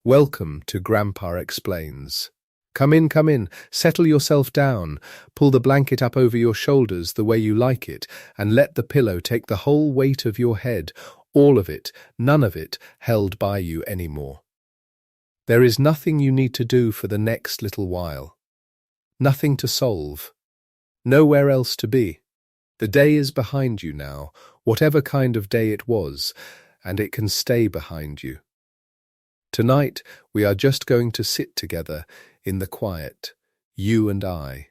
Welcome to Grandpa Explains. Come in, settle yourself down, pull the blanket up over your shoulders the way you like it, and let the pillow take the whole weight of your head, all of it, none of it, held by you anymore. There is nothing you need to do for the next little while. Nothing to solve. Nowhere else to be. The day is behind you now, whatever kind of day it was, and it can stay behind you. Tonight, we are just going to sit together in the quiet, you and I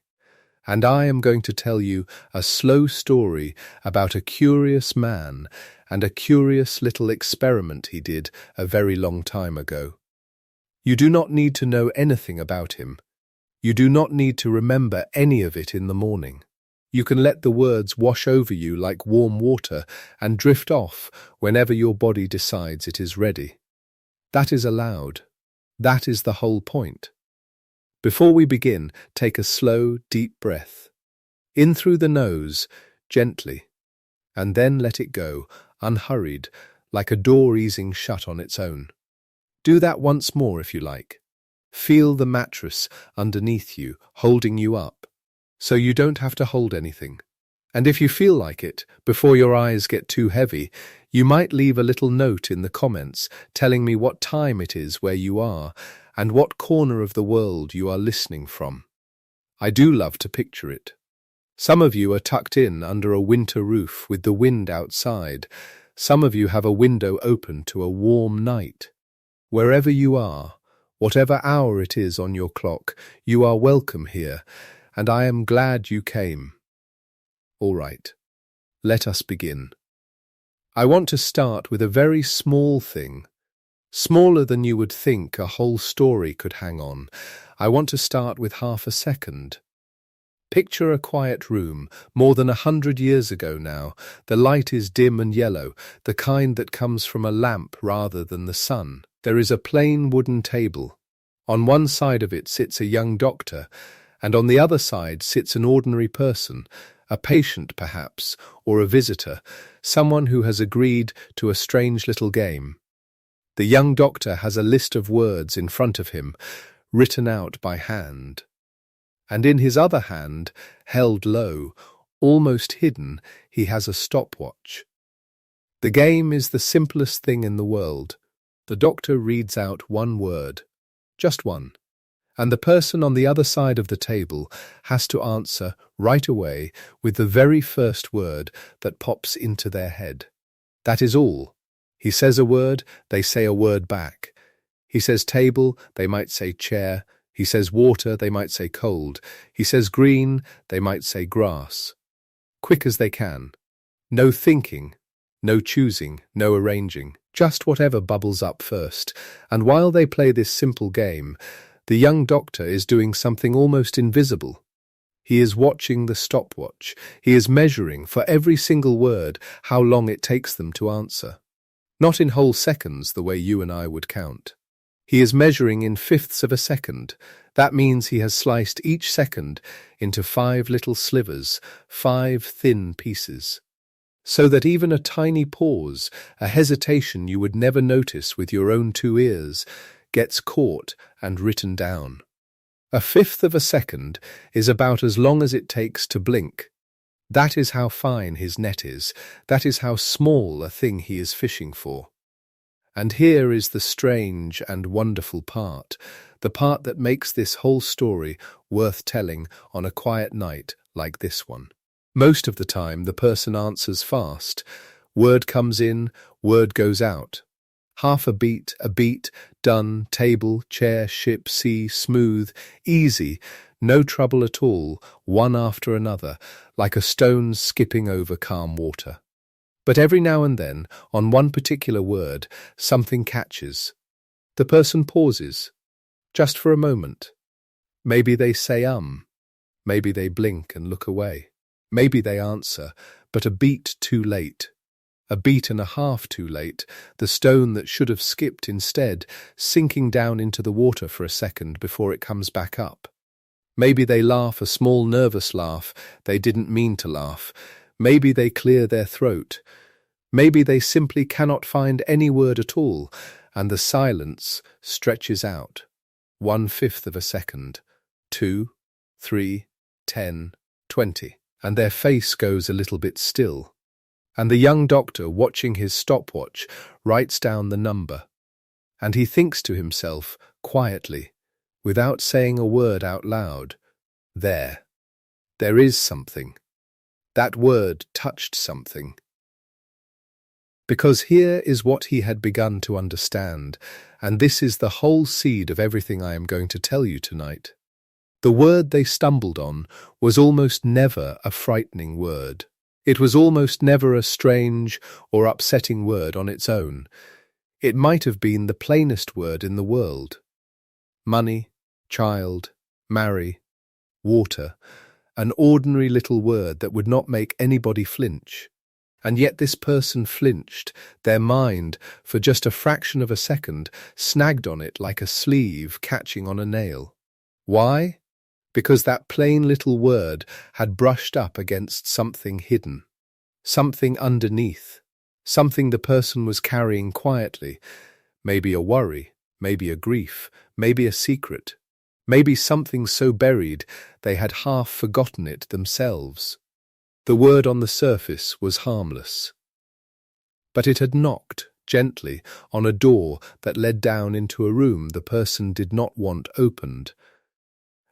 am going to tell you a slow story about a curious man and a curious little experiment he did a very long time ago. You do not need to know anything about him. You do not need to remember any of it in the morning. You can let the words wash over you like warm water and drift off whenever your body decides it is ready. That is allowed. That is the whole point. Before we begin, take a slow, deep breath. In through the nose, gently, and then let it go, unhurried, like a door easing shut on its own. Do that once more if you like. Feel the mattress underneath you, holding you up, so you don't have to hold anything. And if you feel like it, before your eyes get too heavy, you might leave a little note in the comments telling me what time it is where you are and what corner of the world you are listening from. I do love to picture it. Some of you are tucked in under a winter roof with the wind outside. Some of you have a window open to a warm night. Wherever you are, whatever hour it is on your clock, you are welcome here, and I am glad you came. All right, let us begin. I want to start with a very small thing, smaller than you would think a whole story could hang on. I want to start with half a second. Picture a quiet room, more than 100 years ago now. The light is dim and yellow, the kind that comes from a lamp rather than the sun. There is a plain wooden table. On one side of it sits a young doctor, and on the other side sits an ordinary person, a patient perhaps, or a visitor, someone who has agreed to a strange little game. The young doctor has a list of words in front of him, written out by hand. And in his other hand, held low, almost hidden, he has a stopwatch. The game is the simplest thing in the world. The doctor reads out one word, just one, and the person on the other side of the table has to answer right away with the very first word that pops into their head. That is all. He says a word, they say a word back. He says table, they might say chair. He says water, they might say cold. He says green, they might say grass. Quick as they can. No thinking, no choosing, no arranging. Just whatever bubbles up first. And while they play this simple game, the young doctor is doing something almost invisible. He is watching the stopwatch. He is measuring for every single word how long it takes them to answer. Not in whole seconds the way you and I would count. He is measuring in fifths of a second. That means he has sliced each second into 5 little slivers, 5 thin pieces. So that even a tiny pause, a hesitation you would never notice with your own 2 ears, gets caught and written down. A fifth of a second is about as long as it takes to blink. That is how fine his net is. That is how small a thing he is fishing for. And here is the strange and wonderful part, the part that makes this whole story worth telling on a quiet night like this one. Most of the time, the person answers fast. Word comes in, word goes out. Half a beat, done, table, chair, ship, sea, smooth, easy, no trouble at all, one after another, like a stone skipping over calm water. But every now and then, on one particular word, something catches. The person pauses, just for a moment. Maybe they say maybe they blink and look away. Maybe they answer, but a beat too late. A beat and a half too late, the stone that should have skipped instead, sinking down into the water for a second before it comes back up. Maybe they laugh a small nervous laugh they didn't mean to laugh. Maybe they clear their throat. Maybe they simply cannot find any word at all, and the silence stretches out. 1/5 of a second, 2, 3, 10, 20, and their face goes a little bit still. And the young doctor, watching his stopwatch, writes down the number. And he thinks to himself, quietly, without saying a word out loud, there is something. That word touched something. Because here is what he had begun to understand, and this is the whole seed of everything I am going to tell you tonight. The word they stumbled on was almost never a frightening word. It was almost never a strange or upsetting word on its own. It might have been the plainest word in the world. Money, child, marry, water, an ordinary little word that would not make anybody flinch. And yet this person flinched. Their mind, for just a fraction of a second, snagged on it like a sleeve catching on a nail. Why? Because that plain little word had brushed up against something hidden, something underneath, something the person was carrying quietly, maybe a worry, maybe a grief, maybe a secret, maybe something so buried they had half forgotten it themselves. The word on the surface was harmless. But it had knocked, gently, on a door that led down into a room the person did not want opened.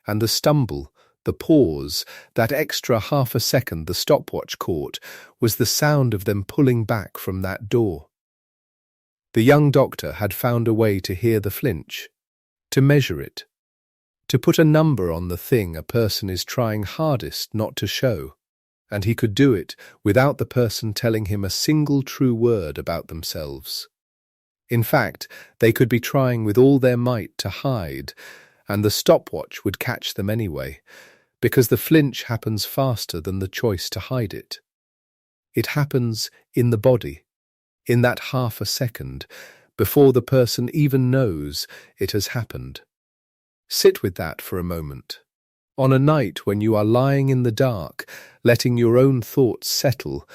And the stumble, the pause, that extra half a second the stopwatch caught, was the sound of them pulling back from that door. The young doctor had found a way to hear the flinch, to measure it, to put a number on the thing a person is trying hardest not to show, and he could do it without the person telling him a single true word about themselves. In fact, they could be trying with all their might to hide, and the stopwatch would catch them anyway, because the flinch happens faster than the choice to hide it. It happens in the body, in that half a second, before the person even knows it has happened. Sit with that for a moment. On a night when you are lying in the dark, letting your own thoughts settle,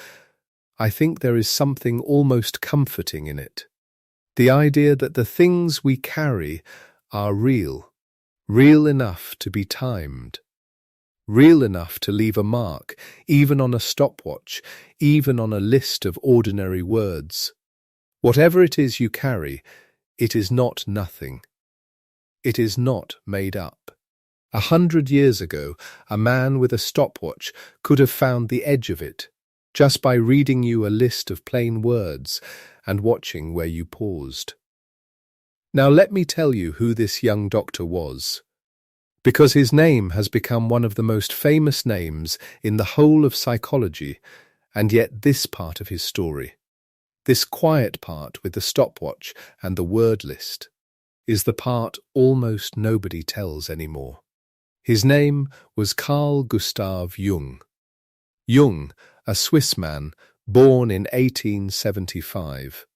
I think there is something almost comforting in it. The idea that the things we carry are real enough to be timed, real enough to leave a mark, even on a stopwatch, even on a list of ordinary words. Whatever it is you carry, it is not nothing. It is not made up. 100 years ago, a man with a stopwatch could have found the edge of it, just by reading you a list of plain words and watching where you paused. Now let me tell you who this young doctor was, because his name has become one of the most famous names in the whole of psychology, and yet this part of his story, this quiet part with the stopwatch and the word list, is the part almost nobody tells anymore. His name was Carl Gustav Jung. Jung, a Swiss man, born in 1875.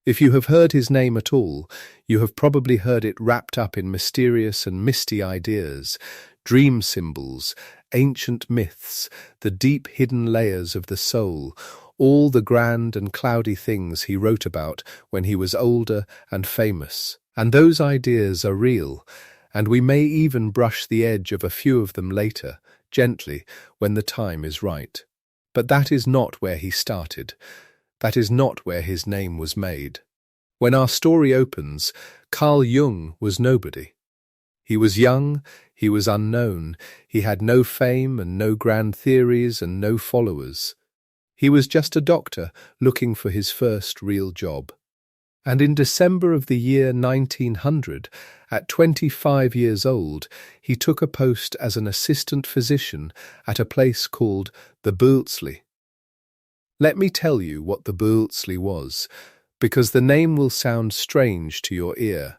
If you have heard his name at all, you have probably heard it wrapped up in mysterious and misty ideas, dream symbols, ancient myths, the deep hidden layers of the soul, all the grand and cloudy things he wrote about when he was older and famous. And those ideas are real, and we may even brush the edge of a few of them later, gently, when the time is right. But that is not where he started. That is not where his name was made. When our story opens, Carl Jung was nobody. He was young, he was unknown, he had no fame and no grand theories and no followers. He was just a doctor looking for his first real job. And in December of the year 1900, at 25 years old, he took a post as an assistant physician at a place called the Burghölzli. Let me tell you what the Burghölzli was, because the name will sound strange to your ear.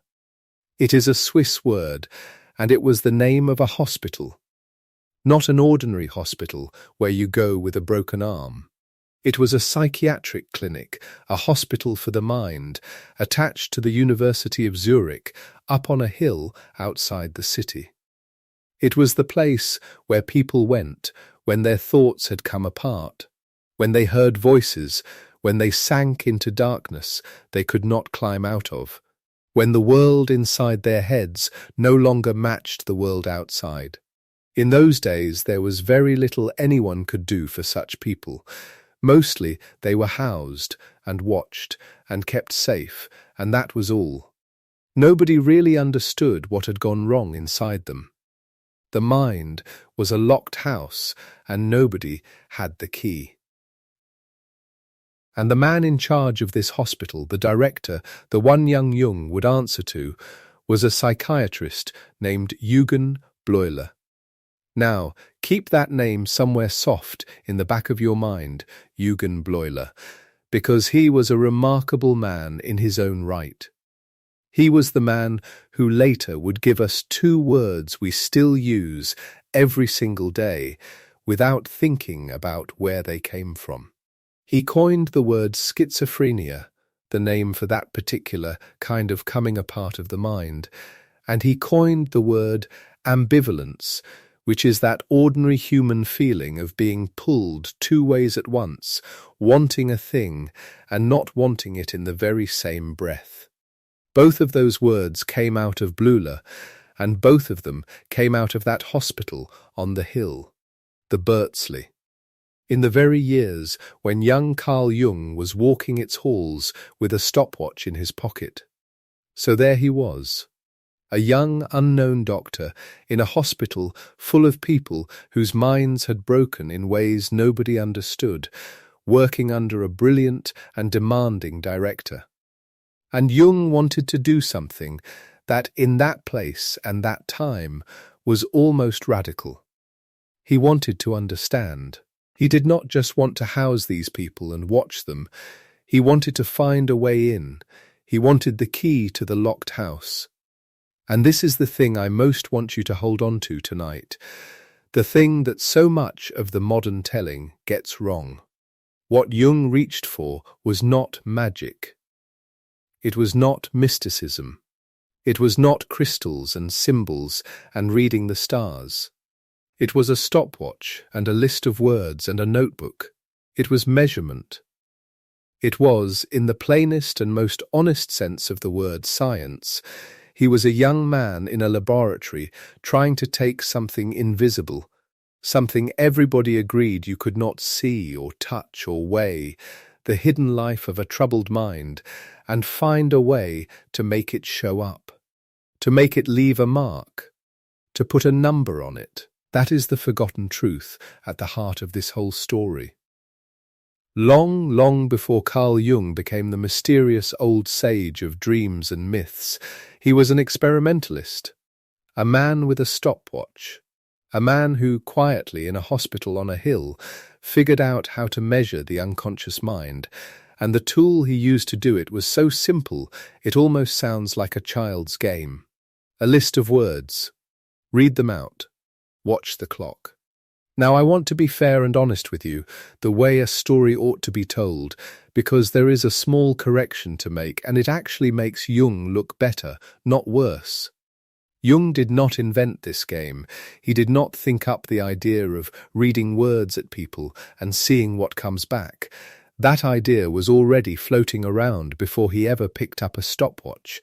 It is a Swiss word, and it was the name of a hospital. Not an ordinary hospital where you go with a broken arm. It was a psychiatric clinic, a hospital for the mind, attached to the University of Zurich, up on a hill outside the city. It was the place where people went when their thoughts had come apart, when they heard voices, when they sank into darkness they could not climb out of, when the world inside their heads no longer matched the world outside. In those days, there was very little anyone could do for such people. Mostly they were housed and watched and kept safe, and that was all. Nobody really understood what had gone wrong inside them. The mind was a locked house, and nobody had the key. And the man in charge of this hospital, the director, the one young Jung would answer to, was a psychiatrist named Eugen Bleuler. Now, keep that name somewhere soft in the back of your mind, Eugen Bleuler, because he was a remarkable man in his own right. He was the man who later would give us two words we still use every single day without thinking about where they came from. He coined the word schizophrenia, the name for that particular kind of coming apart of the mind, and he coined the word ambivalence, which is that ordinary human feeling of being pulled two ways at once, wanting a thing and not wanting it in the very same breath. Both of those words came out of Bleuler, and both of them came out of that hospital on the hill, the Burghölzli. In the very years when young Carl Jung was walking its halls with a stopwatch in his pocket. So there he was, a young unknown doctor in a hospital full of people whose minds had broken in ways nobody understood, working under a brilliant and demanding director. And Jung wanted to do something that in that place and that time was almost radical. He wanted to understand. He did not just want to house these people and watch them. He wanted to find a way in. He wanted the key to the locked house. And this is the thing I most want you to hold on to tonight, the thing that so much of the modern telling gets wrong. What Jung reached for was not magic. It was not mysticism. It was not crystals and symbols and reading the stars. It was a stopwatch and a list of words and a notebook. It was measurement. It was, in the plainest and most honest sense of the word, science. He was a young man in a laboratory trying to take something invisible, something everybody agreed you could not see or touch or weigh, the hidden life of a troubled mind, and find a way to make it show up, to make it leave a mark, to put a number on it. That is the forgotten truth at the heart of this whole story. Long, long before Carl Jung became the mysterious old sage of dreams and myths, he was an experimentalist, a man with a stopwatch, a man who, quietly in a hospital on a hill, figured out how to measure the unconscious mind, and the tool he used to do it was so simple it almost sounds like a child's game. A list of words. Read them out. Watch the clock. Now, I want to be fair and honest with you, the way a story ought to be told, because there is a small correction to make, and it actually makes Jung look better, not worse. Jung did not invent this game. He did not think up the idea of reading words at people and seeing what comes back. That idea was already floating around before he ever picked up a stopwatch.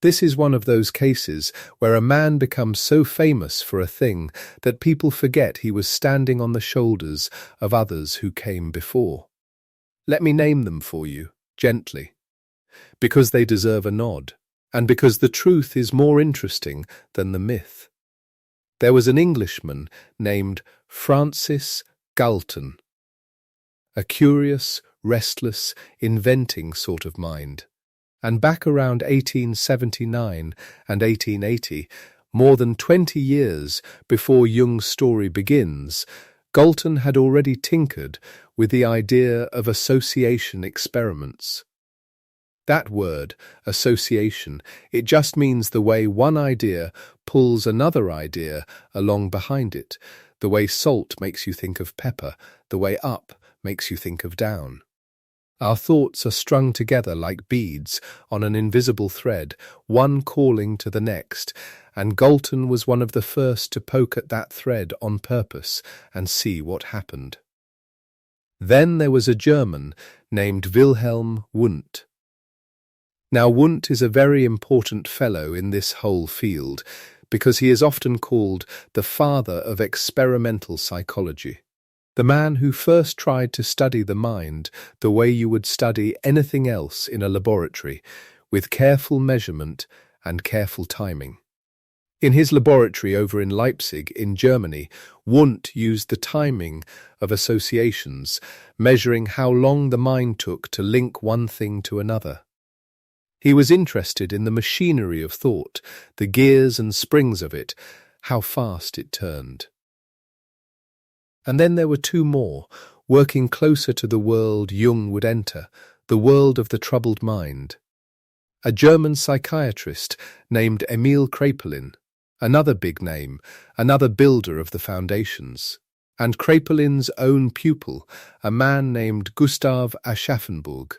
This is one of those cases where a man becomes so famous for a thing that people forget he was standing on the shoulders of others who came before. Let me name them for you, gently, because they deserve a nod, and because the truth is more interesting than the myth. There was an Englishman named Francis Galton, a curious, restless, inventing sort of mind. And back around 1879 and 1880, more than 20 years before Jung's story begins, Galton had already tinkered with the idea of association experiments. That word, association, it just means the way one idea pulls another idea along behind it, the way salt makes you think of pepper, the way up makes you think of down. Our thoughts are strung together like beads on an invisible thread, one calling to the next, and Galton was one of the first to poke at that thread on purpose and see what happened. Then there was a German named Wilhelm Wundt. Now, Wundt is a very important fellow in this whole field because he is often called the father of experimental psychology. The man who first tried to study the mind the way you would study anything else in a laboratory, with careful measurement and careful timing. In his laboratory over in Leipzig, in Germany, Wundt used the timing of associations, measuring how long the mind took to link one thing to another. He was interested in the machinery of thought, the gears and springs of it, how fast it turned. And then there were two more, working closer to the world Jung would enter, the world of the troubled mind. A German psychiatrist named Emil Kraepelin, another big name, another builder of the foundations, and Kraepelin's own pupil, a man named Gustav Jung.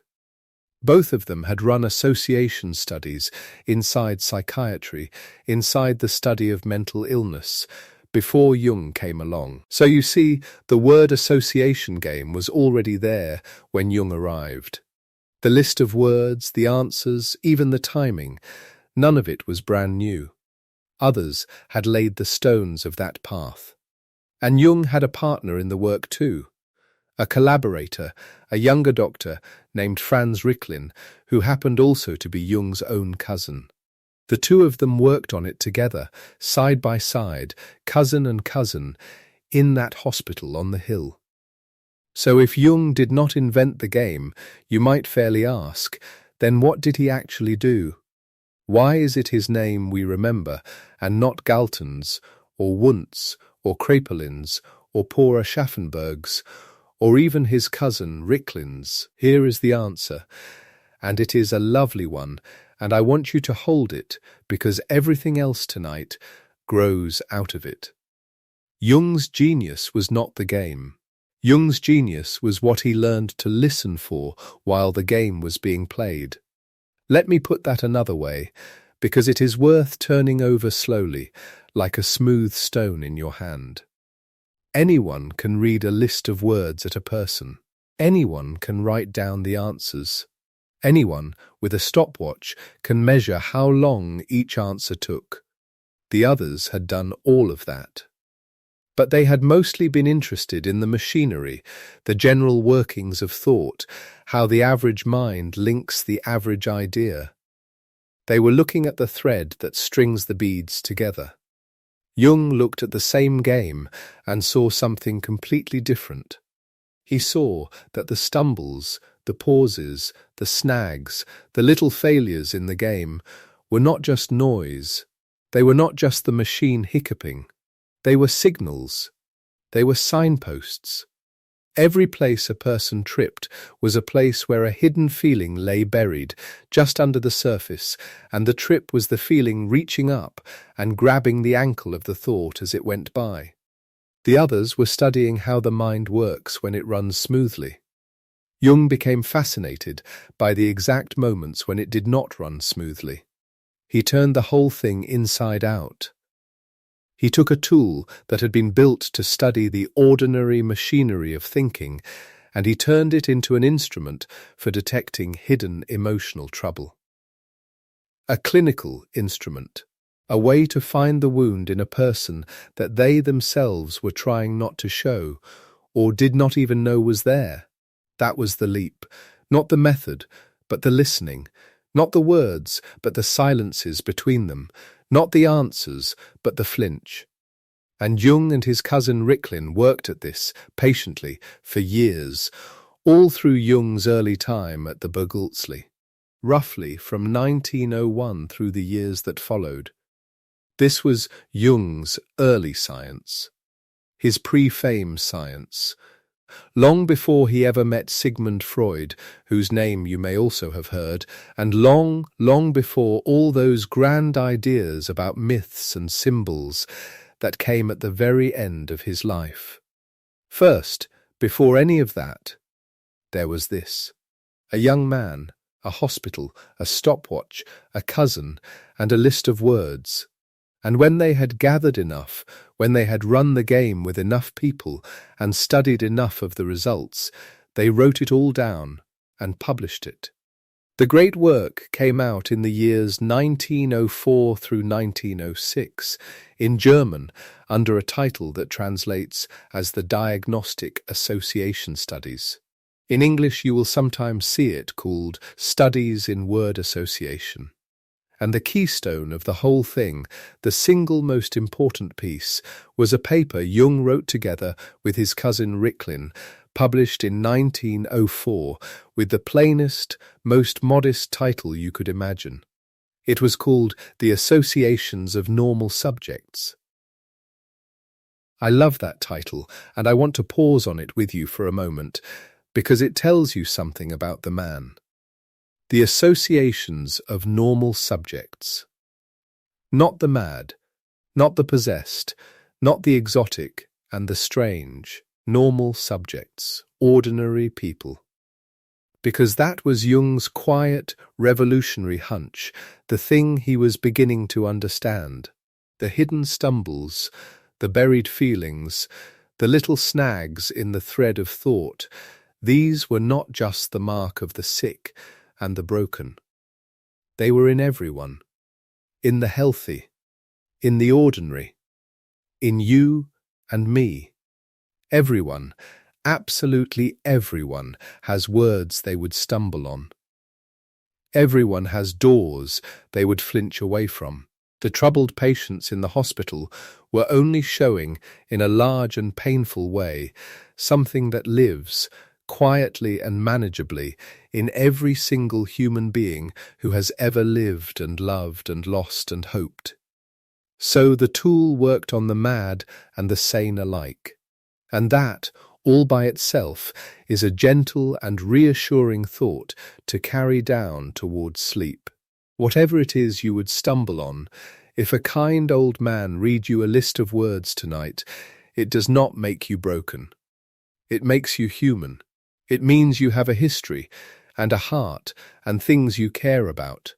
Both of them had run association studies inside psychiatry, inside the study of mental illness, before Jung came along. So you see, the word association game was already there when Jung arrived. The list of words, the answers, even the timing, none of it was brand new. Others had laid the stones of that path. And Jung had a partner in the work too, a collaborator, a younger doctor named Franz Riklin, who happened also to be Jung's own cousin. The two of them worked on it together, side by side, cousin and cousin, in that hospital on the hill. So if Jung did not invent the game, you might fairly ask, then what did he actually do? Why is it his name we remember, and not Galton's, or Wundt's, or Kraepelin's, or poor Aschaffenburg's, or even his cousin Riklin's? Here is the answer, and it is a lovely one, and I want you to hold it, because everything else tonight grows out of it. Jung's genius was not the game. Jung's genius was what he learned to listen for while the game was being played. Let me put that another way, because it is worth turning over slowly, like a smooth stone in your hand. Anyone can read a list of words at a person. Anyone can write down the answers. Anyone with a stopwatch can measure how long each answer took. The others had done all of that. But they had mostly been interested in the machinery, the general workings of thought, how the average mind links the average idea. They were looking at the thread that strings the beads together. Jung looked at the same game and saw something completely different. He saw that the stumbles, the pauses, the snags, the little failures in the game were not just noise. They were not just the machine hiccuping. They were signals. They were signposts. Every place a person tripped was a place where a hidden feeling lay buried, just under the surface, and the trip was the feeling reaching up and grabbing the ankle of the thought as it went by. The others were studying how the mind works when it runs smoothly. Jung became fascinated by the exact moments when it did not run smoothly. He turned the whole thing inside out. He took a tool that had been built to study the ordinary machinery of thinking, and he turned it into an instrument for detecting hidden emotional trouble. A clinical instrument, a way to find the wound in a person that they themselves were trying not to show, or did not even know was there. That was the leap, not the method, but the listening, not the words, but the silences between them, not the answers, but the flinch. And Jung and his cousin Riklin worked at this, patiently, for years, all through Jung's early time at the Burghölzli, roughly from 1901 through the years that followed. This was Jung's early science, his pre-fame science. Long before he ever met Sigmund Freud, whose name you may also have heard, and long, long before all those grand ideas about myths and symbols that came at the very end of his life. First, before any of that, there was this: a young man, a hospital, a stopwatch, a cousin, and a list of words. And when they had gathered enough, when they had run the game with enough people and studied enough of the results, they wrote it all down and published it. The great work came out in the years 1904 through 1906 in German under a title that translates as the Diagnostische Assoziationsstudien. In English you will sometimes see it called Studies in Word Association. And the keystone of the whole thing, the single most important piece, was a paper Jung wrote together with his cousin Riklin, published in 1904, with the plainest, most modest title you could imagine. It was called The Associations of Normal Subjects. I love that title, and I want to pause on it with you for a moment, because it tells you something about the man. The associations of normal subjects. Not the mad, not the possessed, not the exotic and the strange, normal subjects, ordinary people. Because that was Jung's quiet, revolutionary hunch, the thing he was beginning to understand, the hidden stumbles, the buried feelings, the little snags in the thread of thought. These were not just the mark of the sick and the broken. They were in everyone, in the healthy, in the ordinary, in you and me. Everyone, absolutely everyone, has words they would stumble on. Everyone has doors they would flinch away from. The troubled patients in the hospital were only showing, in a large and painful way, something that lives, quietly and manageably, in every single human being who has ever lived and loved and lost and hoped. So the tool worked on the mad and the sane alike. And that, all by itself, is a gentle and reassuring thought to carry down towards sleep. Whatever it is you would stumble on, if a kind old man read you a list of words tonight, it does not make you broken. It makes you human. It means you have a history and a heart and things you care about.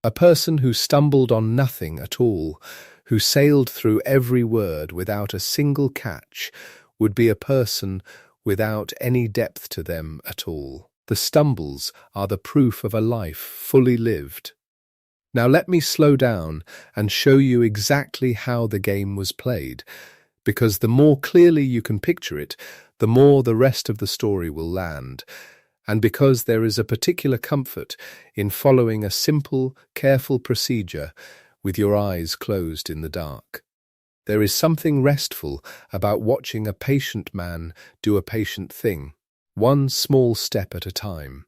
A person who stumbled on nothing at all, who sailed through every word without a single catch, would be a person without any depth to them at all. The stumbles are the proof of a life fully lived. Now let me slow down and show you exactly how the game was played, because the more clearly you can picture it, the more the rest of the story will land, and because there is a particular comfort in following a simple, careful procedure with your eyes closed in the dark. There is something restful about watching a patient man do a patient thing, one small step at a time.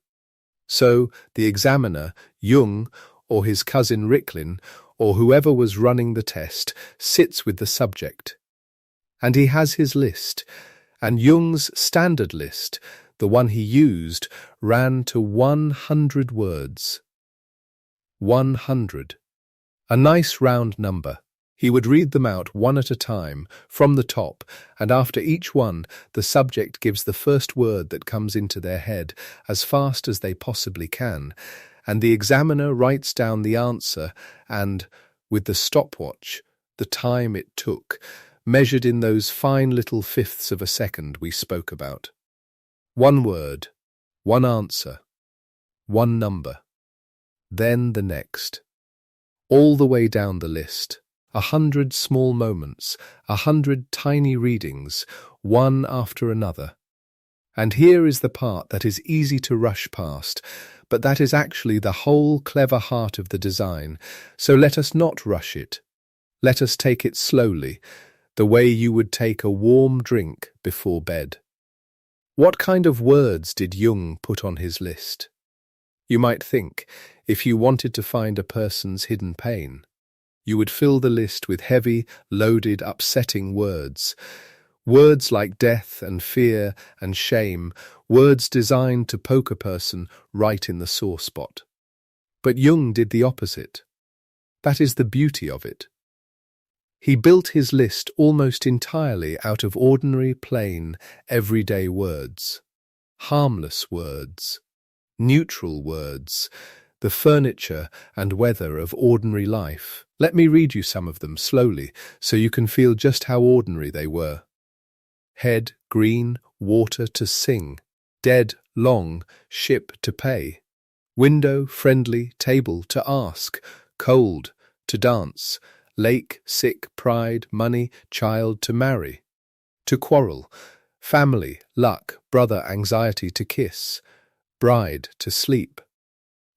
So the examiner, Jung, or his cousin Riklin, or whoever was running the test, sits with the subject. And he has his list, and Jung's standard list, the one he used, ran to 100 words. 100. A nice round number. He would read them out one at a time, from the top, and after each one, the subject gives the first word that comes into their head as fast as they possibly can, and the examiner writes down the answer and, with the stopwatch, the time it took, measured in those fine little fifths of a second we spoke about. One word, one answer, one number, then the next. All the way down the list, 100 small moments, 100 tiny readings, one after another. And here is the part that is easy to rush past, but that is actually the whole clever heart of the design, so let us not rush it. Let us take it slowly, the way you would take a warm drink before bed. What kind of words did Jung put on his list? You might think, if you wanted to find a person's hidden pain, you would fill the list with heavy, loaded, upsetting words. Words like death and fear and shame, words designed to poke a person right in the sore spot. But Jung did the opposite. That is the beauty of it. He built his list almost entirely out of ordinary, plain, everyday words. Harmless words. Neutral words. The furniture and weather of ordinary life. Let me read you some of them slowly, so you can feel just how ordinary they were. Head, green, water to sing. Dead, long, ship to pay. Window, friendly, table, to ask, cold, to dance, lake, sick, pride, money, child, to marry, to quarrel, family, luck, brother, anxiety, to kiss, bride, to sleep.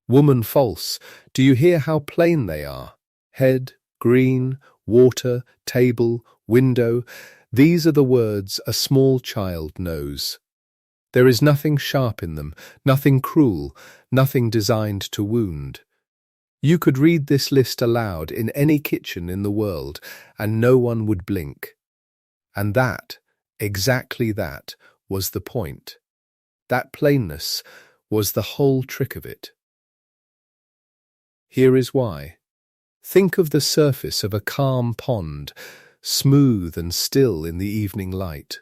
Woman, false, do you hear how plain they are? Head, green, water, table, window, these are the words a small child knows. There is nothing sharp in them, nothing cruel, nothing designed to wound. You could read this list aloud in any kitchen in the world, and no one would blink. And that, exactly that, was the point. That plainness was the whole trick of it. Here is why. Think of the surface of a calm pond, smooth and still in the evening light.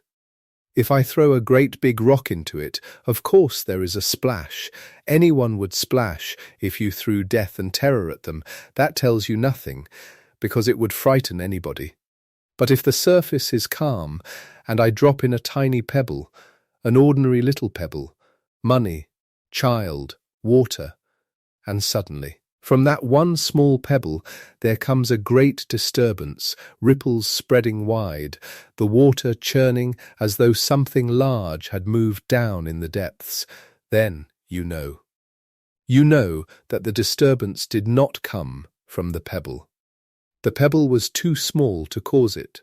If I throw a great big rock into it, of course there is a splash. Anyone would splash if you threw death and terror at them. That tells you nothing, because it would frighten anybody. But if the surface is calm, and I drop in a tiny pebble, an ordinary little pebble, money, child, water, and suddenly, from that one small pebble, there comes a great disturbance, ripples spreading wide, the water churning as though something large had moved down in the depths. Then you know. You know that the disturbance did not come from the pebble. The pebble was too small to cause it.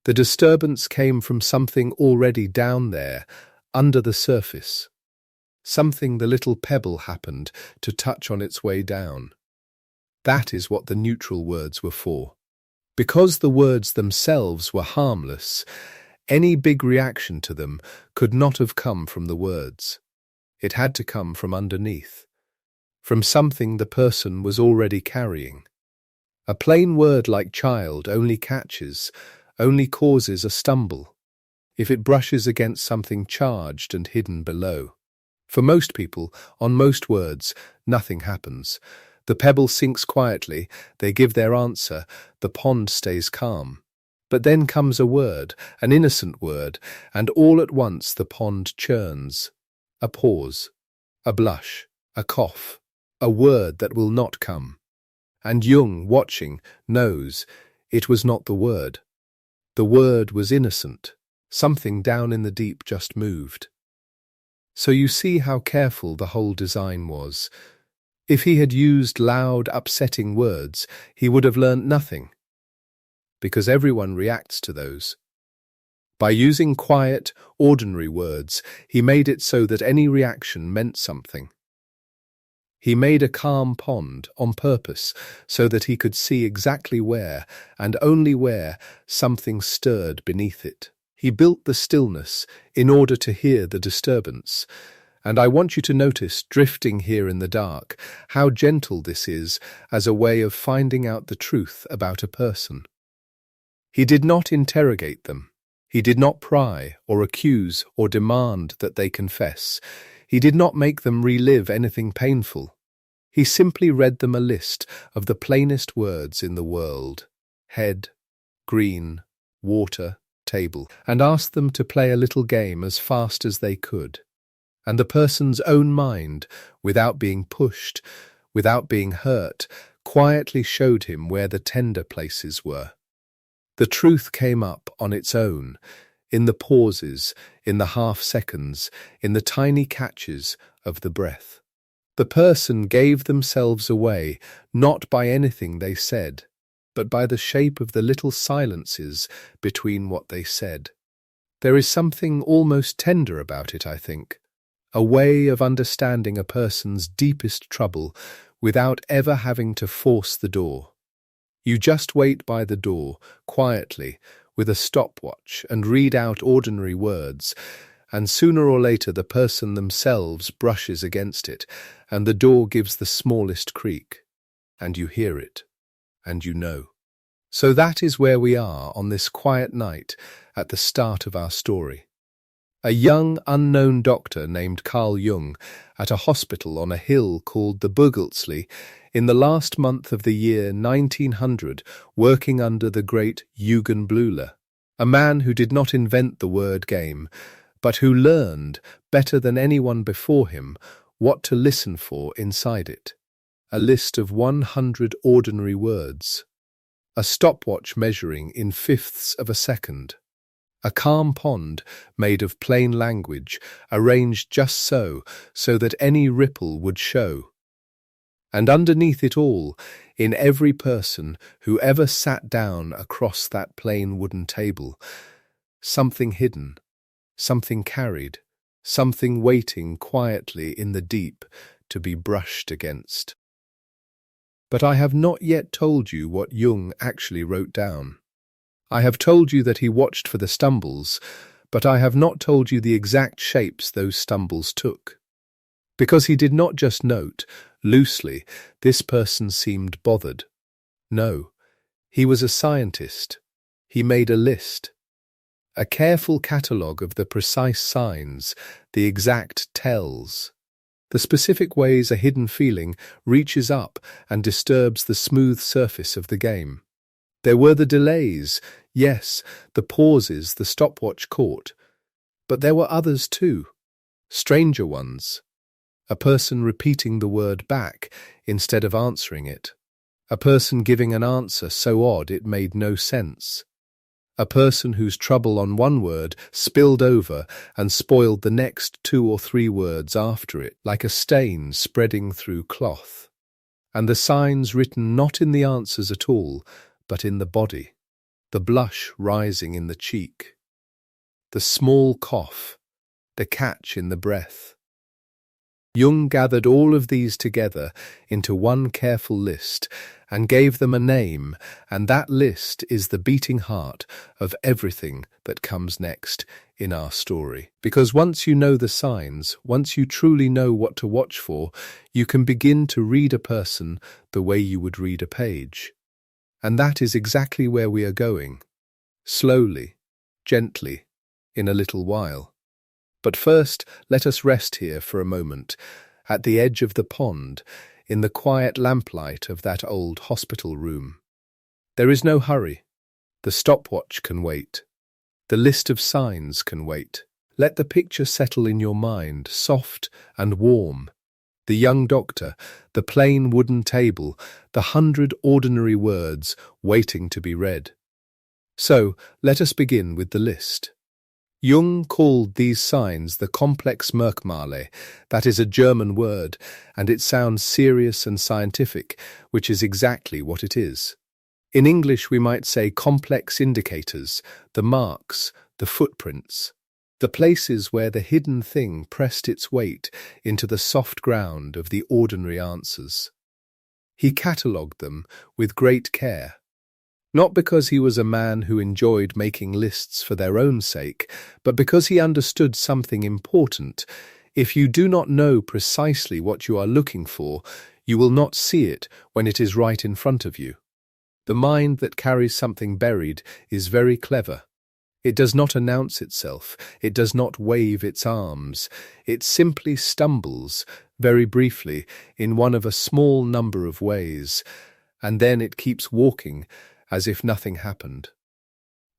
The disturbance came from something already down there, under the surface. Something the little pebble happened to touch on its way down. That is what the neutral words were for. Because the words themselves were harmless, any big reaction to them could not have come from the words. It had to come from underneath, from something the person was already carrying. A plain word like child only catches, only causes a stumble, if it brushes against something charged and hidden below. For most people, on most words, nothing happens. The pebble sinks quietly, they give their answer, the pond stays calm. But then comes a word, an innocent word, and all at once the pond churns. A pause, a blush, a cough, a word that will not come. And Jung, watching, knows it was not the word. The word was innocent. Something down in the deep just moved. So you see how careful the whole design was. If he had used loud, upsetting words, he would have learnt nothing, because everyone reacts to those. By using quiet, ordinary words, he made it so that any reaction meant something. He made a calm pond on purpose so that he could see exactly where, and only where, something stirred beneath it. He built the stillness in order to hear the disturbance. And I want you to notice, drifting here in the dark, how gentle this is as a way of finding out the truth about a person. He did not interrogate them. He did not pry or accuse or demand that they confess. He did not make them relive anything painful. He simply read them a list of the plainest words in the world: head, green, water, table, and asked them to play a little game as fast as they could. And the person's own mind, without being pushed, without being hurt, quietly showed him where the tender places were. The truth came up on its own, in the pauses, in the half-seconds, in the tiny catches of the breath. The person gave themselves away, not by anything they said, but by the shape of the little silences between what they said. There is something almost tender about it, I think. A way of understanding a person's deepest trouble without ever having to force the door. You just wait by the door, quietly, with a stopwatch, and read out ordinary words, and sooner or later the person themselves brushes against it, and the door gives the smallest creak, and you hear it, and you know. So that is where we are on this quiet night at the start of our story. A young, unknown doctor named Carl Jung, at a hospital on a hill called the Burghölzli, in the last month of the year 1900, working under the great Eugen Bleuler, a man who did not invent the word game, but who learned, better than anyone before him, what to listen for inside it. A list of 100 ordinary words. A stopwatch measuring in fifths of a second. A calm pond made of plain language, arranged just so that any ripple would show. And underneath it all, in every person who ever sat down across that plain wooden table, something hidden, something carried, something waiting quietly in the deep to be brushed against. But I have not yet told you what Jung actually wrote down. I have told you that he watched for the stumbles, but I have not told you the exact shapes those stumbles took. Because he did not just note, loosely, this person seemed bothered. No, he was a scientist. He made a list. A careful catalogue of the precise signs, the exact tells. The specific ways a hidden feeling reaches up and disturbs the smooth surface of the game. There were the delays, yes, the pauses the stopwatch caught. But there were others too, stranger ones. A person repeating the word back instead of answering it. A person giving an answer so odd it made no sense. A person whose trouble on one word spilled over and spoiled the next 2 or 3 words after it, like a stain spreading through cloth. And the signs written not in the answers at all, but in the body, the blush rising in the cheek, the small cough, the catch in the breath. Jung gathered all of these together into one careful list and gave them a name, and that list is the beating heart of everything that comes next in our story. Because once you know the signs, once you truly know what to watch for, you can begin to read a person the way you would read a page. And that is exactly where we are going. Slowly, gently, in a little while. But first, let us rest here for a moment, at the edge of the pond, in the quiet lamplight of that old hospital room. There is no hurry. The stopwatch can wait. The list of signs can wait. Let the picture settle in your mind, soft and warm. The young doctor, the plain wooden table, the 100 ordinary words waiting to be read. So, let us begin with the list. Jung called these signs the Komplexmerkmale. That is a German word, and it sounds serious and scientific, which is exactly what it is. In English we might say complex indicators, the marks, the footprints, the places where the hidden thing pressed its weight into the soft ground of the ordinary answers. He catalogued them with great care. Not because he was a man who enjoyed making lists for their own sake, but because he understood something important. If you do not know precisely what you are looking for, you will not see it when it is right in front of you. The mind that carries something buried is very clever. It does not announce itself, it does not wave its arms, it simply stumbles, very briefly, in one of a small number of ways, and then it keeps walking, as if nothing happened.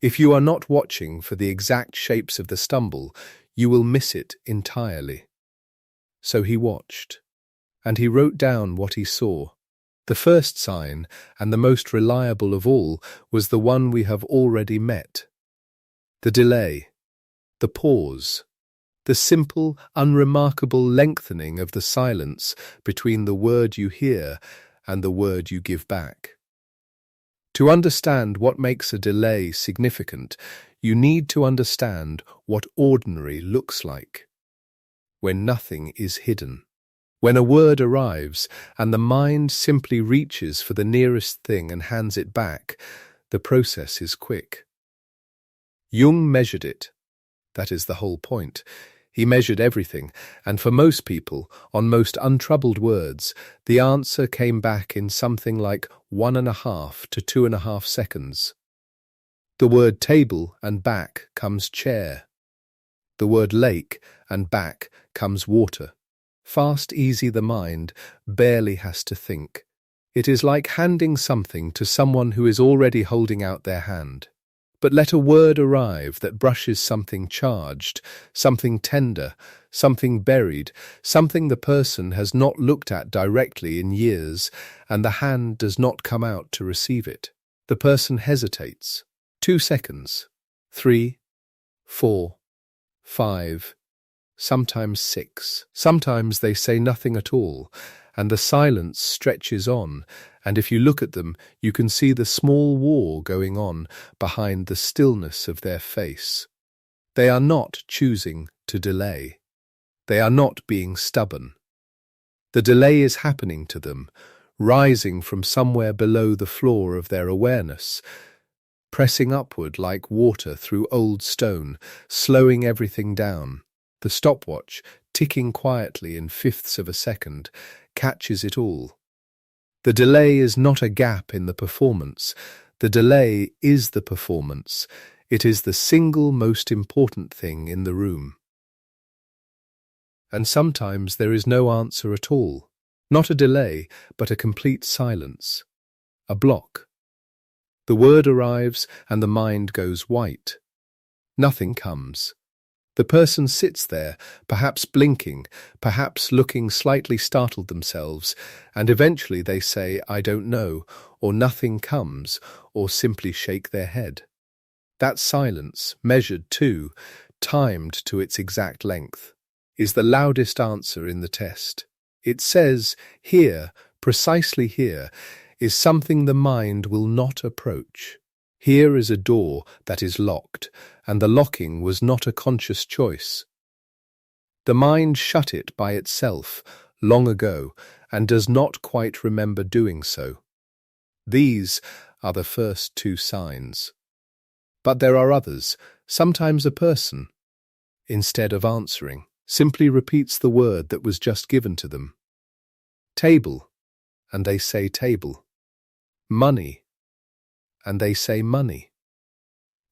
If you are not watching for the exact shapes of the stumble, you will miss it entirely. So he watched, and he wrote down what he saw. The first sign, and the most reliable of all, was the one we have already met. The delay, the pause, the simple, unremarkable lengthening of the silence between the word you hear and the word you give back. To understand what makes a delay significant, you need to understand what ordinary looks like. When nothing is hidden. When a word arrives and the mind simply reaches for the nearest thing and hands it back, the process is quick. Jung measured it. That is the whole point. He measured everything, and for most people, on most untroubled words, the answer came back in something like 1.5 to 2.5 seconds. The word table and back comes chair. The word lake and back comes water. Fast, easy, the mind barely has to think. It is like handing something to someone who is already holding out their hand. But let a word arrive that brushes something charged, something tender, something buried, something the person has not looked at directly in years, and the hand does not come out to receive it. The person hesitates. 2 seconds. 3, 4, 5, sometimes 6. Sometimes they say nothing at all, and the silence stretches on, and if you look at them, you can see the small war going on behind the stillness of their face. They are not choosing to delay. They are not being stubborn. The delay is happening to them, rising from somewhere below the floor of their awareness, pressing upward like water through old stone, slowing everything down. The stopwatch, ticking quietly in fifths of a second, catches it all. The delay is not a gap in the performance. The delay is the performance. It is the single most important thing in the room. And sometimes there is no answer at all. Not a delay, but a complete silence. A block. The word arrives and the mind goes white. Nothing comes. The person sits there, perhaps blinking, perhaps looking slightly startled themselves, and eventually they say, "I don't know," or "nothing comes," or simply shake their head. That silence, measured too, timed to its exact length, is the loudest answer in the test. It says, here, precisely here, is something the mind will not approach. Here is a door that is locked, and the locking was not a conscious choice. The mind shut it by itself long ago and does not quite remember doing so. These are the first 2 signs. But there are others. Sometimes a person, instead of answering, simply repeats the word that was just given to them. Table, and they say table. Money, and they say money.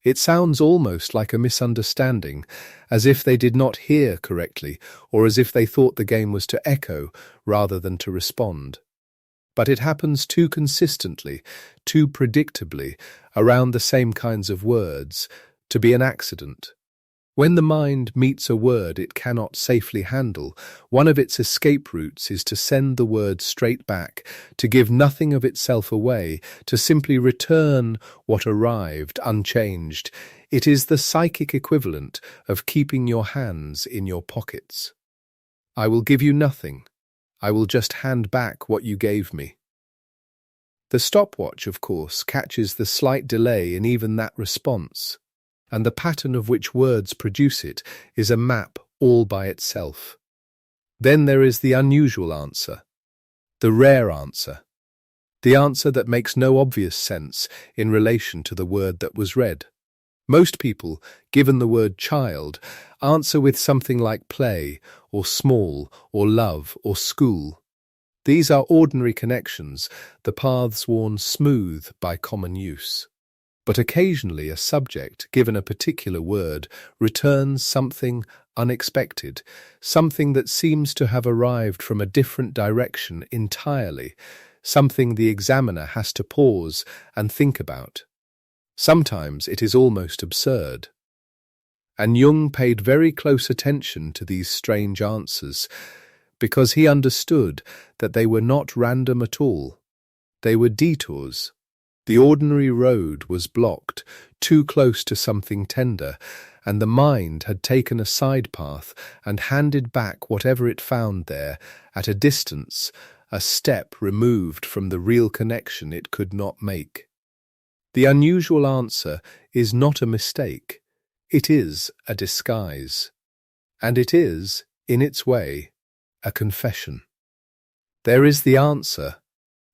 It sounds almost like a misunderstanding, as if they did not hear correctly, or as if they thought the game was to echo rather than to respond. But it happens too consistently, too predictably, around the same kinds of words, to be an accident. When the mind meets a word it cannot safely handle, one of its escape routes is to send the word straight back, to give nothing of itself away, to simply return what arrived unchanged. It is the psychic equivalent of keeping your hands in your pockets. I will give you nothing. I will just hand back what you gave me. The stopwatch, of course, catches the slight delay in even that response, and the pattern of which words produce it is a map all by itself. Then there is the unusual answer, the rare answer, the answer that makes no obvious sense in relation to the word that was read. Most people, given the word child, answer with something like play, or small, or love, or school. These are ordinary connections, the paths worn smooth by common use. But occasionally a subject, given a particular word, returns something unexpected, something that seems to have arrived from a different direction entirely, something the examiner has to pause and think about. Sometimes it is almost absurd. And Jung paid very close attention to these strange answers, because he understood that they were not random at all. They were detours. The ordinary road was blocked, too close to something tender, and the mind had taken a side path and handed back whatever it found there at a distance, a step removed from the real connection it could not make. The unusual answer is not a mistake. It is a disguise. And it is, in its way, a confession. There is the answer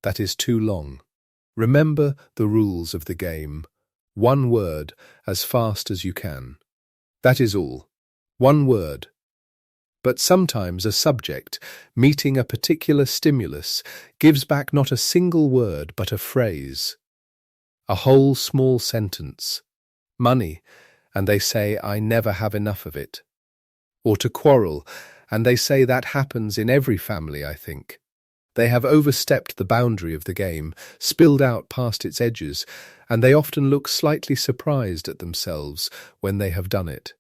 that is too long. Remember the rules of the game. 1 word as fast as you can. That is all. 1 word. But sometimes a subject, meeting a particular stimulus, gives back not a single word but a phrase. A whole small sentence. Money, and they say, "I never have enough of it." Or to quarrel, and they say that happens in every family, I think. They have overstepped the boundary of the game, spilled out past its edges, and they often look slightly surprised at themselves when they have done it.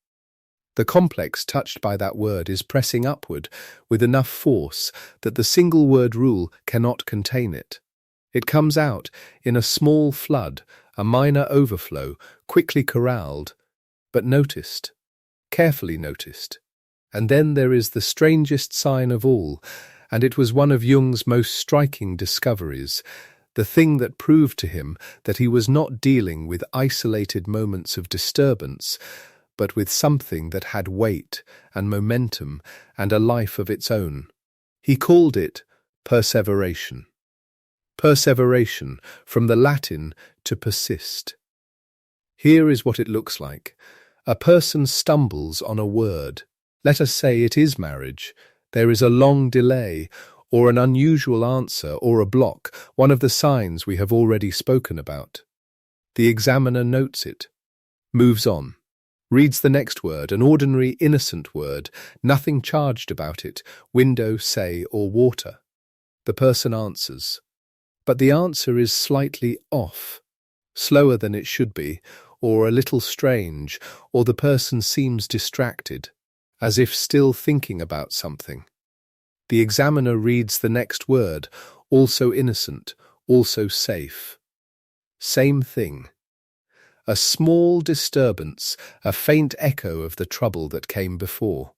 The complex touched by that word is pressing upward with enough force that the single-word rule cannot contain it. It comes out in a small flood, a minor overflow, quickly corralled, but noticed, carefully noticed. And then there is the strangest sign of all, and it was one of Jung's most striking discoveries, the thing that proved to him that he was not dealing with isolated moments of disturbance, but with something that had weight and momentum and a life of its own. He called it perseveration. Perseveration, from the Latin to persist. Here is what it looks like. A person stumbles on a word. Let us say it is marriage. There is a long delay, or an unusual answer, or a block, one of the signs we have already spoken about. The examiner notes it, moves on, reads the next word, an ordinary, innocent word, nothing charged about it, window, say, or water. The person answers. But the answer is slightly off, slower than it should be, or a little strange, or the person seems distracted, as if still thinking about something. The examiner reads the next word, also innocent, also safe. Same thing. A small disturbance, a faint echo of the trouble that came before,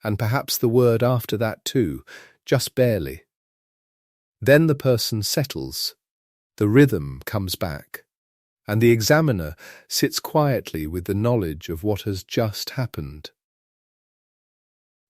and perhaps the word after that too, just barely. Then the person settles, the rhythm comes back, and the examiner sits quietly with the knowledge of what has just happened.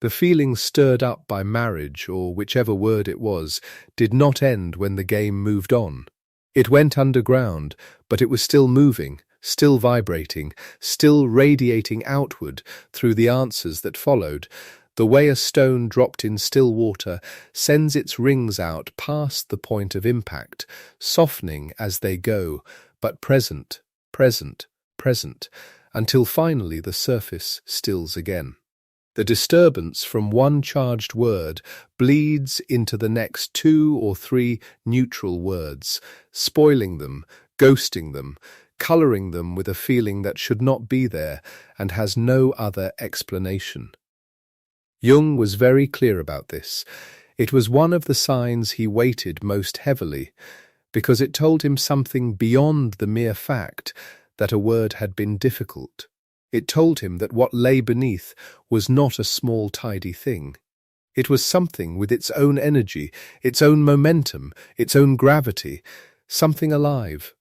The feeling stirred up by marriage, or whichever word it was, did not end when the game moved on. It went underground, but it was still moving, still vibrating, still radiating outward through the answers that followed. The way a stone dropped in still water sends its rings out past the point of impact, softening as they go, but present, present, present, until finally the surface stills again. The disturbance from one charged word bleeds into the next 2 or 3 neutral words, spoiling them, ghosting them, colouring them with a feeling that should not be there and has no other explanation. Jung was very clear about this. It was one of the signs he weighted most heavily, because it told him something beyond the mere fact that a word had been difficult. It told him that what lay beneath was not a small, tidy thing. It was something with its own energy, its own momentum, its own gravity, something alive.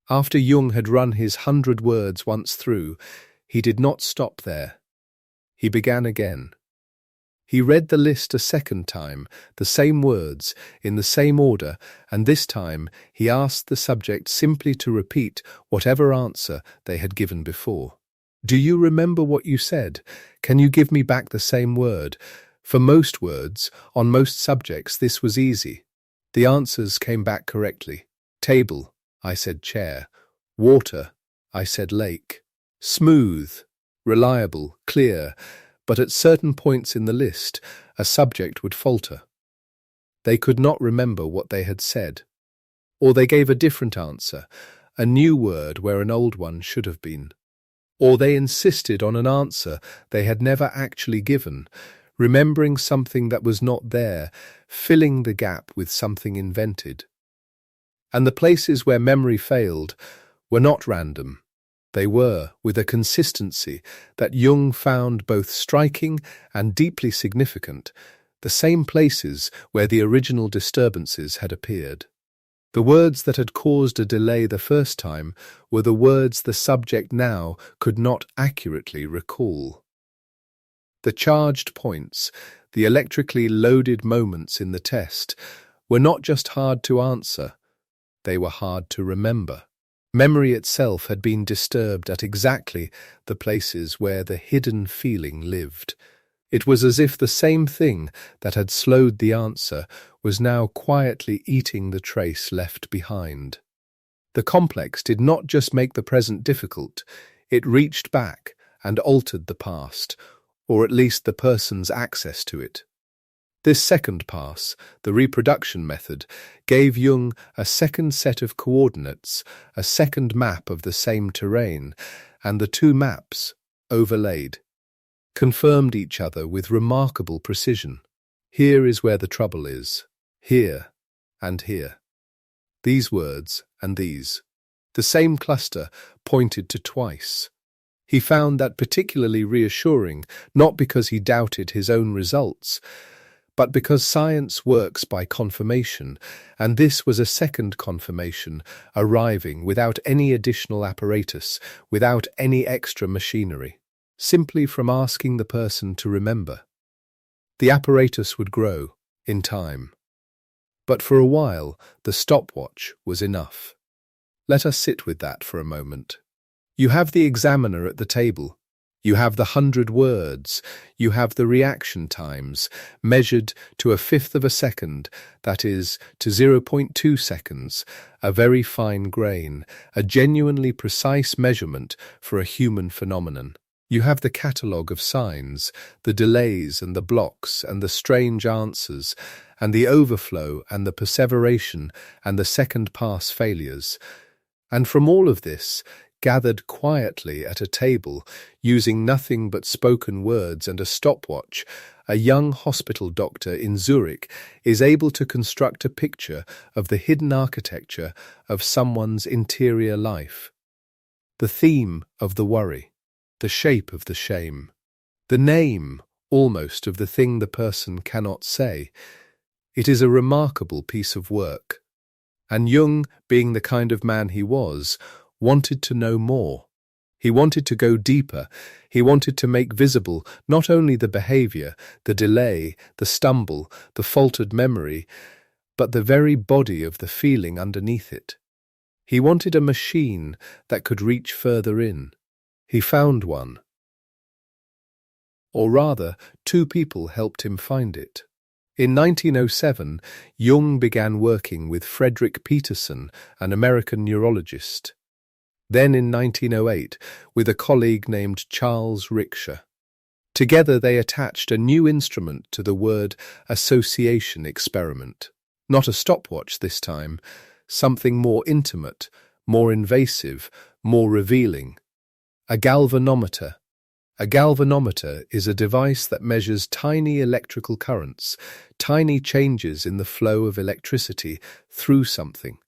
After Jung had run his 100 words once through, he did not stop there. He began again. He read the list a second time, the same words, in the same order, and this time he asked the subject simply to repeat whatever answer they had given before. Do you remember what you said? Can you give me back the same word? For most words, on most subjects, this was easy. The answers came back correctly. Table, I said chair. Water, I said lake. Smooth, reliable, clear. But at certain points in the list, a subject would falter. They could not remember what they had said. Or they gave a different answer, a new word where an old one should have been. Or they insisted on an answer they had never actually given, remembering something that was not there, filling the gap with something invented. And the places where memory failed were not random. They were, with a consistency that Jung found both striking and deeply significant, the same places where the original disturbances had appeared. The words that had caused a delay the first time were the words the subject now could not accurately recall. The charged points, the electrically loaded moments in the test, were not just hard to answer, they were hard to remember. Memory itself had been disturbed at exactly the places where the hidden feeling lived. It was as if the same thing that had slowed the answer was now quietly eating the trace left behind. The complex did not just make the present difficult, it reached back and altered the past, or at least the person's access to it. This second pass, the reproduction method, gave Jung a second set of coordinates, a second map of the same terrain, and the two maps, overlaid, confirmed each other with remarkable precision. Here is where the trouble is. Here and here. These words and these. The same cluster pointed to twice. He found that particularly reassuring, not because he doubted his own results, but because science works by confirmation, and this was a second confirmation, arriving without any additional apparatus, without any extra machinery, simply from asking the person to remember. The apparatus would grow, in time. But for a while, the stopwatch was enough. Let us sit with that for a moment. You have the examiner at the table. You have the 100 words. You have the reaction times, measured to a fifth of a second, that is, to 0.2 seconds, a very fine grain, a genuinely precise measurement for a human phenomenon. You have the catalogue of signs, the delays and the blocks and the strange answers, and the overflow and the perseveration and the second pass failures. And from all of this, gathered quietly at a table, using nothing but spoken words and a stopwatch, a young hospital doctor in Zurich is able to construct a picture of the hidden architecture of someone's interior life. The theme of the worry, the shape of the shame, the name, almost, of the thing the person cannot say. It is a remarkable piece of work. And Jung, being the kind of man he was, wanted to know more. He wanted to go deeper. He wanted to make visible not only the behavior, the delay, the stumble, the faltered memory, but the very body of the feeling underneath it. He wanted a machine that could reach further in. He found one. Or rather, two people helped him find it. In 1907, Jung began working with Frederick Peterson, an American neurologist. Then in 1908, with a colleague named Charles Ricksher. Together they attached a new instrument to the word association experiment. Not a stopwatch this time, something more intimate, more invasive, more revealing. A galvanometer. A galvanometer is a device that measures tiny electrical currents, tiny changes in the flow of electricity through something.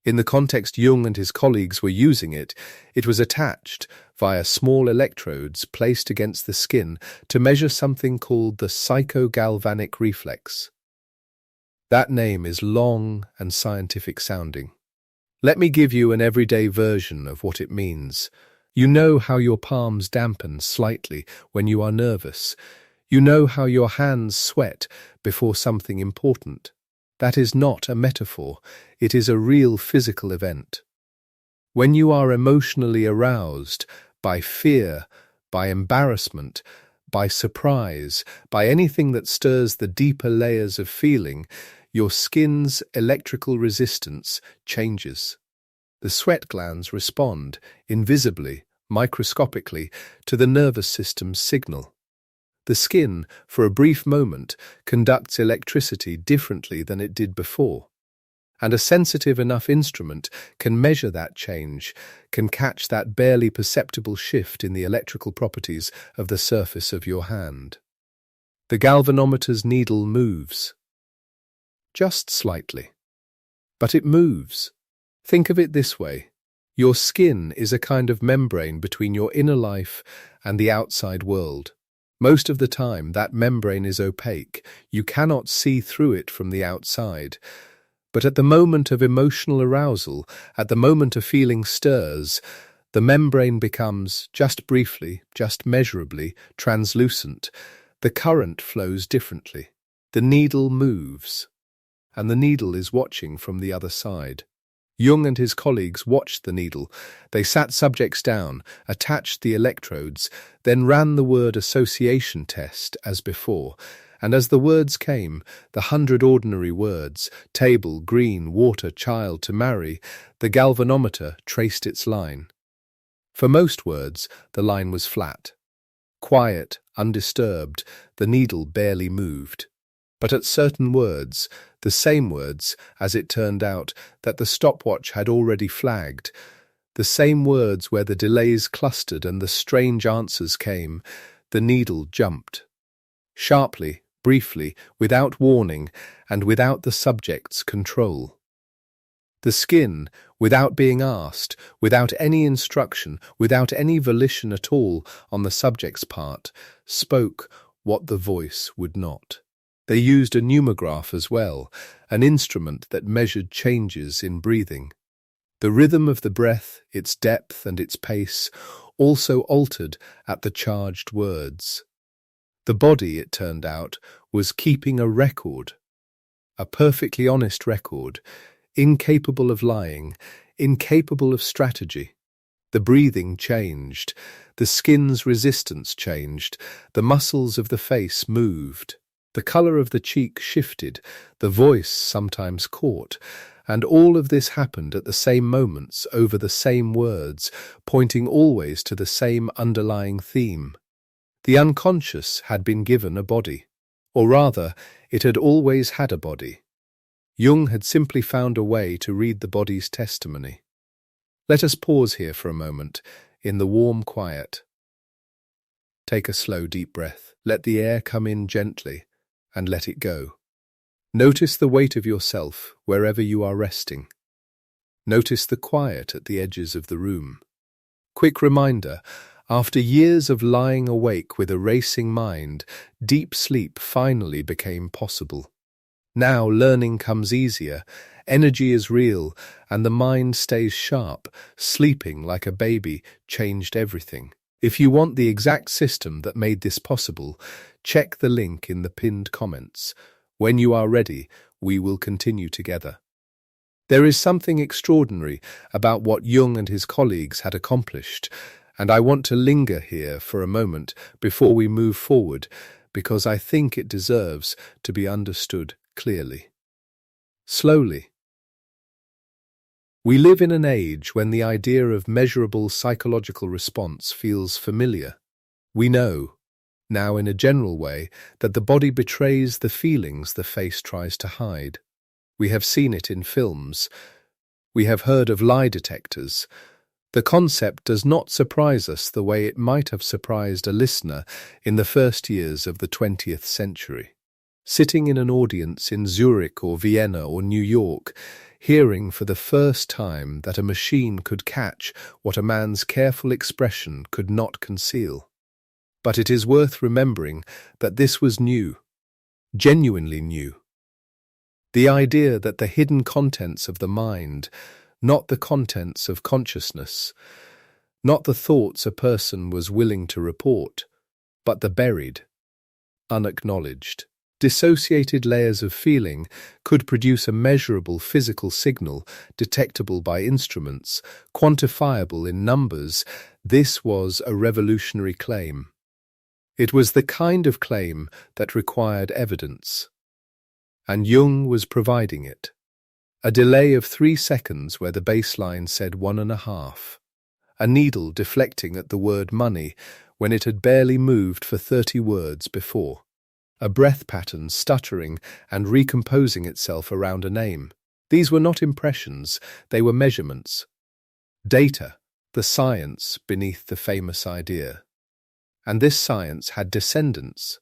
In the context Jung and his colleagues were using it, it was attached via small electrodes placed against the skin to measure something called the psychogalvanic reflex. That name is long and scientific sounding. Let me give you an everyday version of what it means. You know how your palms dampen slightly when you are nervous. You know how your hands sweat before something important. That is not a metaphor. It is a real physical event. When you are emotionally aroused by fear, by embarrassment, by surprise, by anything that stirs the deeper layers of feeling, your skin's electrical resistance changes. The sweat glands respond, invisibly, microscopically, to the nervous system's signal. The skin, for a brief moment, conducts electricity differently than it did before. And a sensitive enough instrument can measure that change, can catch that barely perceptible shift in the electrical properties of the surface of your hand. The galvanometer's needle moves. Just slightly. But it moves. Think of it this way. Your skin is a kind of membrane between your inner life and the outside world. Most of the time, that membrane is opaque. You cannot see through it from the outside. But at the moment of emotional arousal, at the moment a feeling stirs, the membrane becomes, just briefly, just measurably, translucent. The current flows differently. The needle moves. And the needle is watching from the other side. Jung and his colleagues watched the needle. They sat subjects down, attached the electrodes, then ran the word association test as before, and as the words came, the 100 ordinary words, table, green, water, child, to marry, the galvanometer traced its line. For most words, the line was flat. Quiet, undisturbed, the needle barely moved. But at certain words, the same words, as it turned out, that the stopwatch had already flagged, the same words where the delays clustered and the strange answers came, the needle jumped. Sharply, briefly, without warning, and without the subject's control. The skin, without being asked, without any instruction, without any volition at all on the subject's part, spoke what the voice would not. They used a pneumograph as well, an instrument that measured changes in breathing. The rhythm of the breath, its depth and its pace, also altered at the charged words. The body, it turned out, was keeping a record, a perfectly honest record, incapable of lying, incapable of strategy. The breathing changed, the skin's resistance changed, the muscles of the face moved, the colour of the cheek shifted, the voice sometimes caught, and all of this happened at the same moments over the same words, pointing always to the same underlying theme. The unconscious had been given a body, or rather, it had always had a body. Jung had simply found a way to read the body's testimony. Let us pause here for a moment, in the warm quiet. Take a slow, deep breath. Let the air come in gently, and let it go. Notice the weight of yourself wherever you are resting. Notice the quiet at the edges of the room. Quick reminder, after years of lying awake with a racing mind, deep sleep finally became possible. Now learning comes easier, energy is real, and the mind stays sharp. Sleeping like a baby changed everything. If you want the exact system that made this possible, check the link in the pinned comments. When you are ready, we will continue together. There is something extraordinary about what Jung and his colleagues had accomplished, and I want to linger here for a moment before we move forward, because I think it deserves to be understood clearly. Slowly. We live in an age when the idea of measurable psychological response feels familiar. We know, now in a general way, that the body betrays the feelings the face tries to hide. We have seen it in films. We have heard of lie detectors. The concept does not surprise us the way it might have surprised a listener in the first years of the 20th century. Sitting in an audience in Zurich or Vienna or New York, hearing for the first time that a machine could catch what a man's careful expression could not conceal. But it is worth remembering that this was new, genuinely new. The idea that the hidden contents of the mind, not the contents of consciousness, not the thoughts a person was willing to report, but the buried, unacknowledged, dissociated layers of feeling could produce a measurable physical signal, detectable by instruments, quantifiable in numbers. This was a revolutionary claim. It was the kind of claim that required evidence. And Jung was providing it. A delay of 3 seconds where the baseline said 1.5. A needle deflecting at the word money when it had barely moved for 30 words before. A breath pattern stuttering and recomposing itself around a name. These were not impressions, they were measurements. Data, the science beneath the famous idea. And this science had descendants.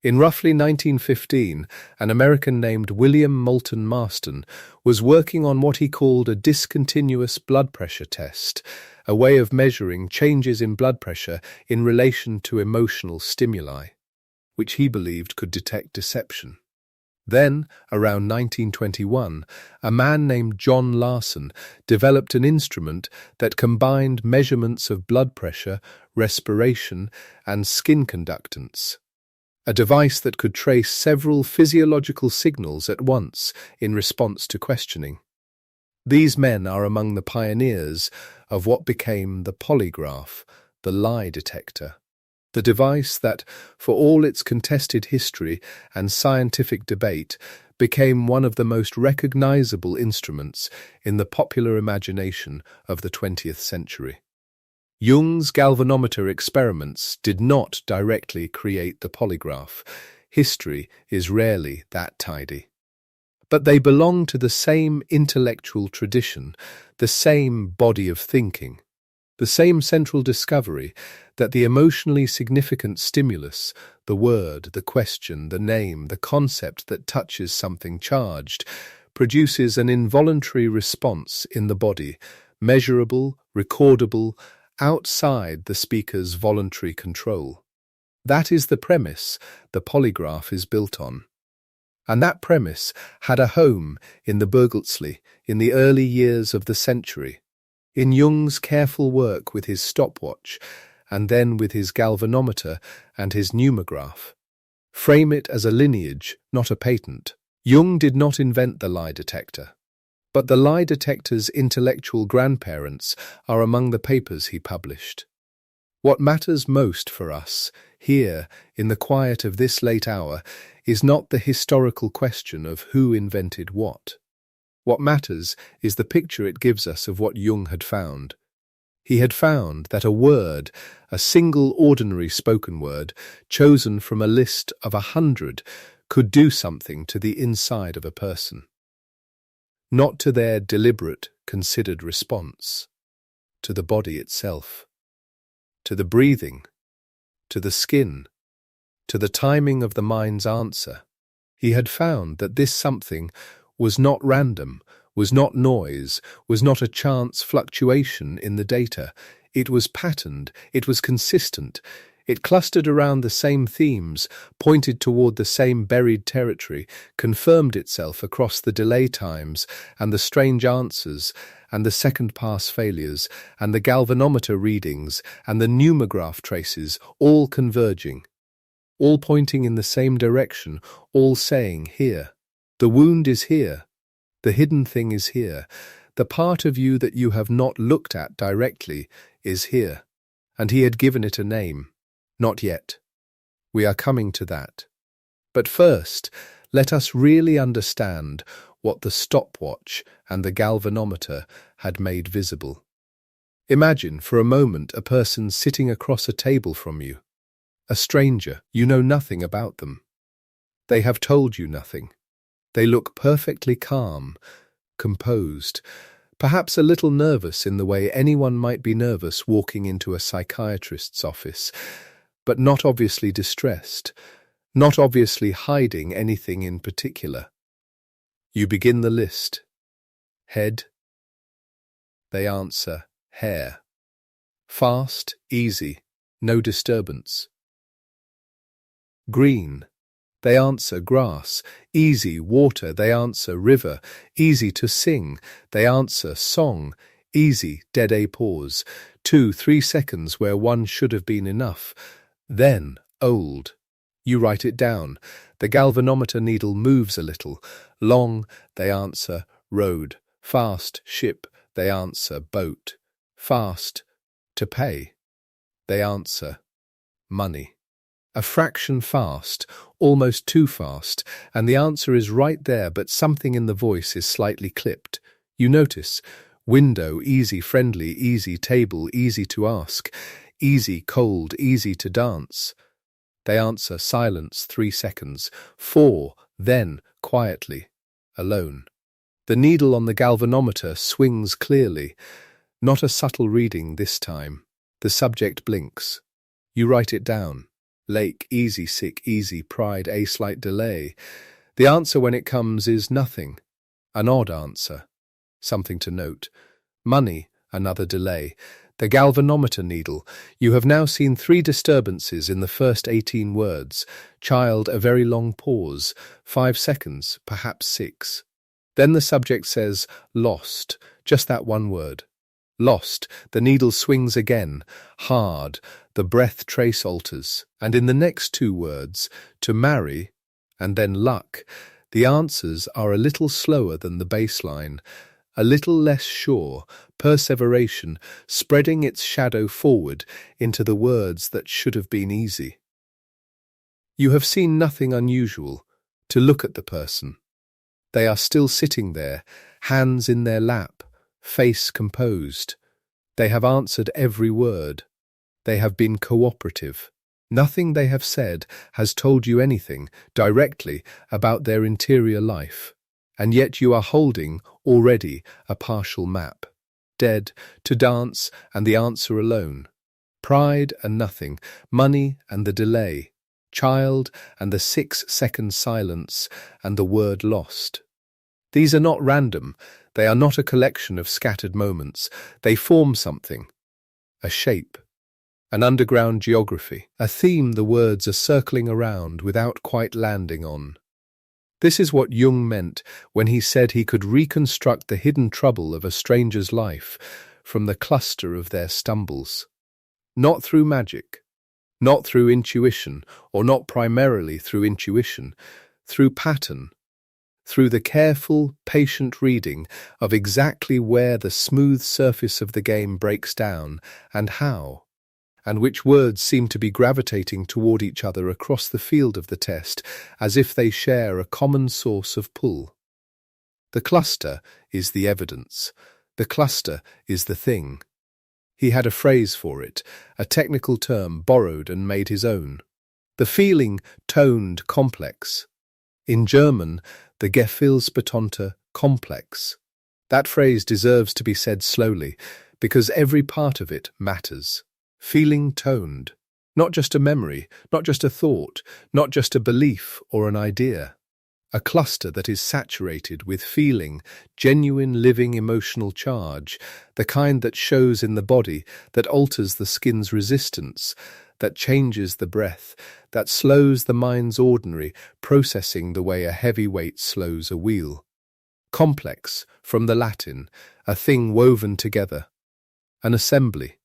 In roughly 1915, an American named William Moulton Marston was working on what he called a discontinuous blood pressure test, a way of measuring changes in blood pressure in relation to emotional stimuli, which he believed could detect deception. Then, around 1921, a man named John Larson developed an instrument that combined measurements of blood pressure, respiration, and skin conductance. A device that could trace several physiological signals at once in response to questioning. These men are among the pioneers of what became the polygraph, the lie detector. The device that, for all its contested history and scientific debate, became one of the most recognizable instruments in the popular imagination of the 20th century. Jung's galvanometer experiments did not directly create the polygraph. History is rarely that tidy. But they belong to the same intellectual tradition, the same body of thinking, the same central discovery that the emotionally significant stimulus, the word, the question, the name, the concept that touches something charged, produces an involuntary response in the body, measurable, recordable, outside the speaker's voluntary control. That is the premise the polygraph is built on. And that premise had a home in the Burghölzli in the early years of the century, in Jung's careful work with his stopwatch, and then with his galvanometer and his pneumograph. Frame it as a lineage, not a patent. Jung did not invent the lie detector, but the lie detector's intellectual grandparents are among the papers he published. What matters most for us, here, in the quiet of this late hour, is not the historical question of who invented what. What matters is the picture it gives us of what Jung had found. He had found that a word, a single ordinary spoken word, chosen from a list of 100, could do something to the inside of a person. Not to their deliberate, considered response, to the body itself, to the breathing, to the skin, to the timing of the mind's answer. He had found that this something was not random, was not noise, was not a chance fluctuation in the data. It was patterned, it was consistent, it clustered around the same themes, pointed toward the same buried territory, confirmed itself across the delay times and the strange answers and the second-pass failures and the galvanometer readings and the pneumograph traces, all converging, all pointing in the same direction, all saying, here. The wound is here. The hidden thing is here. The part of you that you have not looked at directly is here. And he had given it a name. Not yet. We are coming to that. But first, let us really understand what the stopwatch and the galvanometer had made visible. Imagine for a moment a person sitting across a table from you. A stranger, you know nothing about them. They have told you nothing. They look perfectly calm, composed, perhaps a little nervous in the way anyone might be nervous walking into a psychiatrist's office, but not obviously distressed, not obviously hiding anything in particular. You begin the list. Head. They answer, hair. Fast, easy, no disturbance. Green. They answer grass. Easy, water. They answer river. Easy to sing. They answer song. Easy, dead a pause. 2-3 seconds where one should have been enough. Then, old. You write it down. The galvanometer needle moves a little. Long. They answer road. Fast, ship. They answer boat. Fast. To pay. They answer money. A fraction fast, almost too fast, and the answer is right there, but something in the voice is slightly clipped. You notice, window, easy, friendly, easy, table, easy to ask, easy, cold, easy to dance. They answer silence 3 seconds, 4, then, quietly, alone. The needle on the galvanometer swings clearly, not a subtle reading this time. The subject blinks. You write it down. Lake, easy, sick, easy, pride, a slight delay. The answer when it comes is nothing. An odd answer. Something to note. Money, another delay. The galvanometer needle. You have now seen 3 disturbances in the first 18 words. Child, a very long pause. 5 seconds, perhaps 6. Then the subject says, lost. Just that one word. Lost. The needle swings again. Hard. The breath trace alters, and in the next 2 words, to marry, and then luck, the answers are a little slower than the baseline, a little less sure, perseveration, spreading its shadow forward into the words that should have been easy. You have seen nothing unusual, to look at the person. They are still sitting there, hands in their lap, face composed. They have answered every word. They have been cooperative. Nothing they have said has told you anything directly about their interior life, and yet you are holding already a partial map. Dead, to dance and the answer alone. Pride and nothing, money and the delay, child and the 6-second silence and the word lost. These are not random, they are not a collection of scattered moments, they form something, a shape, an underground geography, a theme the words are circling around without quite landing on. This is what Jung meant when he said he could reconstruct the hidden trouble of a stranger's life from the cluster of their stumbles. Not through magic, not through intuition, or not primarily through intuition, through pattern, through the careful, patient reading of exactly where the smooth surface of the game breaks down and how, and which words seem to be gravitating toward each other across the field of the test as if they share a common source of pull. The cluster is the evidence. The cluster is the thing. He had a phrase for it, a technical term borrowed and made his own. The feeling toned complex. In German, the Gefühlsbetonte complex. That phrase deserves to be said slowly, because every part of it matters. Feeling toned. Not just a memory, not just a thought, not just a belief or an idea. A cluster that is saturated with feeling, genuine living emotional charge, the kind that shows in the body, that alters the skin's resistance, that changes the breath, that slows the mind's ordinary processing the way a heavy weight slows a wheel. Complex, from the Latin, a thing woven together. An assembly.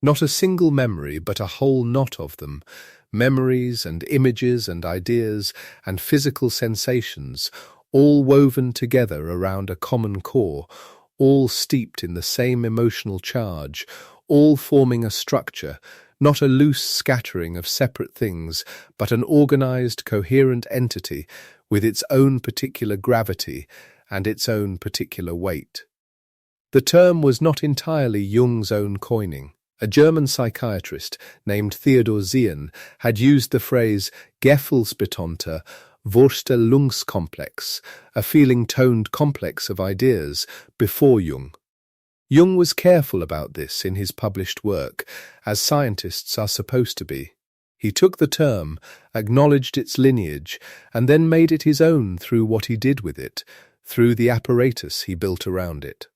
Not a single memory, but a whole knot of them. Memories and images and ideas and physical sensations, all woven together around a common core, all steeped in the same emotional charge, all forming a structure, not a loose scattering of separate things, but an organized, coherent entity with its own particular gravity and its own particular weight. The term was not entirely Jung's own coining. A German psychiatrist named Theodor Ziehen had used the phrase Gefühlsbetonte Vorstellungskomplex, a feeling-toned complex of ideas, before Jung. Jung was careful about this in his published work, as scientists are supposed to be. He took the term, acknowledged its lineage, and then made it his own through what he did with it, through the apparatus he built around it.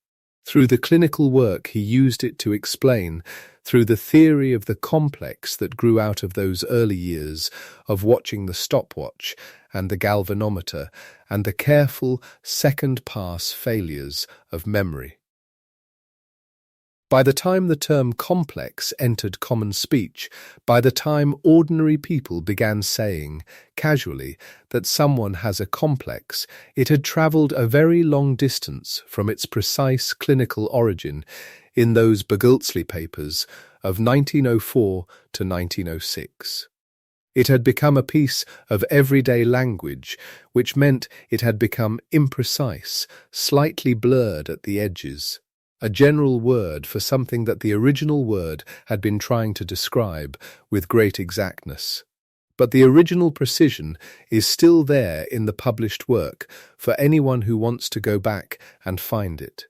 Through the clinical work he used it to explain, through the theory of the complex that grew out of those early years of watching the stopwatch and the galvanometer and the careful second-pass failures of memory. By the time the term complex entered common speech, by the time ordinary people began saying, casually, that someone has a complex, it had travelled a very long distance from its precise clinical origin in those Burghölzli papers of 1904 to 1906. It had become a piece of everyday language, which meant it had become imprecise, slightly blurred at the edges. A general word for something that the original word had been trying to describe with great exactness. But the original precision is still there in the published work for anyone who wants to go back and find it.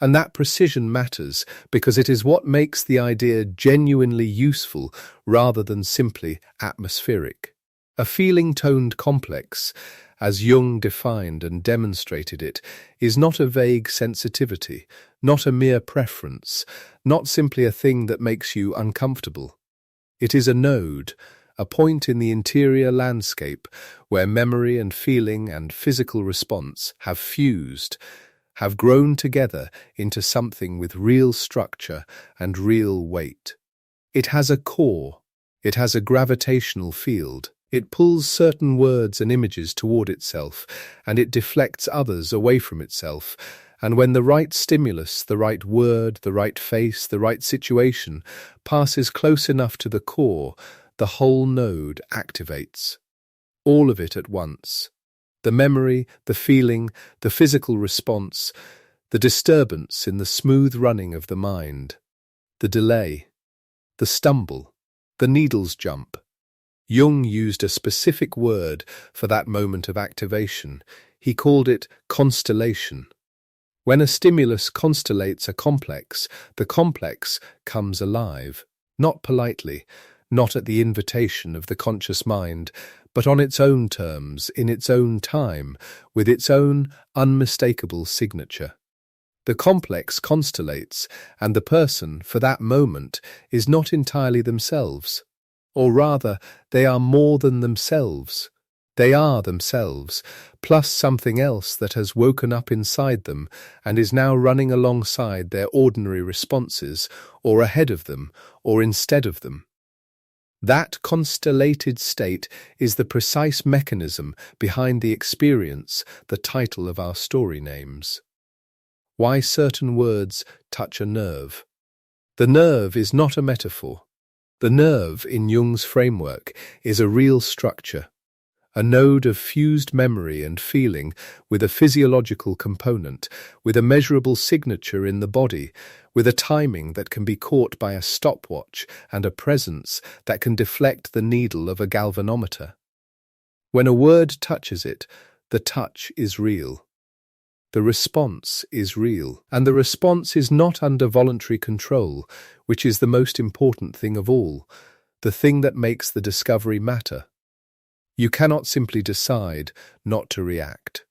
And that precision matters because it is what makes the idea genuinely useful rather than simply atmospheric. A feeling-toned complex, as Jung defined and demonstrated it, is not a vague sensitivity, not a mere preference, not simply a thing that makes you uncomfortable. It is a node, a point in the interior landscape where memory and feeling and physical response have fused, have grown together into something with real structure and real weight. It has a core, it has a gravitational field. It pulls certain words and images toward itself, and it deflects others away from itself. And when the right stimulus, the right word, the right face, the right situation passes close enough to the core, the whole node activates. All of it at once. The memory, the feeling, the physical response, the disturbance in the smooth running of the mind, the delay, the stumble, the needle's jump. Jung used a specific word for that moment of activation. He called it constellation. When a stimulus constellates a complex, the complex comes alive, not politely, not at the invitation of the conscious mind, but on its own terms, in its own time, with its own unmistakable signature. The complex constellates, and the person, for that moment, is not entirely themselves. Or rather, they are more than themselves. They are themselves, plus something else that has woken up inside them and is now running alongside their ordinary responses, or ahead of them, or instead of them. That constellated state is the precise mechanism behind the experience, the title of our story names. Why certain words touch a nerve. The nerve is not a metaphor. The nerve, in Jung's framework, is a real structure, a node of fused memory and feeling with a physiological component, with a measurable signature in the body, with a timing that can be caught by a stopwatch and a presence that can deflect the needle of a galvanometer. When a word touches it, the touch is real. The response is real, and the response is not under voluntary control, which is the most important thing of all, the thing that makes the discovery matter. You cannot simply decide not to react.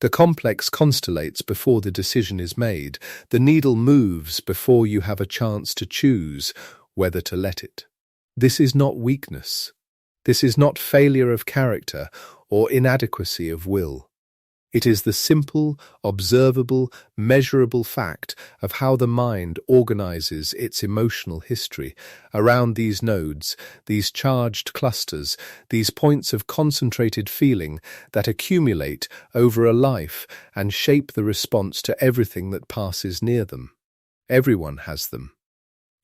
The complex constellates before the decision is made. The needle moves before you have a chance to choose whether to let it. This is not weakness. This is not failure of character or inadequacy of will. It is the simple, observable, measurable fact of how the mind organizes its emotional history around these nodes, these charged clusters, these points of concentrated feeling that accumulate over a life and shape the response to everything that passes near them. Everyone has them.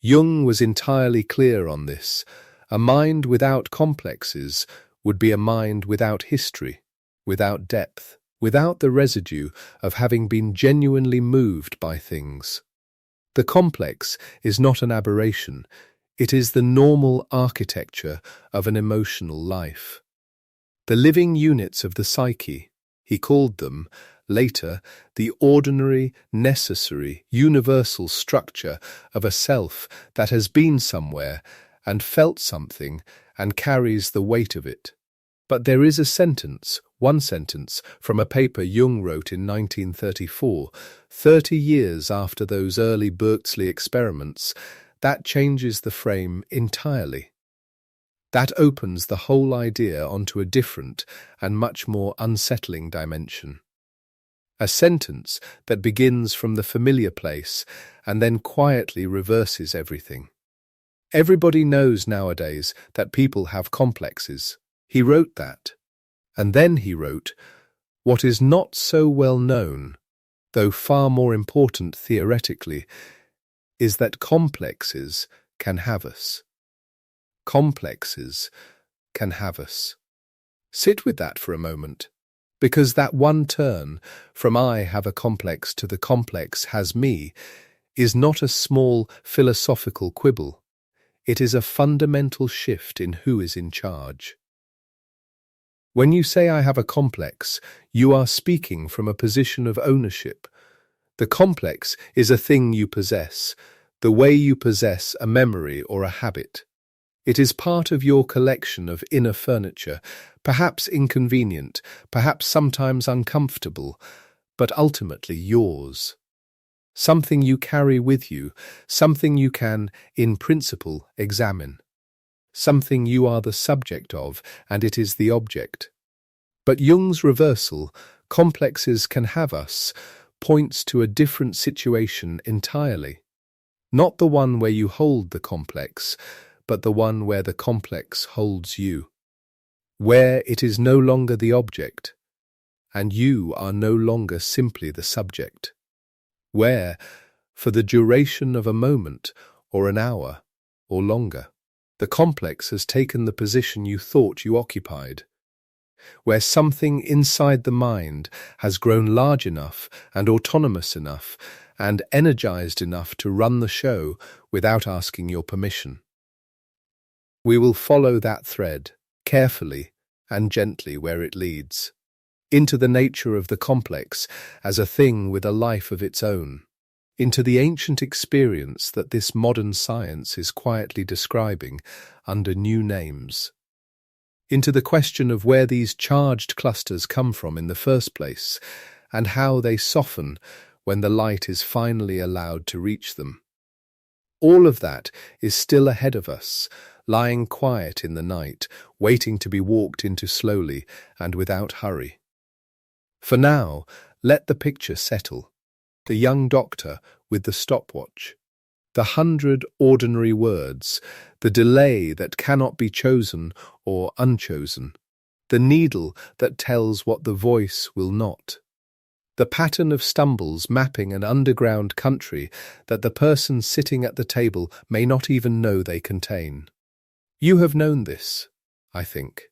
Jung was entirely clear on this. A mind without complexes would be a mind without history, without depth, without the residue of having been genuinely moved by things. The complex is not an aberration, it is the normal architecture of an emotional life. The living units of the psyche, he called them, later, the ordinary, necessary, universal structure of a self that has been somewhere and felt something and carries the weight of it. But there is a sentence, one sentence, from a paper Jung wrote in 1934, 30 years after those early Burghölzli experiments, that changes the frame entirely. That opens the whole idea onto a different and much more unsettling dimension. A sentence that begins from the familiar place and then quietly reverses everything. Everybody knows nowadays that people have complexes. He wrote that. And then he wrote, what is not so well known, though far more important theoretically, is that complexes can have us. Complexes can have us. Sit with that for a moment, because that one turn from I have a complex to the complex has me is not a small philosophical quibble. It is a fundamental shift in who is in charge. When you say I have a complex, you are speaking from a position of ownership. The complex is a thing you possess, the way you possess a memory or a habit. It is part of your collection of inner furniture, perhaps inconvenient, perhaps sometimes uncomfortable, but ultimately yours. Something you carry with you, something you can, in principle, examine. Something you are the subject of, and it is the object. But Jung's reversal, complexes can have us, points to a different situation entirely. Not the one where you hold the complex, but the one where the complex holds you. Where it is no longer the object, and you are no longer simply the subject. Where, for the duration of a moment, or an hour, or longer, the complex has taken the position you thought you occupied. Where something inside the mind has grown large enough and autonomous enough and energized enough to run the show without asking your permission. We will follow that thread, carefully and gently where it leads, into the nature of the complex as a thing with a life of its own, into the ancient experience that this modern science is quietly describing under new names, into the question of where these charged clusters come from in the first place and how they soften when the light is finally allowed to reach them. All of that is still ahead of us, lying quiet in the night, waiting to be walked into slowly and without hurry. For now, let the picture settle. The young doctor with the stopwatch, the 100 ordinary words, the delay that cannot be chosen or unchosen, the needle that tells what the voice will not, the pattern of stumbles mapping an underground country that the person sitting at the table may not even know they contain. You have known this, I think.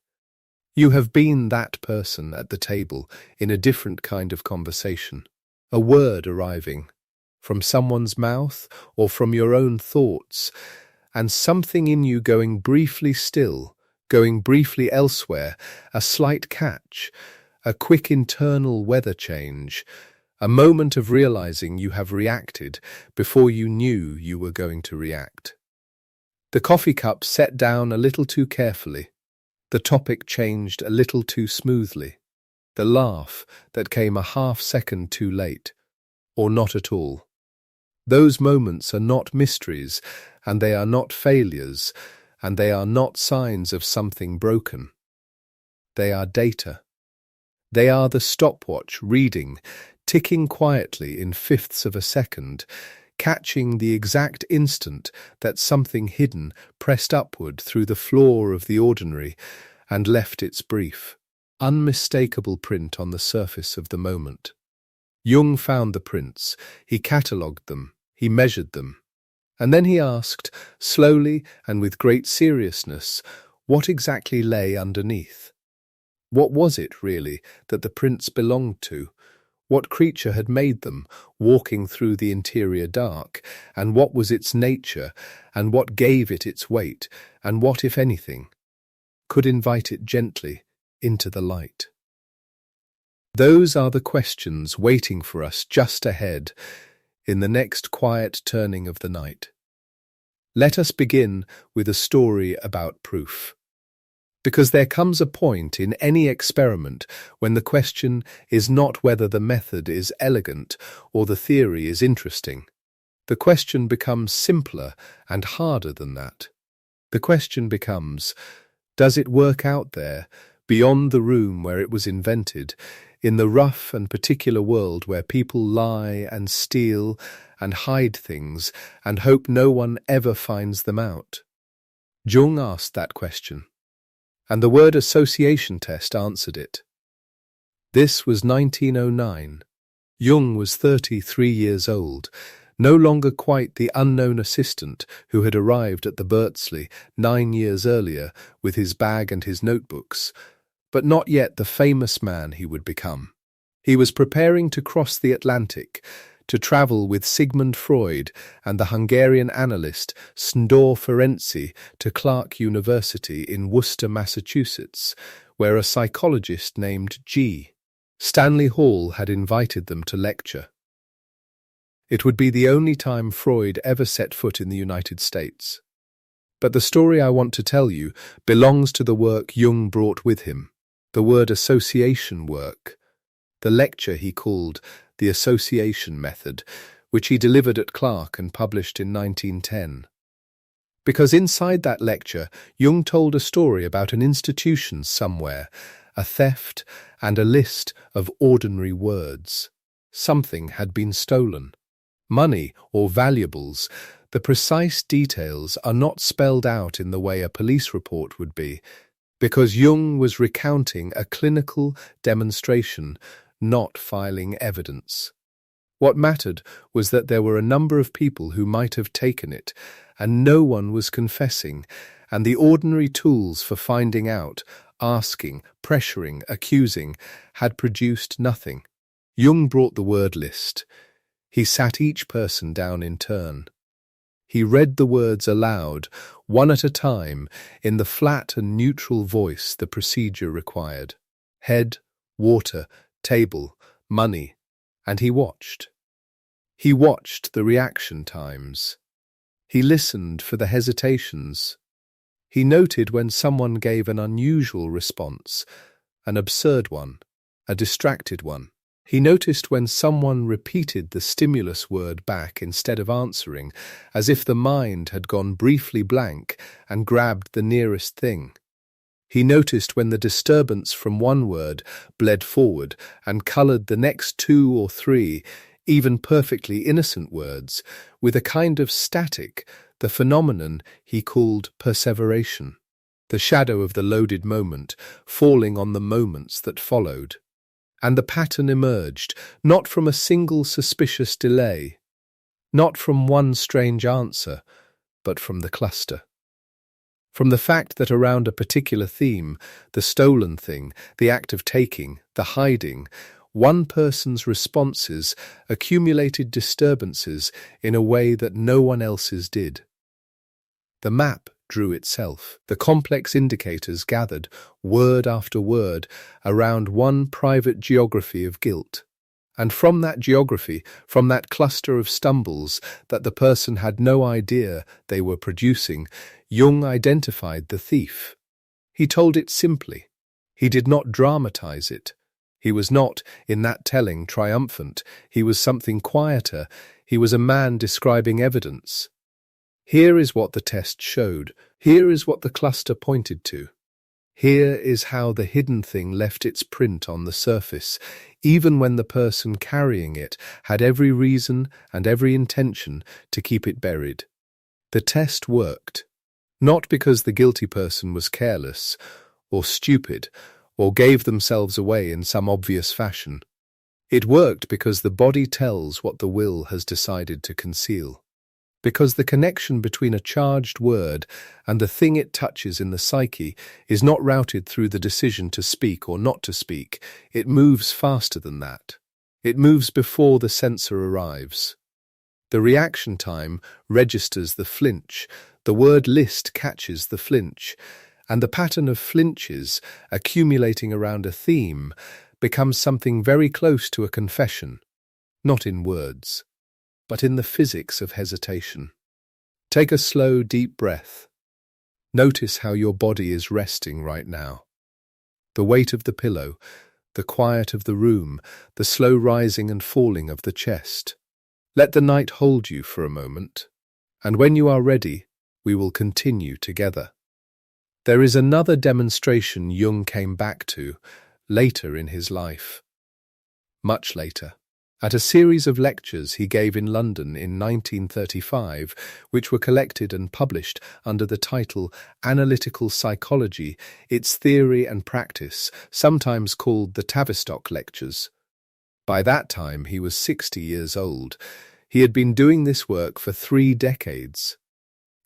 You have been that person at the table in a different kind of conversation, a word arriving from someone's mouth or from your own thoughts, and something in you going briefly still, going briefly elsewhere, a slight catch, a quick internal weather change, a moment of realizing you have reacted before you knew you were going to react. The coffee cup set down a little too carefully, the topic changed a little too smoothly, the laugh that came a half-second too late, or not at all. Those moments are not mysteries, and they are not failures, and they are not signs of something broken. They are data. They are the stopwatch reading, ticking quietly in fifths of a second, catching the exact instant that something hidden pressed upward through the floor of the ordinary and left its brief, unmistakable print on the surface of the moment. Jung found the prints, he catalogued them, he measured them, and then he asked, slowly and with great seriousness, what exactly lay underneath. What was it, really, that the prints belonged to? What creature had made them, walking through the interior dark, and what was its nature, and what gave it its weight, and what, if anything, could invite it gently into the light? Those are the questions waiting for us just ahead, in the next quiet turning of the night. Let us begin with a story about proof. Because there comes a point in any experiment when the question is not whether the method is elegant or the theory is interesting. The question becomes simpler and harder than that. The question becomes, does it work out there, beyond the room where it was invented, in the rough and particular world where people lie and steal and hide things and hope no one ever finds them out? Jung asked that question, and the word association test answered it. This was 1909. Jung was 33 years old, no longer quite the unknown assistant who had arrived at the Burghölzli 9 years earlier with his bag and his notebooks, but not yet the famous man he would become. He was preparing to cross the Atlantic, to travel with Sigmund Freud and the Hungarian analyst Sándor Ferenczi to Clark University in Worcester, Massachusetts, where a psychologist named G. Stanley Hall had invited them to lecture. It would be the only time Freud ever set foot in the United States. But the story I want to tell you belongs to the work Jung brought with him, the word association work, the lecture he called The Association Method, which he delivered at Clark and published in 1910. Because inside that lecture, Jung told a story about an institution somewhere, a theft and a list of ordinary words. Something had been stolen. Money or valuables. The precise details are not spelled out in the way a police report would be, because Jung was recounting a clinical demonstration, not filing evidence. What mattered was that there were a number of people who might have taken it, and no one was confessing, and the ordinary tools for finding out, asking, pressuring, accusing, had produced nothing. Jung brought the word list. He sat each person down in turn. He read the words aloud, one at a time, in the flat and neutral voice the procedure required. Head, water, table, money, and he watched. He watched the reaction times. He listened for the hesitations. He noted when someone gave an unusual response, an absurd one, a distracted one. He noticed when someone repeated the stimulus word back instead of answering, as if the mind had gone briefly blank and grabbed the nearest thing. He noticed when the disturbance from one word bled forward and coloured the next two or three, even perfectly innocent words, with a kind of static, the phenomenon he called perseveration, the shadow of the loaded moment falling on the moments that followed. And the pattern emerged, not from a single suspicious delay, not from one strange answer, but from the cluster. From the fact that around a particular theme, the stolen thing, the act of taking, the hiding, one person's responses accumulated disturbances in a way that no one else's did. The map drew itself. The complex indicators gathered, word after word, around one private geography of guilt. And from that geography, from that cluster of stumbles that the person had no idea they were producing, Jung identified the thief. He told it simply. He did not dramatize it. He was not, in that telling, triumphant. He was something quieter. He was a man describing evidence. Here is what the test showed. Here is what the cluster pointed to. Here is how the hidden thing left its print on the surface, even when the person carrying it had every reason and every intention to keep it buried. The test worked, not because the guilty person was careless or stupid or gave themselves away in some obvious fashion. It worked because the body tells what the will has decided to conceal. Because the connection between a charged word and the thing it touches in the psyche is not routed through the decision to speak or not to speak. It moves faster than that. It moves before the sensor arrives. The reaction time registers the flinch, the word list catches the flinch, and the pattern of flinches accumulating around a theme becomes something very close to a confession, not in words, but in the physics of hesitation. Take a slow, deep breath. Notice how your body is resting right now. The weight of the pillow, the quiet of the room, the slow rising and falling of the chest. Let the night hold you for a moment, and when you are ready, we will continue together. There is another demonstration Jung came back to later in his life. Much later. At a series of lectures he gave in London in 1935, which were collected and published under the title Analytical Psychology, Its Theory and Practice, sometimes called the Tavistock Lectures. By that time he was 60 years old. He had been doing this work for 3 decades,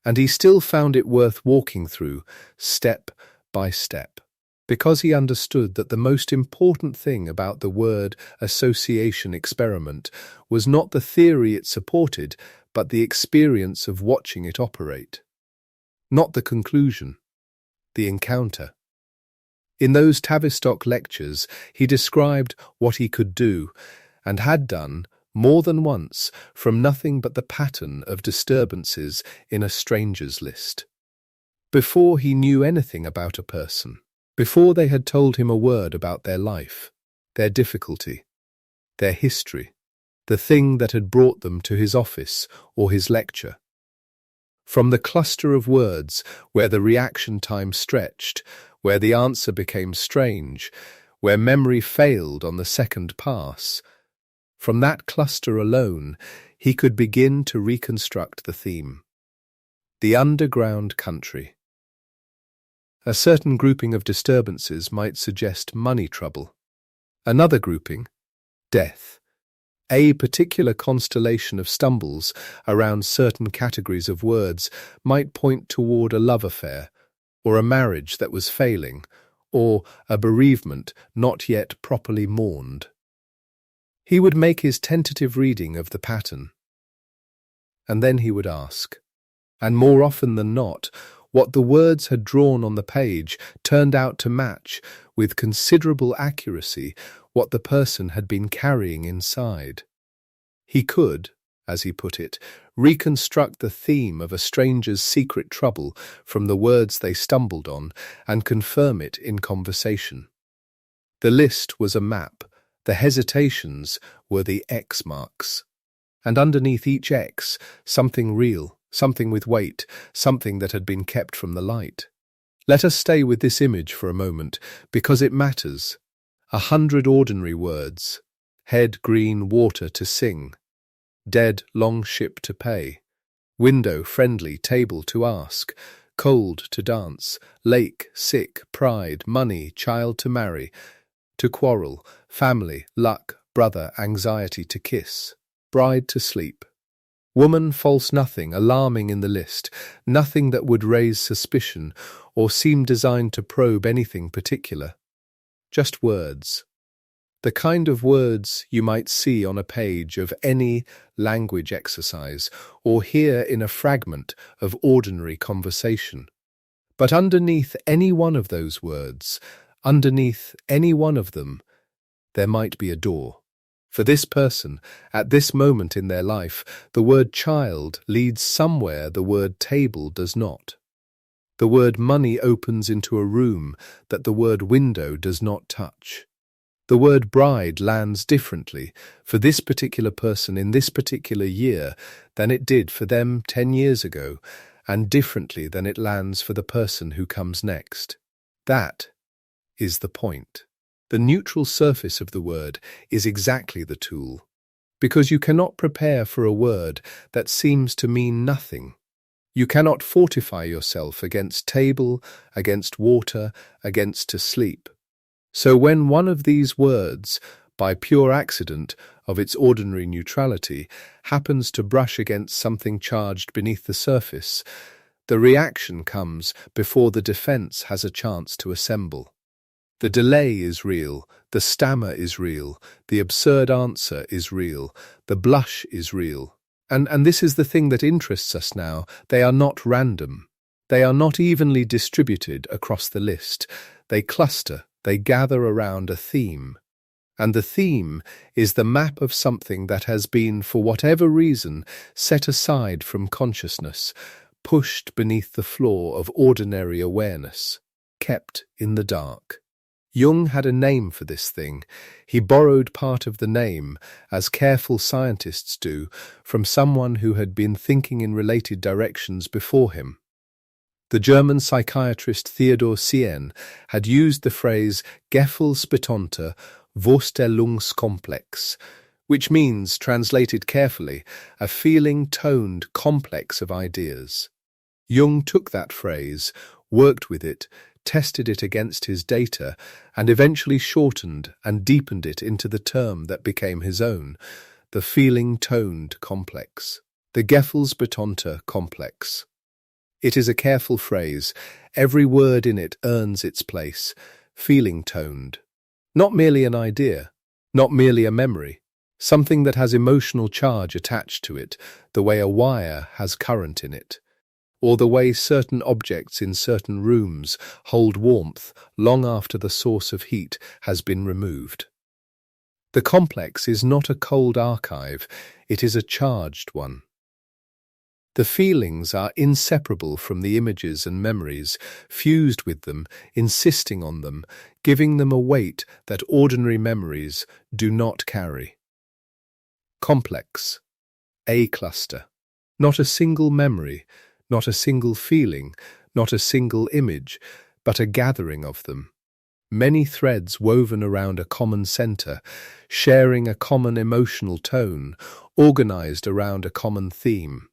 and he still found it worth walking through, step by step. Because he understood that the most important thing about the word association experiment was not the theory it supported, but the experience of watching it operate. Not the conclusion, the encounter. In those Tavistock lectures, he described what he could do, and had done, more than once, from nothing but the pattern of disturbances in a stranger's list. Before he knew anything about a person. Before they had told him a word about their life, their difficulty, their history, the thing that had brought them to his office or his lecture. From the cluster of words where the reaction time stretched, where the answer became strange, where memory failed on the second pass, from that cluster alone he could begin to reconstruct the theme. The underground country. A certain grouping of disturbances might suggest money trouble. Another grouping, death. A particular constellation of stumbles around certain categories of words might point toward a love affair, or a marriage that was failing, or a bereavement not yet properly mourned. He would make his tentative reading of the pattern, and then he would ask, And more often than not, what the words had drawn on the page turned out to match, with considerable accuracy, what the person had been carrying inside. He could, as he put it, reconstruct the theme of a stranger's secret trouble from the words they stumbled on and confirm it in conversation. The list was a map, the hesitations were the X marks. And underneath each X, something real, something with weight, something that had been kept from the light. Let us stay with this image for a moment, because it matters. 100 ordinary words. Head green, water to sing. Dead, long ship to pay. Window, friendly, table to ask. Cold to dance. Lake, sick, pride, money, child to marry. To quarrel, family, luck, brother, anxiety to kiss. Bride to sleep. Woman, false, nothing, alarming in the list, nothing that would raise suspicion or seem designed to probe anything particular. Just words. The kind of words you might see on a page of any language exercise or hear in a fragment of ordinary conversation. But underneath any one of those words, underneath any one of them, there might be a door. For this person, at this moment in their life, the word child leads somewhere the word table does not. The word money opens into a room that the word window does not touch. The word bride lands differently for this particular person in this particular year than it did for them 10 years ago, and differently than it lands for the person who comes next. That is the point. The neutral surface of the word is exactly the tool, because you cannot prepare for a word that seems to mean nothing. You cannot fortify yourself against table, against water, against to sleep. So when one of these words, by pure accident of its ordinary neutrality, happens to brush against something charged beneath the surface, the reaction comes before the defense has a chance to assemble. The delay is real, the stammer is real, the absurd answer is real, the blush is real. And this is the thing that interests us now. They are not random. They are not evenly distributed across the list. They cluster, they gather around a theme. And the theme is the map of something that has been, for whatever reason, set aside from consciousness, pushed beneath the floor of ordinary awareness, kept in the dark. Jung had a name for this thing. He borrowed part of the name, as careful scientists do, from someone who had been thinking in related directions before him. The German psychiatrist Theodor Sien had used the phrase Gefühlsbetonter Vorstellungskomplex, which means, translated carefully, a feeling-toned complex of ideas. Jung took that phrase, worked with it, tested it against his data, and eventually shortened and deepened it into the term that became his own, the feeling-toned complex, the Gefühlsbetonter complex. It is a careful phrase. Every word in it earns its place, feeling-toned. Not merely an idea, not merely a memory, something that has emotional charge attached to it, the way a wire has current in it, or the way certain objects in certain rooms hold warmth long after the source of heat has been removed. The complex is not a cold archive, it is a charged one. The feelings are inseparable from the images and memories, fused with them, insisting on them, giving them a weight that ordinary memories do not carry. Complex. A cluster. Not a single memory, not a single feeling, not a single image, but a gathering of them. Many threads woven around a common center, sharing a common emotional tone, organized around a common theme.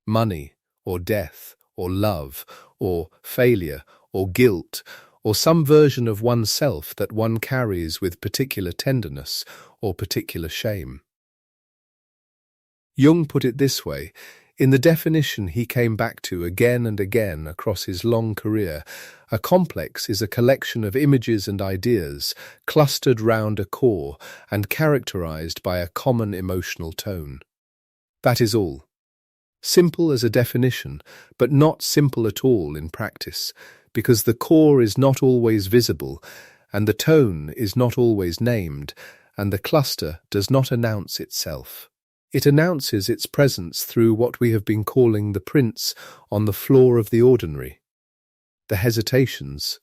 Money, or death, or love, or failure, or guilt, or some version of oneself that one carries with particular tenderness or particular shame. Jung put it this way, in the definition he came back to again and again across his long career: a complex is a collection of images and ideas clustered round a core and characterized by a common emotional tone. That is all. Simple as a definition, but not simple at all in practice, because the core is not always visible, and the tone is not always named, and the cluster does not announce itself. It announces its presence through what we have been calling the prints on the floor of the ordinary. The hesitations,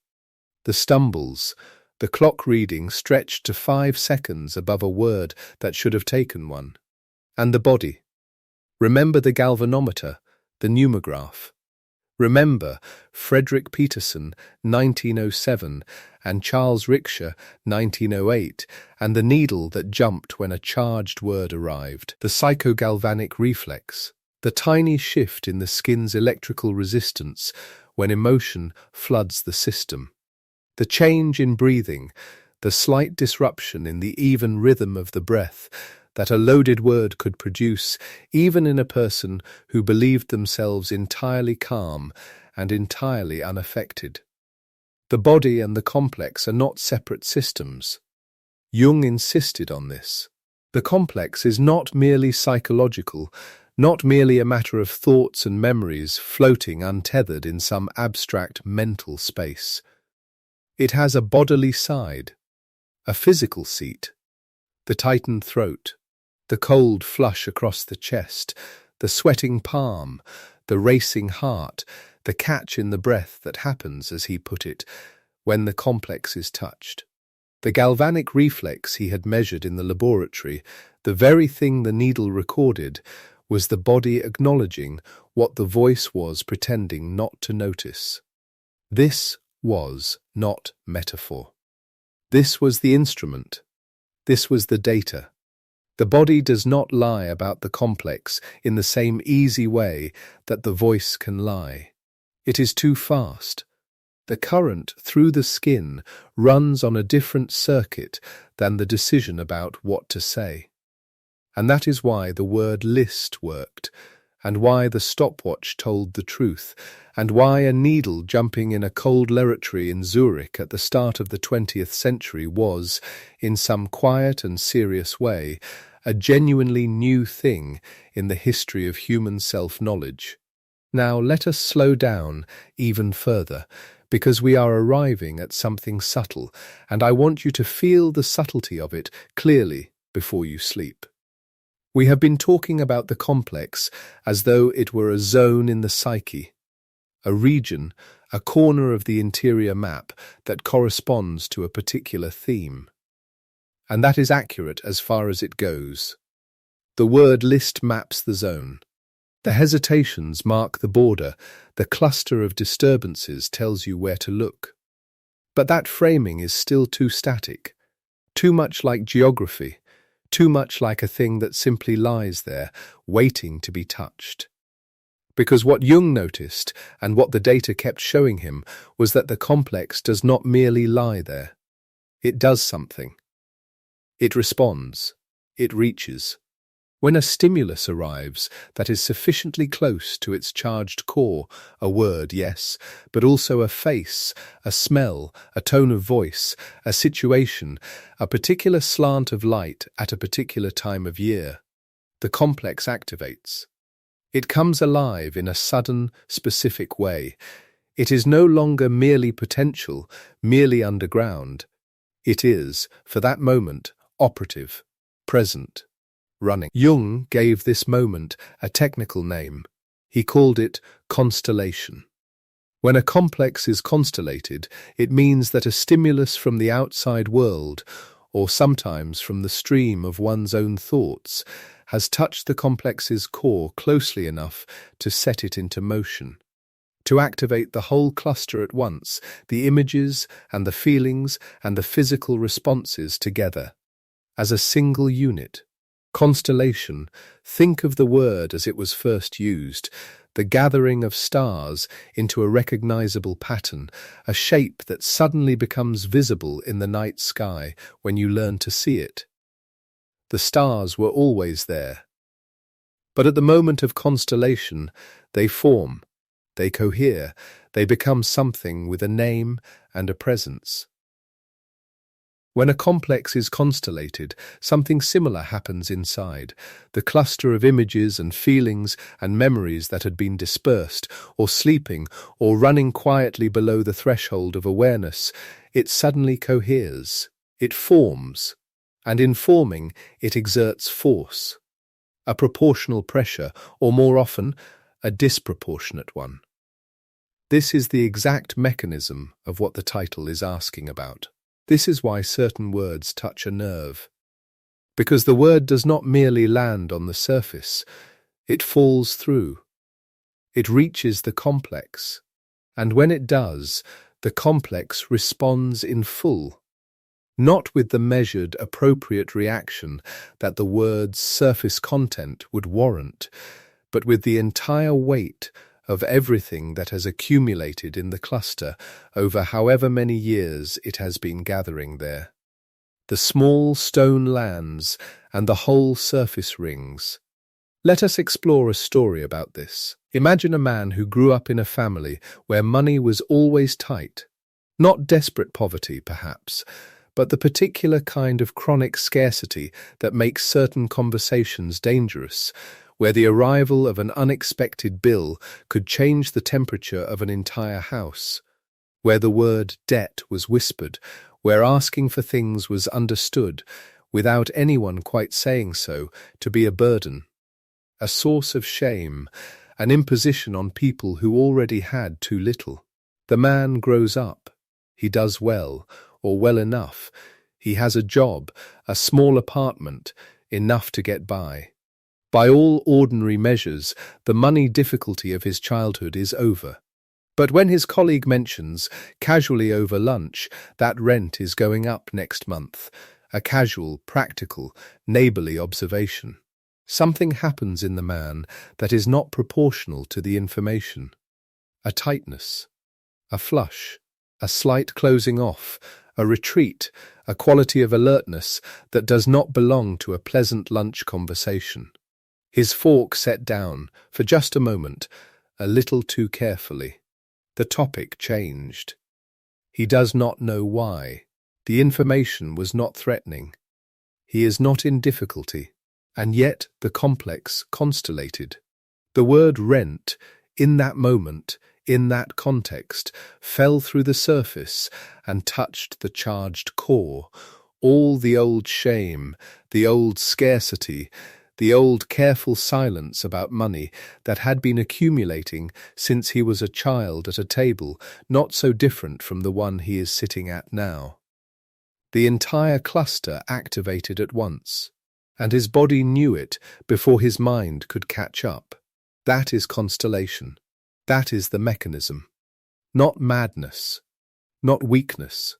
the stumbles, the clock reading stretched to 5 seconds above a word that should have taken one. And the body. Remember the galvanometer, the pneumograph. Remember Frederick Peterson, 1907, and Charles Ricksher, 1908, and the needle that jumped when a charged word arrived, the psychogalvanic reflex, the tiny shift in the skin's electrical resistance when emotion floods the system, the change in breathing, the slight disruption in the even rhythm of the breath that a loaded word could produce, even in a person who believed themselves entirely calm and entirely unaffected. The body and the complex are not separate systems. Jung insisted on this. The complex is not merely psychological, not merely a matter of thoughts and memories floating untethered in some abstract mental space. It has a bodily side, a physical seat, the tightened throat, the cold flush across the chest, the sweating palm, the racing heart, the catch in the breath that happens, as he put it, when the complex is touched. The galvanic reflex he had measured in the laboratory, the very thing the needle recorded, was the body acknowledging what the voice was pretending not to notice. This was not metaphor. This was the instrument. This was the data. The body does not lie about the complex in the same easy way that the voice can lie. It is too fast. The current through the skin runs on a different circuit than the decision about what to say. And that is why the word list worked, and why the stopwatch told the truth, and why a needle jumping in a cold laboratory in Zurich at the start of the 20th century was, in some quiet and serious way, a genuinely new thing in the history of human self-knowledge. Now let us slow down even further, because we are arriving at something subtle, and I want you to feel the subtlety of it clearly before you sleep. We have been talking about the complex as though it were a zone in the psyche, a region, a corner of the interior map that corresponds to a particular theme. And that is accurate as far as it goes. The word list maps the zone. The hesitations mark the border. The cluster of disturbances tells you where to look. But that framing is still too static, too much like geography, too much like a thing that simply lies there, waiting to be touched. Because what Jung noticed, and what the data kept showing him, was that the complex does not merely lie there. It does something. It responds. It reaches. When a stimulus arrives that is sufficiently close to its charged core, a word, yes, but also a face, a smell, a tone of voice, a situation, a particular slant of light at a particular time of year, the complex activates. It comes alive in a sudden, specific way. It is no longer merely potential, merely underground. It is, for that moment, operative, present, running. Jung gave this moment a technical name. He called it constellation. When a complex is constellated, it means that a stimulus from the outside world, or sometimes from the stream of one's own thoughts, has touched the complex's core closely enough to set it into motion, to activate the whole cluster at once, the images and the feelings and the physical responses together, as a single unit. Constellation, think of the word as it was first used, the gathering of stars into a recognizable pattern, a shape that suddenly becomes visible in the night sky when you learn to see it. The stars were always there. But at the moment of constellation, they form, they cohere, they become something with a name and a presence. When a complex is constellated, something similar happens inside. The cluster of images and feelings and memories that had been dispersed, or sleeping, or running quietly below the threshold of awareness, it suddenly coheres. It forms, and in forming, it exerts force. A proportional pressure, or more often, a disproportionate one. This is the exact mechanism of what the title is asking about. This is why certain words touch a nerve. Because the word does not merely land on the surface, it falls through. It reaches the complex, and when it does, the complex responds in full, not with the measured, appropriate reaction that the word's surface content would warrant, but with the entire weight of everything that has accumulated in the cluster over however many years it has been gathering there. The small stone lands and the whole surface rings. Let us explore a story about this. Imagine a man who grew up in a family where money was always tight. Not desperate poverty, perhaps, but the particular kind of chronic scarcity that makes certain conversations dangerous, where the arrival of an unexpected bill could change the temperature of an entire house, where the word debt was whispered, where asking for things was understood, without anyone quite saying so, to be a burden, a source of shame, an imposition on people who already had too little. The man grows up. He does well, or well enough. He has a job, a small apartment, enough to get by. By all ordinary measures, the money difficulty of his childhood is over. But when his colleague mentions, casually over lunch, that rent is going up next month, a casual, practical, neighbourly observation, something happens in the man that is not proportional to the information. A tightness, a flush, a slight closing off, a retreat, a quality of alertness that does not belong to a pleasant lunch conversation. His fork set down, for just a moment, a little too carefully. The topic changed. He does not know why. The information was not threatening. He is not in difficulty, and yet the complex constellated. The word rent, in that moment, in that context, fell through the surface and touched the charged core. All the old shame, the old scarcity, the old careful silence about money that had been accumulating since he was a child at a table not so different from the one he is sitting at now. The entire cluster activated at once, and his body knew it before his mind could catch up. That is constellation. That is the mechanism. Not madness, not weakness.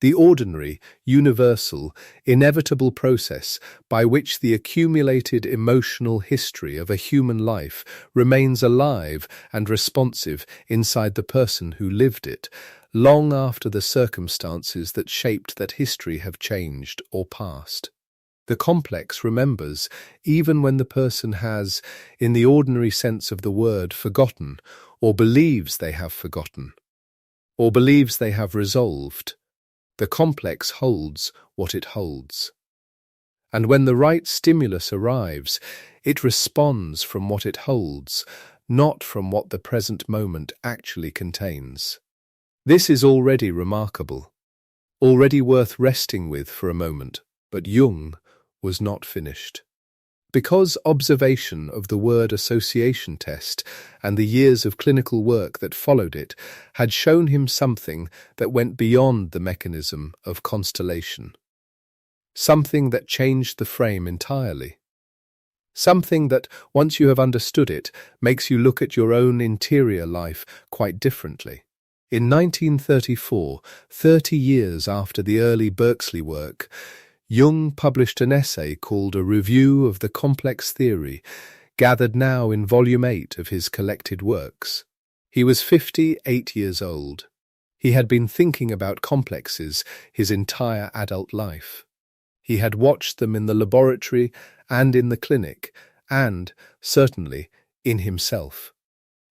The ordinary, universal, inevitable process by which the accumulated emotional history of a human life remains alive and responsive inside the person who lived it, long after the circumstances that shaped that history have changed or passed. The complex remembers even when the person has, in the ordinary sense of the word, forgotten, or believes they have forgotten, or believes they have resolved. The complex holds what it holds. And when the right stimulus arrives, it responds from what it holds, not from what the present moment actually contains. This is already remarkable, already worth resting with for a moment, but Jung was not finished. Because observation of the word association test and the years of clinical work that followed it had shown him something that went beyond the mechanism of constellation, something that changed the frame entirely, something that, once you have understood it, makes you look at your own interior life quite differently. In 1934, 30 years after the early Burghölzli work, Jung published an essay called A Review of the Complex Theory, gathered now in Volume 8 of his collected works. He was 58 years old. He had been thinking about complexes his entire adult life. He had watched them in the laboratory and in the clinic, and, certainly, in himself.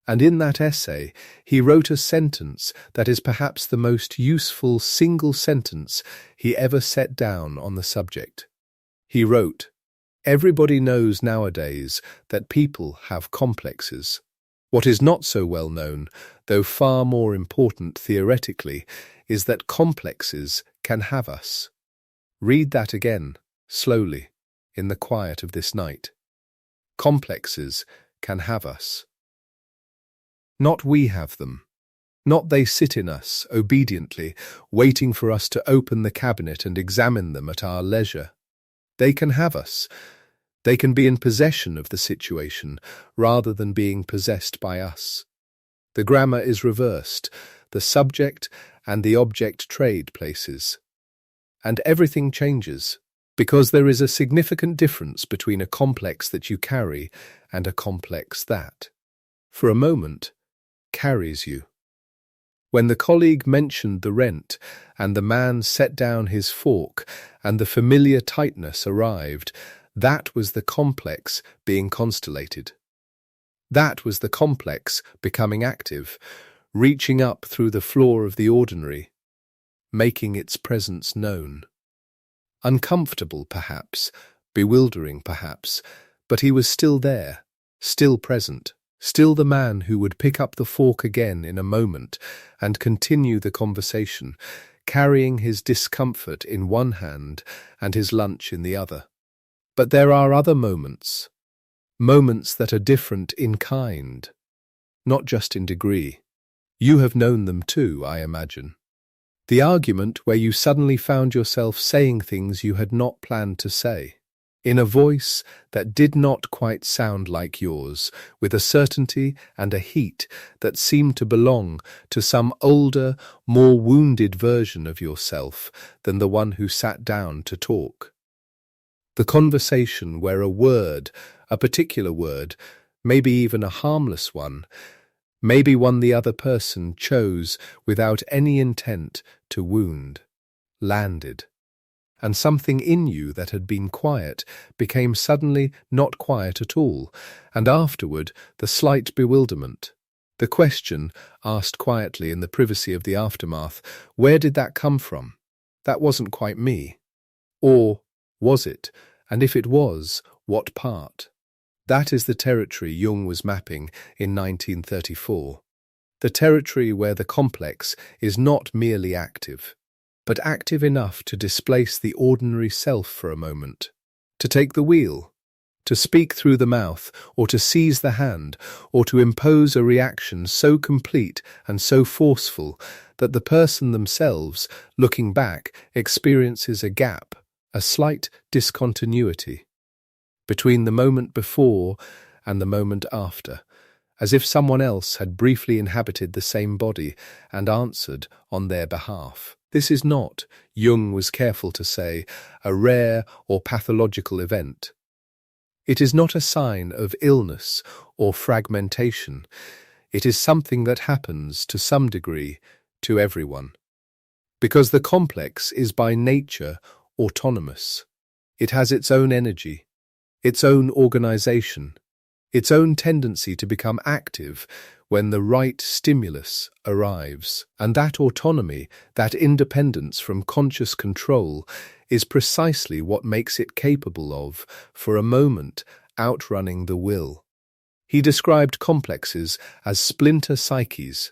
And in that essay, he wrote a sentence that is perhaps the most useful single sentence he ever set down on the subject. He wrote, "Everybody knows nowadays that people have complexes. What is not so well known, though far more important theoretically, is that complexes can have us." Read that again, slowly, in the quiet of this night. Complexes can have us. Not we have them. Not they sit in us, obediently, waiting for us to open the cabinet and examine them at our leisure. They can have us. They can be in possession of the situation, rather than being possessed by us. The grammar is reversed. The subject and the object trade places. And everything changes, because there is a significant difference between a complex that you carry and a complex that, for a moment, carries you. When the colleague mentioned the rent, and the man set down his fork, and the familiar tightness arrived, that was the complex being constellated. That was the complex becoming active, reaching up through the floor of the ordinary, making its presence known. Uncomfortable, perhaps, bewildering, perhaps, but he was still there, still present, still the man who would pick up the fork again in a moment and continue the conversation, carrying his discomfort in one hand and his lunch in the other. But there are other moments, moments that are different in kind, not just in degree. You have known them too, I imagine. The argument where you suddenly found yourself saying things you had not planned to say, in a voice that did not quite sound like yours, with a certainty and a heat that seemed to belong to some older, more wounded version of yourself than the one who sat down to talk. The conversation where a word, a particular word, maybe even a harmless one, maybe one the other person chose without any intent to wound, landed. And something in you that had been quiet became suddenly not quiet at all, and afterward the slight bewilderment. The question, asked quietly in the privacy of the aftermath, where did that come from? That wasn't quite me. Or was it? And if it was, what part? That is the territory Jung was mapping in 1934. The territory where the complex is not merely active, but active enough to displace the ordinary self for a moment, to take the wheel, to speak through the mouth, or to seize the hand, or to impose a reaction so complete and so forceful that the person themselves, looking back, experiences a gap, a slight discontinuity, between the moment before and the moment after, as if someone else had briefly inhabited the same body and answered on their behalf. This is not, Jung was careful to say, a rare or pathological event. It is not a sign of illness or fragmentation. It is something that happens to some degree to everyone. Because the complex is by nature autonomous. It has its own energy, its own organization, its own tendency to become active when the right stimulus arrives. And that autonomy, that independence from conscious control, is precisely what makes it capable of, for a moment, outrunning the will. He described complexes as splinter psyches.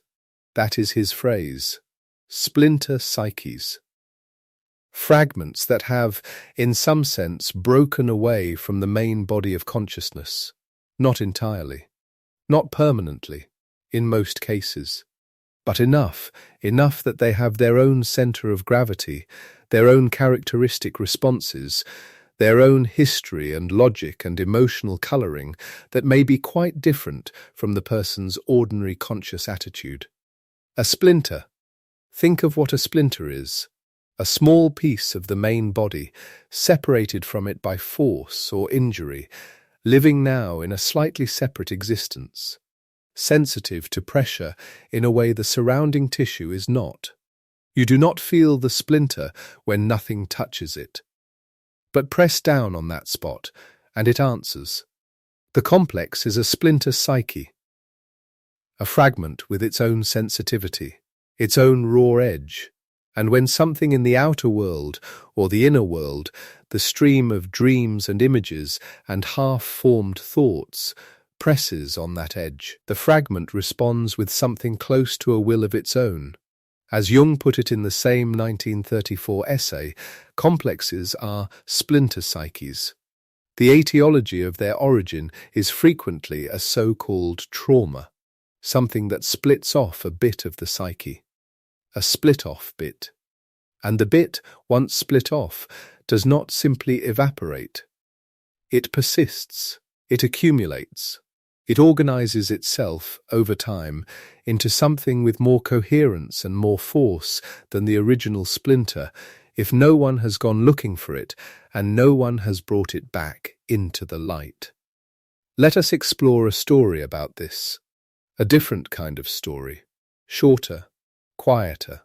That is his phrase. Splinter psyches. Fragments that have, in some sense, broken away from the main body of consciousness. Not entirely. Not permanently, in most cases. But enough that they have their own centre of gravity, their own characteristic responses, their own history and logic and emotional colouring that may be quite different from the person's ordinary conscious attitude. A splinter. Think of what a splinter is. A small piece of the main body, separated from it by force or injury, living now in a slightly separate existence, sensitive to pressure in a way the surrounding tissue is not. You do not feel the splinter when nothing touches it. But press down on that spot, and it answers. The complex is a splinter psyche. a fragment with its own sensitivity, its own raw edge. And when something in the outer world or the inner world, the stream of dreams and images and half-formed thoughts, presses on that edge, the fragment responds with something close to a will of its own. As Jung put it in the same 1934 essay, complexes are splinter psyches. The etiology of their origin is frequently a so-called trauma, something that splits off a bit of the psyche, a split-off bit. And the bit, once split off, does not simply evaporate. It persists, it accumulates, it organizes itself, over time, into something with more coherence and more force than the original splinter, if no one has gone looking for it and no one has brought it back into the light. Let us explore a story about this, a different kind of story, shorter, quieter.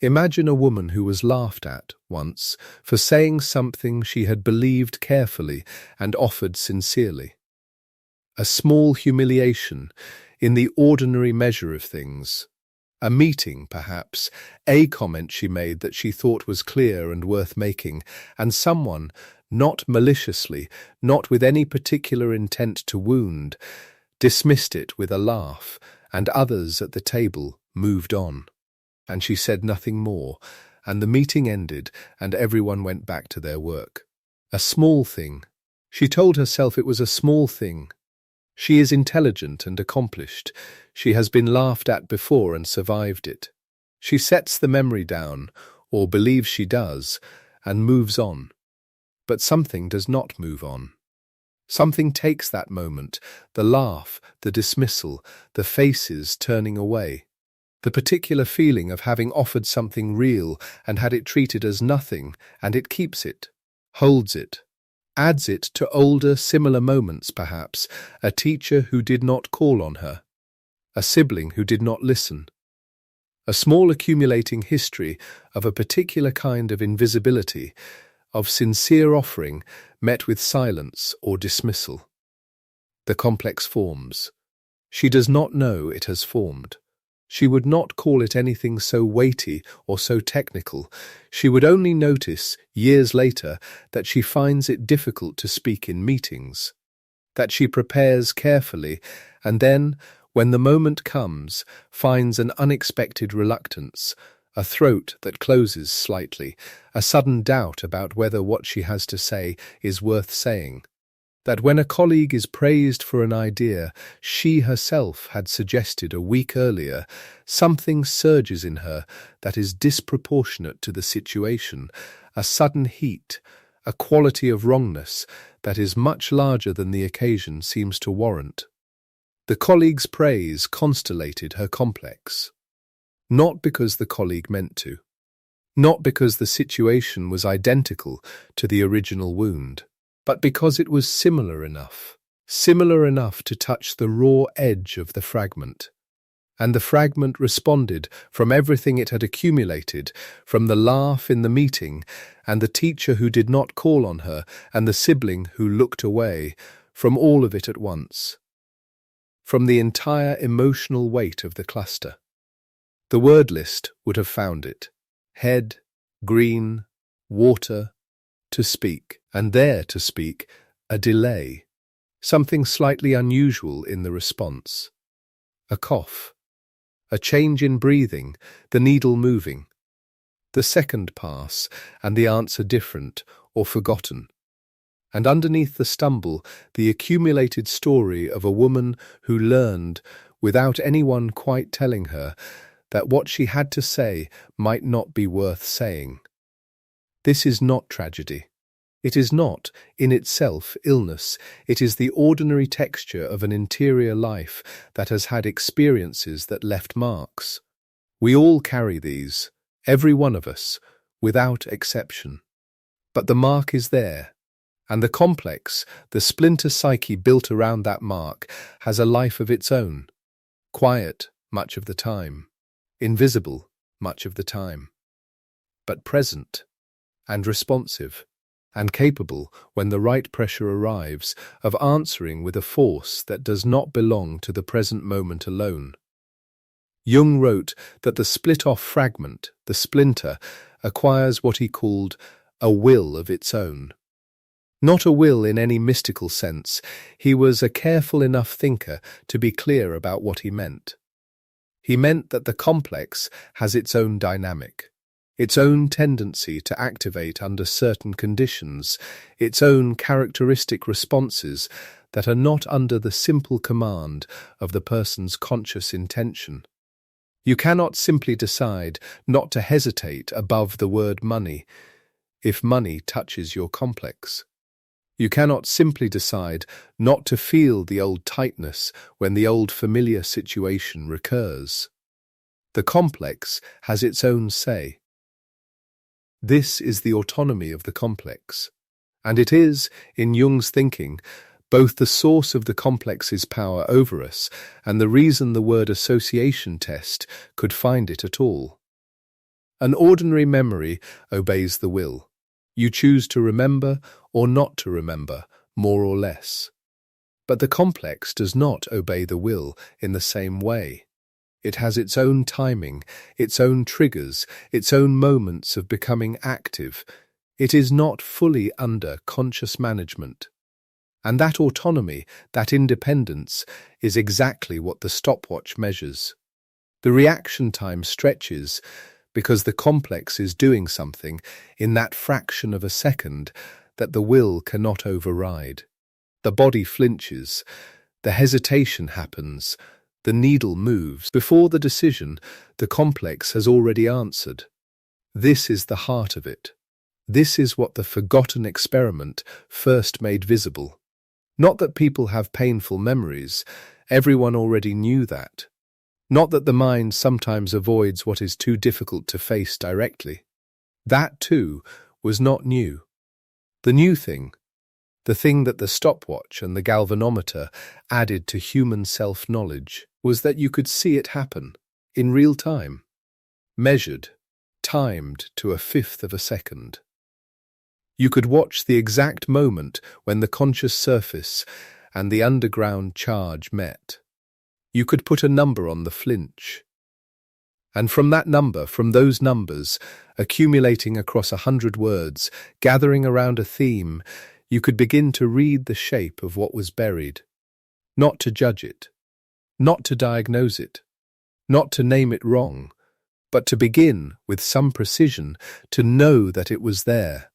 Imagine a woman who was laughed at once for saying something she had believed carefully and offered sincerely. A small humiliation in the ordinary measure of things. A meeting, perhaps, a comment she made that she thought was clear and worth making, and someone, not maliciously, not with any particular intent to wound, dismissed it with a laugh, and others at the table moved on. And she said nothing more, and the meeting ended, and everyone went back to their work. A small thing. She told herself it was a small thing. She is intelligent and accomplished. She has been laughed at before and survived it. She sets the memory down, or believes she does, and moves on. But something does not move on. Something takes that moment, the laugh, the dismissal, the faces turning away. The particular feeling of having offered something real and had it treated as nothing, and it keeps it, holds it, adds it to older, similar moments perhaps, a teacher who did not call on her, a sibling who did not listen, a small accumulating history of a particular kind of invisibility, of sincere offering met with silence or dismissal. The complex forms. She does not know it has formed. She would not call it anything so weighty or so technical. She would only notice, years later, that she finds it difficult to speak in meetings, that she prepares carefully, and then, when the moment comes, finds an unexpected reluctance, a throat that closes slightly, a sudden doubt about whether what she has to say is worth saying. That when a colleague is praised for an idea she herself had suggested a week earlier, something surges in her that is disproportionate to the situation, a sudden heat, a quality of wrongness that is much larger than the occasion seems to warrant. The colleague's praise constellated her complex. Not because the colleague meant to. Not because the situation was identical to the original wound. But because it was similar enough to touch the raw edge of the fragment. And the fragment responded from everything it had accumulated, from the laugh in the meeting, and the teacher who did not call on her, and the sibling who looked away, from all of it at once. From the entire emotional weight of the cluster. The word list would have found it. Head, green, water, to speak, and there to speak, a delay, something slightly unusual in the response. A cough, a change in breathing, the needle moving. The second pass, and the answer different or forgotten. And underneath the stumble, the accumulated story of a woman who learned, without anyone quite telling her, that what she had to say might not be worth saying. This is not tragedy. It is not, in itself, illness. It is the ordinary texture of an interior life that has had experiences that left marks. We all carry these, every one of us, without exception. But the mark is there, and the complex, the splinter psyche built around that mark, has a life of its own, quiet much of the time, invisible much of the time, but present and responsive. and capable, when the right pressure arrives, of answering with a force that does not belong to the present moment alone. Jung wrote that the split-off fragment, the splinter, acquires what he called a will of its own. Not a will in any mystical sense. He was a careful enough thinker to be clear about what he meant. He meant that the complex has its own dynamic, its own tendency to activate under certain conditions, its own characteristic responses that are not under the simple command of the person's conscious intention. You cannot simply decide not to hesitate above the word money if money touches your complex. You cannot simply decide not to feel the old tightness when the old familiar situation recurs. The complex has its own say. This is the autonomy of the complex, and it is, in Jung's thinking, both the source of the complex's power over us and the reason the word association test could find it at all. An ordinary memory obeys the will. You choose to remember or not to remember, more or less. But the complex does not obey the will in the same way. It has its own timing, its own triggers, its own moments of becoming active. It is not fully under conscious management. And that autonomy, that independence, is exactly what the stopwatch measures. The reaction time stretches because the complex is doing something in that fraction of a second that the will cannot override. The body flinches, the hesitation happens, the needle moves. Before the decision, the complex has already answered. This is the heart of it. This is what the forgotten experiment first made visible. Not that people have painful memories, everyone already knew that. Not that the mind sometimes avoids what is too difficult to face directly. That, too, was not new. The new thing, the thing that the stopwatch and the galvanometer added to human self-knowledge, was that you could see it happen, in real time, measured, timed to 1/5 of a second. You could watch the exact moment when the conscious surface and the underground charge met. You could put a number on the flinch. And from that number, from those numbers, accumulating across 100 words, gathering around a theme, you could begin to read the shape of what was buried. Not to judge it, not to diagnose it, not to name it wrong, but to begin, with some precision, to know that it was there.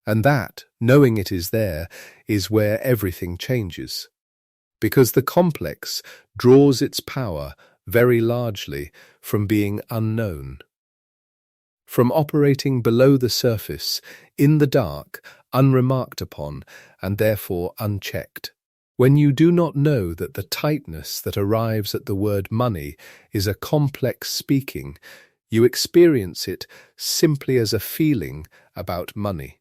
And that, knowing it is there, is where everything changes. Because the complex draws its power very largely from being unknown. From operating below the surface, in the dark, unremarked upon, and therefore unchecked. When you do not know that the tightness that arrives at the word money is a complex speaking, you experience it simply as a feeling about money.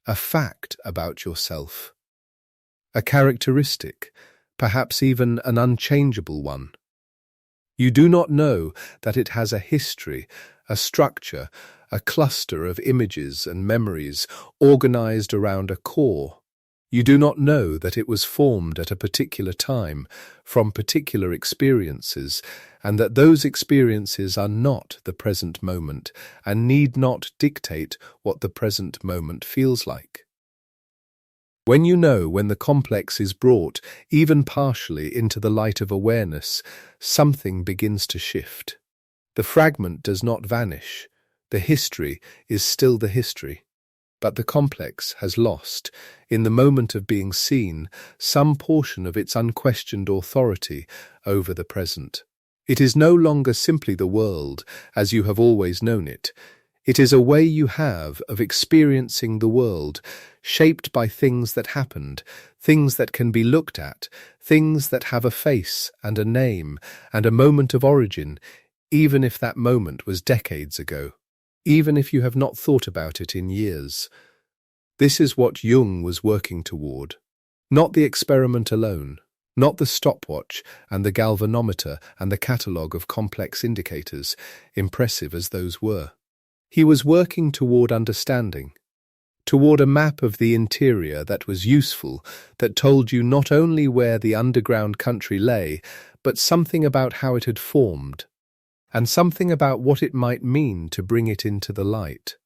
A fact about yourself, a characteristic, perhaps even an unchangeable one. You do not know that it has a history, a structure, a cluster of images and memories organized around a core. You do not know that it was formed at a particular time, from particular experiences, and that those experiences are not the present moment and need not dictate what the present moment feels like. When you know when the complex is brought, even partially, into the light of awareness, something begins to shift. The fragment does not vanish. The history is still the history. But the complex has lost, in the moment of being seen, some portion of its unquestioned authority over the present. It is no longer simply the world, as you have always known it. It is a way you have of experiencing the world, shaped by things that happened, things that can be looked at, things that have a face and a name and a moment of origin, even if that moment was decades ago. Even if you have not thought about it in years. This is what Jung was working toward. Not the experiment alone, not the stopwatch and the galvanometer and the catalogue of complex indicators, impressive as those were. He was working toward understanding toward a map of the interior that was useful, that told you not only where the underground country lay, but something about how it had formed, and something about what it might mean to bring it into the light.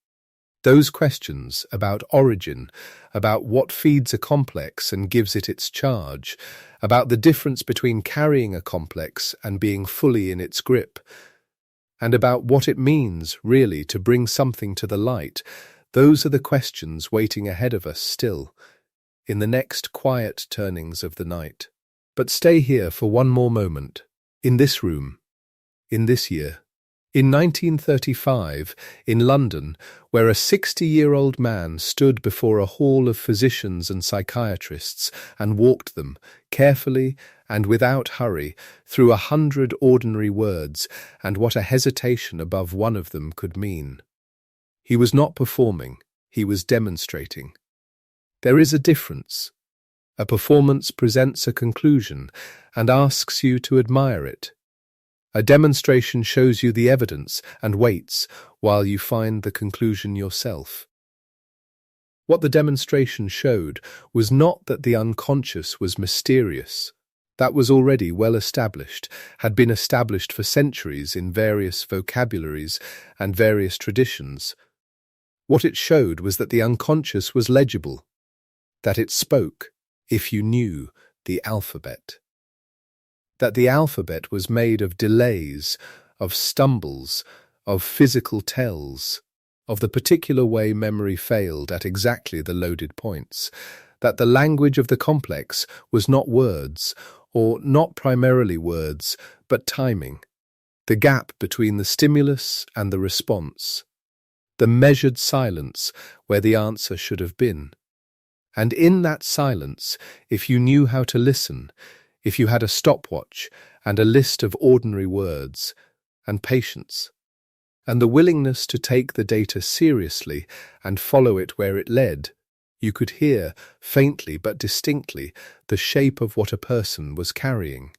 Those questions about origin, about what feeds a complex and gives it its charge, about the difference between carrying a complex and being fully in its grip, and about what it means, really, to bring something to the light, those are the questions waiting ahead of us still, in the next quiet turnings of the night. But stay here for one more moment, in this room, in this year. In 1935, in London, where a 60-year-old man stood before a hall of physicians and psychiatrists and walked them, carefully and without hurry, through 100 ordinary words, and what a hesitation above one of them could mean. He was not performing, he was demonstrating. There is a difference. A performance presents a conclusion and asks you to admire it. A demonstration shows you the evidence and waits while you find the conclusion yourself. What the demonstration showed was not that the unconscious was mysterious. That was already well established, had been established for centuries in various vocabularies and various traditions. What it showed was that the unconscious was legible, that it spoke, if you knew, the alphabet. That the alphabet was made of delays, of stumbles, of physical tells, of the particular way memory failed at exactly the loaded points, that the language of the complex was not words, or not primarily words, but timing, the gap between the stimulus and the response, the measured silence where the answer should have been. And in that silence, if you knew how to listen, if you had a stopwatch and a list of ordinary words, and patience, and the willingness to take the data seriously and follow it where it led, you could hear, faintly but distinctly, the shape of what a person was carrying.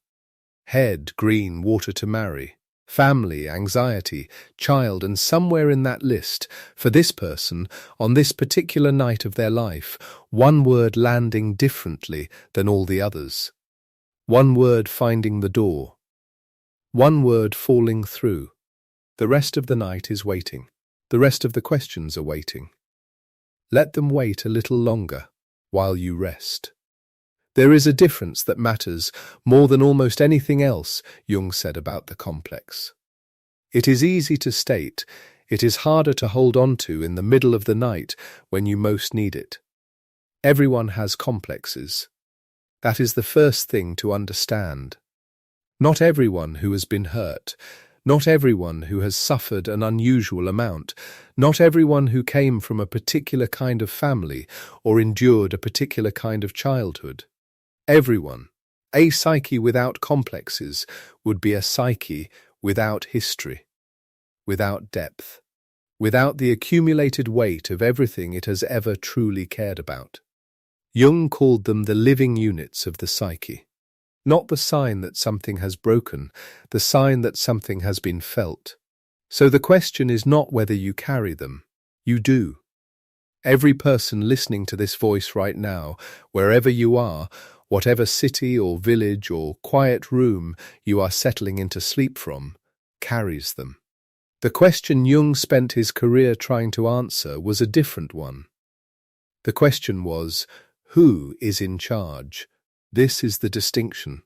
Head, green, water to marry. Family, anxiety, child, and somewhere in that list, for this person, on this particular night of their life, one word landing differently than all the others. One word finding the door. One word falling through. The rest of the night is waiting. The rest of the questions are waiting. Let them wait a little longer, while you rest. There is a difference that matters more than almost anything else, Jung said about the complex. It is easy to state, it is harder to hold on to in the middle of the night when you most need it. Everyone has complexes. That is the first thing to understand. Not everyone who has been hurt, not everyone who has suffered an unusual amount, not everyone who came from a particular kind of family or endured a particular kind of childhood. Everyone, a psyche without complexes, would be a psyche without history, without depth, without the accumulated weight of everything it has ever truly cared about. Jung called them the living units of the psyche, not the sign that something has broken, the sign that something has been felt. So the question is not whether you carry them, you do. Every person listening to this voice right now, wherever you are, whatever city or village or quiet room you are settling into sleep from, carries them. The question Jung spent his career trying to answer was a different one. The question was, who is in charge? This is the distinction.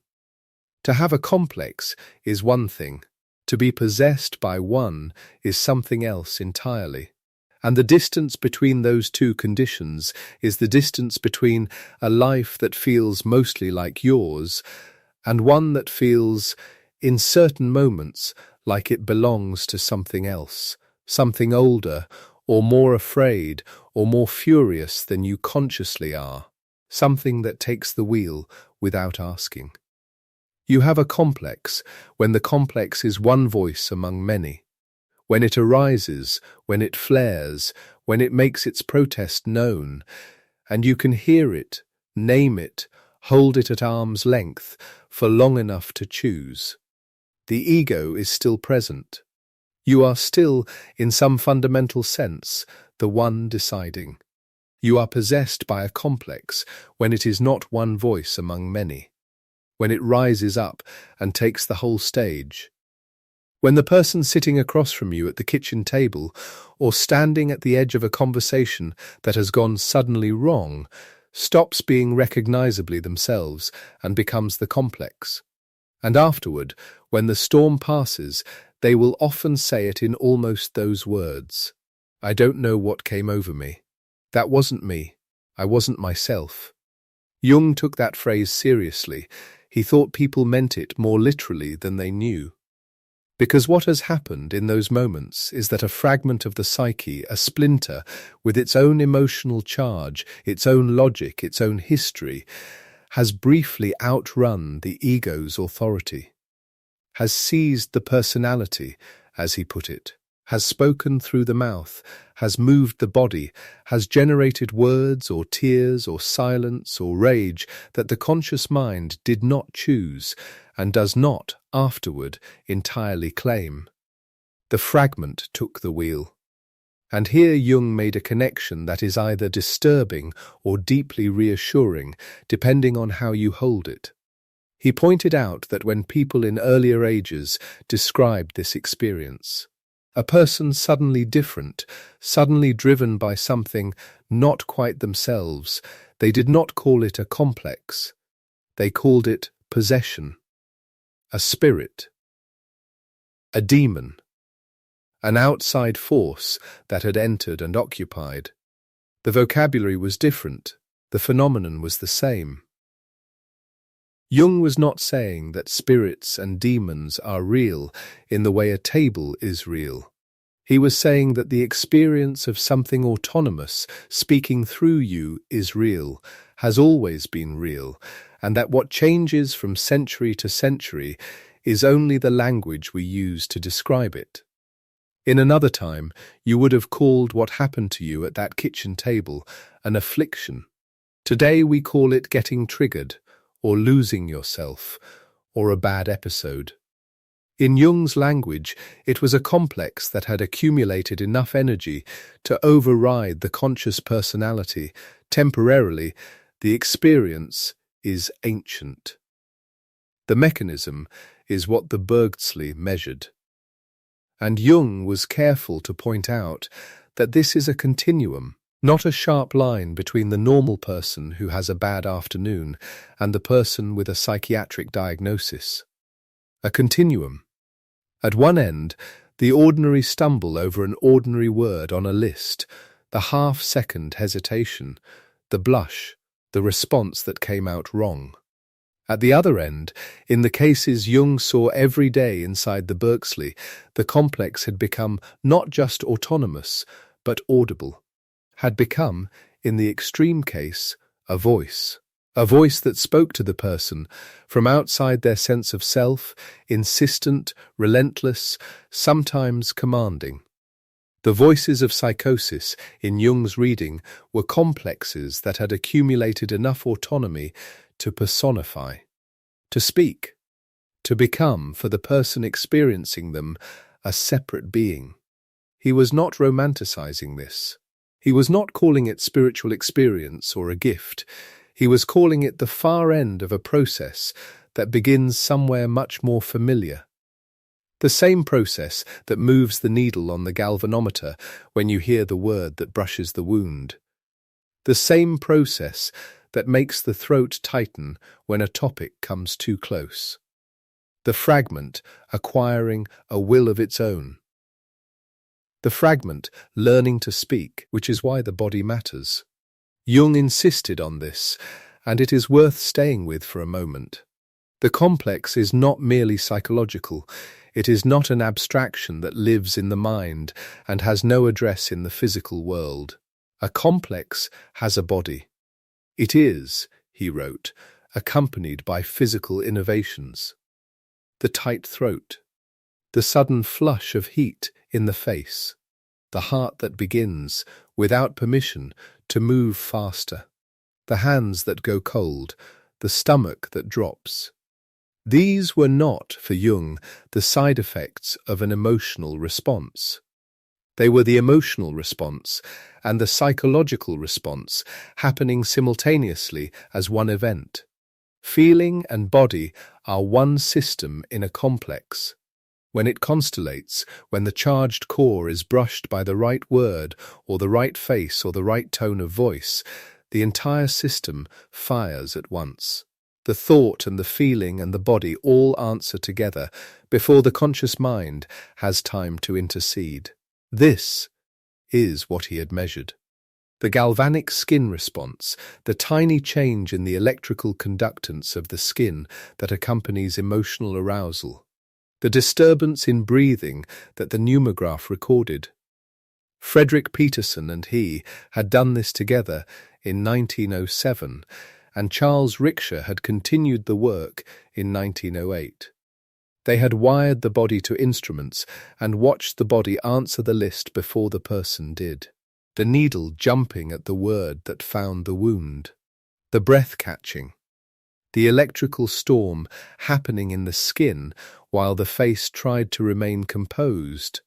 To have a complex is one thing. To be possessed by one is something else entirely. And the distance between those two conditions is the distance between a life that feels mostly like yours and one that feels, in certain moments, like it belongs to something else, something older or more afraid or more furious than you consciously are, something that takes the wheel without asking. You have a complex when the complex is one voice among many. When it arises, when it flares, when it makes its protest known, and you can hear it, name it, hold it at arm's length for long enough to choose. The ego is still present. You are still, in some fundamental sense, the one deciding. You are possessed by a complex when it is not one voice among many, when it rises up and takes the whole stage. When the person sitting across from you at the kitchen table or standing at the edge of a conversation that has gone suddenly wrong stops being recognizably themselves and becomes the complex. And afterward, when the storm passes, they will often say it in almost those words. I don't know what came over me. That wasn't me. I wasn't myself. Jung took that phrase seriously. He thought people meant it more literally than they knew. Because what has happened in those moments is that a fragment of the psyche, a splinter, with its own emotional charge, its own logic, its own history, has briefly outrun the ego's authority, has seized the personality, as he put it, has spoken through the mouth, has moved the body, has generated words or tears or silence or rage that the conscious mind did not choose and does not, afterward, entirely claim. The fragment took the wheel. And here Jung made a connection that is either disturbing or deeply reassuring, depending on how you hold it. He pointed out that when people in earlier ages described this experience, a person suddenly different, suddenly driven by something not quite themselves, they did not call it a complex. They called it possession, a spirit, a demon, an outside force that had entered and occupied. The vocabulary was different, the phenomenon was the same. Jung was not saying that spirits and demons are real in the way a table is real. He was saying that the experience of something autonomous speaking through you is real, has always been real, and that what changes from century to century is only the language we use to describe it. In another time, you would have called what happened to you at that kitchen table an affliction. Today we call it getting triggered, or losing yourself, or a bad episode. In Jung's language, it was a complex that had accumulated enough energy to override the conscious personality. Temporarily, the experience is ancient. The mechanism is what the Burghölzli measured. And Jung was careful to point out that this is a continuum, not a sharp line between the normal person who has a bad afternoon and the person with a psychiatric diagnosis. A continuum. At one end, the ordinary stumble over an ordinary word on a list, the half-second hesitation, the blush, the response that came out wrong. At the other end, in the cases Jung saw every day inside the Burghölzli, the complex had become not just autonomous, but audible, had become, in the extreme case, a voice that spoke to the person from outside their sense of self, insistent, relentless, sometimes commanding. The voices of psychosis in Jung's reading were complexes that had accumulated enough autonomy to personify, to speak, to become, for the person experiencing them, a separate being. He was not romanticizing this. He was not calling it spiritual experience or a gift. He was calling it the far end of a process that begins somewhere much more familiar. The same process that moves the needle on the galvanometer when you hear the word that brushes the wound. The same process that makes the throat tighten when a topic comes too close. The fragment acquiring a will of its own. The fragment learning to speak, which is why the body matters. Jung insisted on this, and it is worth staying with for a moment. The complex is not merely psychological. It is not an abstraction that lives in the mind and has no address in the physical world. A complex has a body. It is, he wrote, accompanied by physical innovations. The tight throat, the sudden flush of heat in the face, the heart that begins, without permission, to move faster, the hands that go cold, the stomach that drops. These were not, for Jung, the side effects of an emotional response. They were the emotional response and the psychological response happening simultaneously as one event. Feeling and body are one system in a complex. When it constellates, when the charged core is brushed by the right word or the right face or the right tone of voice, the entire system fires at once. The thought and the feeling and the body all answer together before the conscious mind has time to intercede. This is what he had measured. The galvanic skin response, the tiny change in the electrical conductance of the skin that accompanies emotional arousal. The disturbance in breathing that the pneumograph recorded. Frederick Peterson and he had done this together in 1907, and Charles Ricksher had continued the work in 1908. They had wired the body to instruments and watched the body answer the list before the person did. The needle jumping at the word that found the wound. The breath catching. The electrical storm happening in the skin while the face tried to remain composed.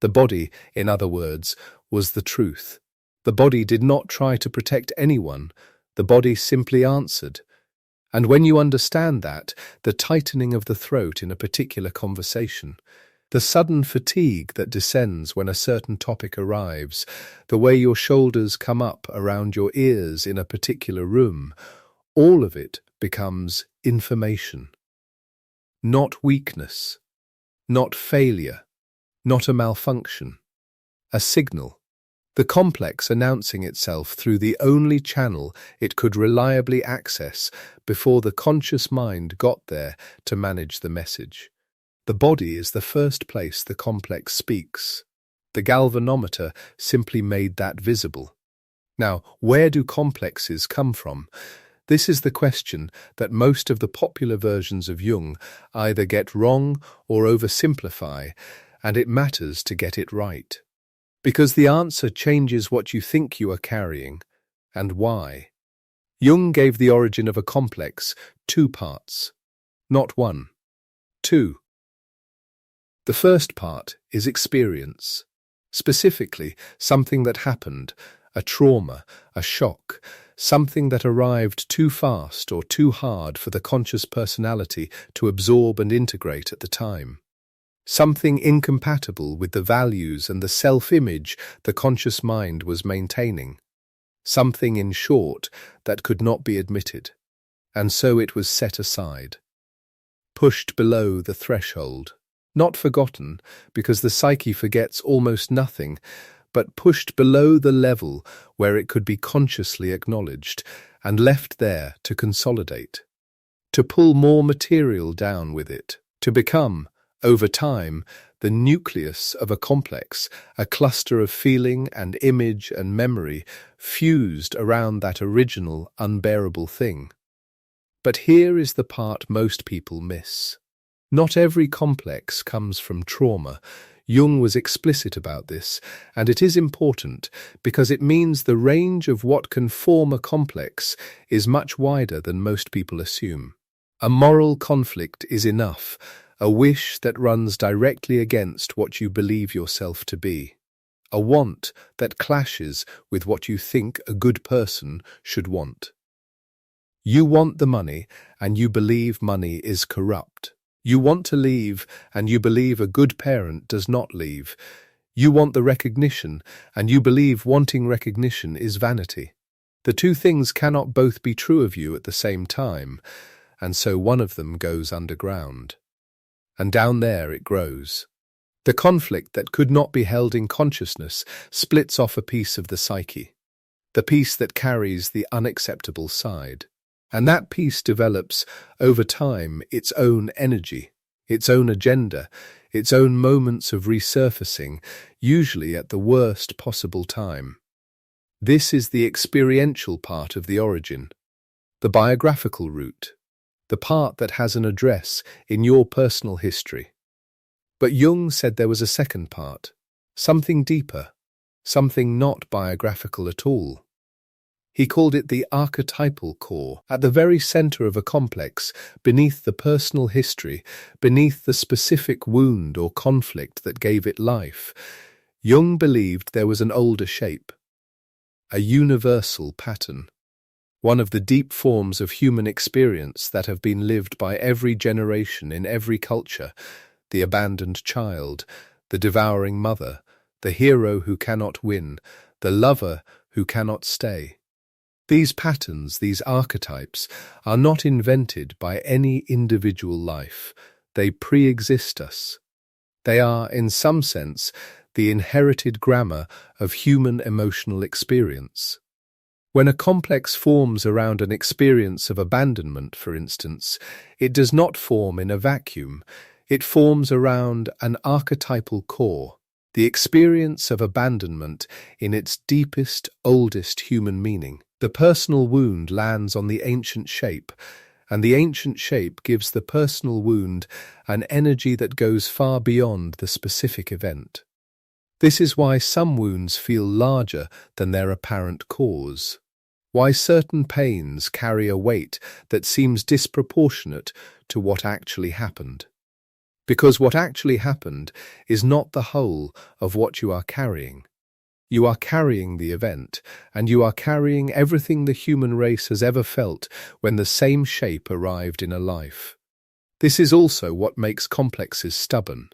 The body, in other words, was the truth. The body did not try to protect anyone. The body simply answered. And when you understand that, the tightening of the throat in a particular conversation, the sudden fatigue that descends when a certain topic arrives, the way your shoulders come up around your ears in a particular room, all of it becomes information. Not weakness, not failure, not a malfunction, a signal. The complex announcing itself through the only channel it could reliably access before the conscious mind got there to manage the message. The body is the first place the complex speaks. The galvanometer simply made that visible. Now, where do complexes come from? This is the question that most of the popular versions of Jung either get wrong or oversimplify, and it matters to get it right. Because the answer changes what you think you are carrying, and why. Jung gave the origin of a complex 2 parts, not 1. 2. The first part is experience, specifically something that happened, a trauma, a shock, something that arrived too fast or too hard for the conscious personality to absorb and integrate at the time. Something incompatible with the values and the self-image the conscious mind was maintaining. Something, in short, that could not be admitted, and so it was set aside. Pushed below the threshold. Not forgotten, because the psyche forgets almost nothing, but pushed below the level where it could be consciously acknowledged and left there to consolidate, to pull more material down with it, to become, over time, the nucleus of a complex, a cluster of feeling and image and memory fused around that original, unbearable thing. But here is the part most people miss. Not every complex comes from trauma. Jung was explicit about this, and it is important because it means the range of what can form a complex is much wider than most people assume. A moral conflict is enough, a wish that runs directly against what you believe yourself to be, a want that clashes with what you think a good person should want. You want the money, and you believe money is corrupt. You want to leave, and you believe a good parent does not leave. You want the recognition, and you believe wanting recognition is vanity. The two things cannot both be true of you at the same time, and so one of them goes underground. And down there it grows. The conflict that could not be held in consciousness splits off a piece of the psyche, the piece that carries the unacceptable side. And that piece develops, over time, its own energy, its own agenda, its own moments of resurfacing, usually at the worst possible time. This is the experiential part of the origin, the biographical route, the part that has an address in your personal history. But Jung said there was a second part, something deeper, something not biographical at all. He called it the archetypal core, at the very center of a complex, beneath the personal history, beneath the specific wound or conflict that gave it life. Jung believed there was an older shape, a universal pattern, one of the deep forms of human experience that have been lived by every generation in every culture: the abandoned child, the devouring mother, the hero who cannot win, the lover who cannot stay. These patterns, these archetypes, are not invented by any individual life. They pre-exist us. They are, in some sense, the inherited grammar of human emotional experience. When a complex forms around an experience of abandonment, for instance, it does not form in a vacuum. It forms around an archetypal core, the experience of abandonment in its deepest, oldest human meaning. The personal wound lands on the ancient shape, and the ancient shape gives the personal wound an energy that goes far beyond the specific event. This is why some wounds feel larger than their apparent cause, why certain pains carry a weight that seems disproportionate to what actually happened. Because what actually happened is not the whole of what you are carrying. You are carrying the event, and you are carrying everything the human race has ever felt when the same shape arrived in a life. This is also what makes complexes stubborn.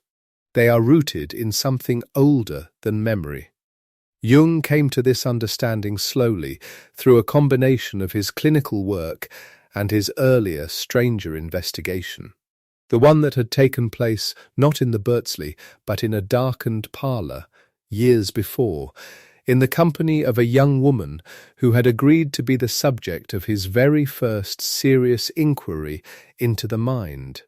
They are rooted in something older than memory. Jung came to this understanding slowly through a combination of his clinical work and his earlier, stranger investigation. The one that had taken place not in the Burghölzli, but in a darkened parlour, years before, in the company of a young woman who had agreed to be the subject of his very first serious inquiry into the mind.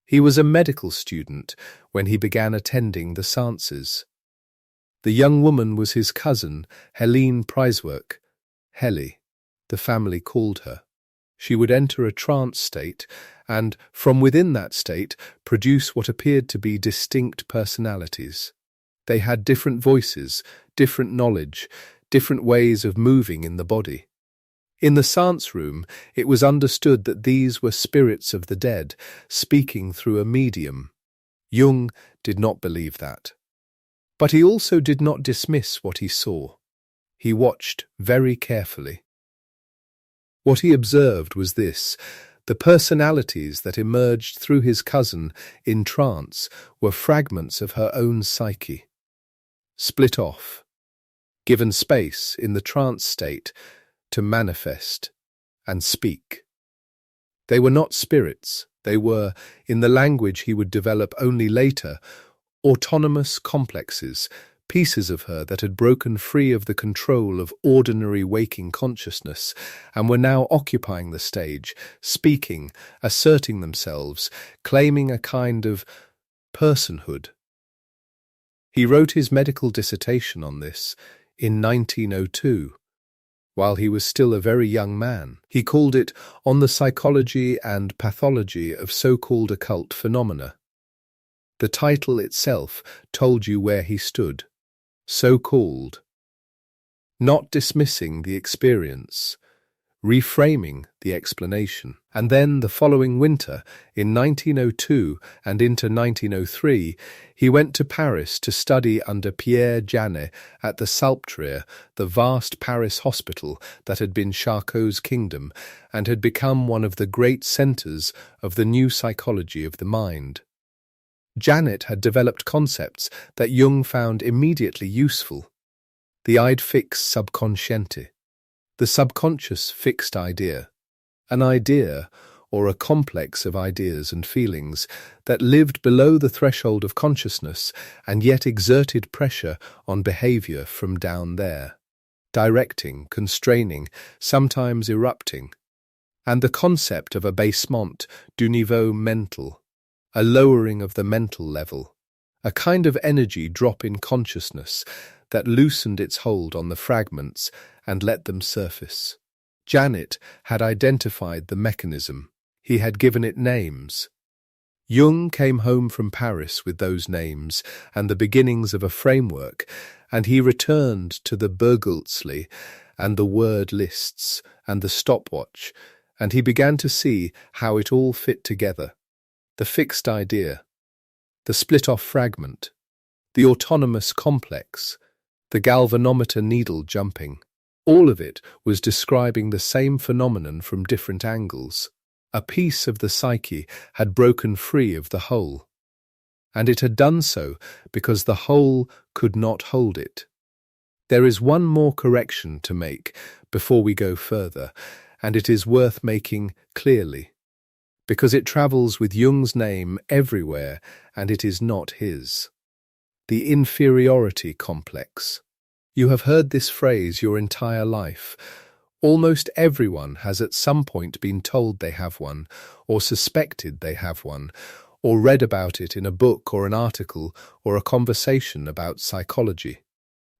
He was a medical student when he began attending the seances. The young woman was his cousin, Helene Preiswerk, Helly, the family called her. She would enter a trance state and, from within that state, produce what appeared to be distinct personalities. They had different voices, different knowledge, different ways of moving in the body. In the seance room, it was understood that these were spirits of the dead, speaking through a medium. Jung did not believe that. But he also did not dismiss what he saw. He watched very carefully. What he observed was this: the personalities that emerged through his cousin in trance were fragments of her own psyche, split off, given space in the trance state to manifest and speak. They were not spirits, they were, in the language he would develop only later, autonomous complexes, pieces of her that had broken free of the control of ordinary waking consciousness and were now occupying the stage, speaking, asserting themselves, claiming a kind of personhood. He wrote his medical dissertation on this in 1902, while he was still a very young man. He called it On the Psychology and Pathology of So-Called Occult Phenomena. The title itself told you where he stood. So-called. Not dismissing the experience, reframing the explanation. And then, the following winter, in 1902 and into 1903, he went to Paris to study under Pierre Janet at the Salpêtrière, the vast Paris hospital that had been Charcot's kingdom and had become one of the great centres of the new psychology of the mind. Janet had developed concepts that Jung found immediately useful. The Id fix subconsciente, the subconscious fixed idea, an idea or a complex of ideas and feelings that lived below the threshold of consciousness and yet exerted pressure on behaviour from down there, directing, constraining, sometimes erupting, and the concept of abaissement du niveau mental, a lowering of the mental level, a kind of energy drop in consciousness that loosened its hold on the fragments and let them surface. Janet had identified the mechanism. He had given it names. Jung came home from Paris with those names and the beginnings of a framework, and he returned to the Burghölzli and the word lists and the stopwatch, and he began to see how it all fit together. The fixed idea, the split-off fragment, the autonomous complex, the galvanometer needle jumping. All of it was describing the same phenomenon from different angles. A piece of the psyche had broken free of the whole, and it had done so because the whole could not hold it. There is one more correction to make before we go further, and it is worth making clearly, because it travels with Jung's name everywhere and it is not his. The inferiority complex. You have heard this phrase your entire life. Almost everyone has at some point been told they have one, or suspected they have one, or read about it in a book or an article or a conversation about psychology.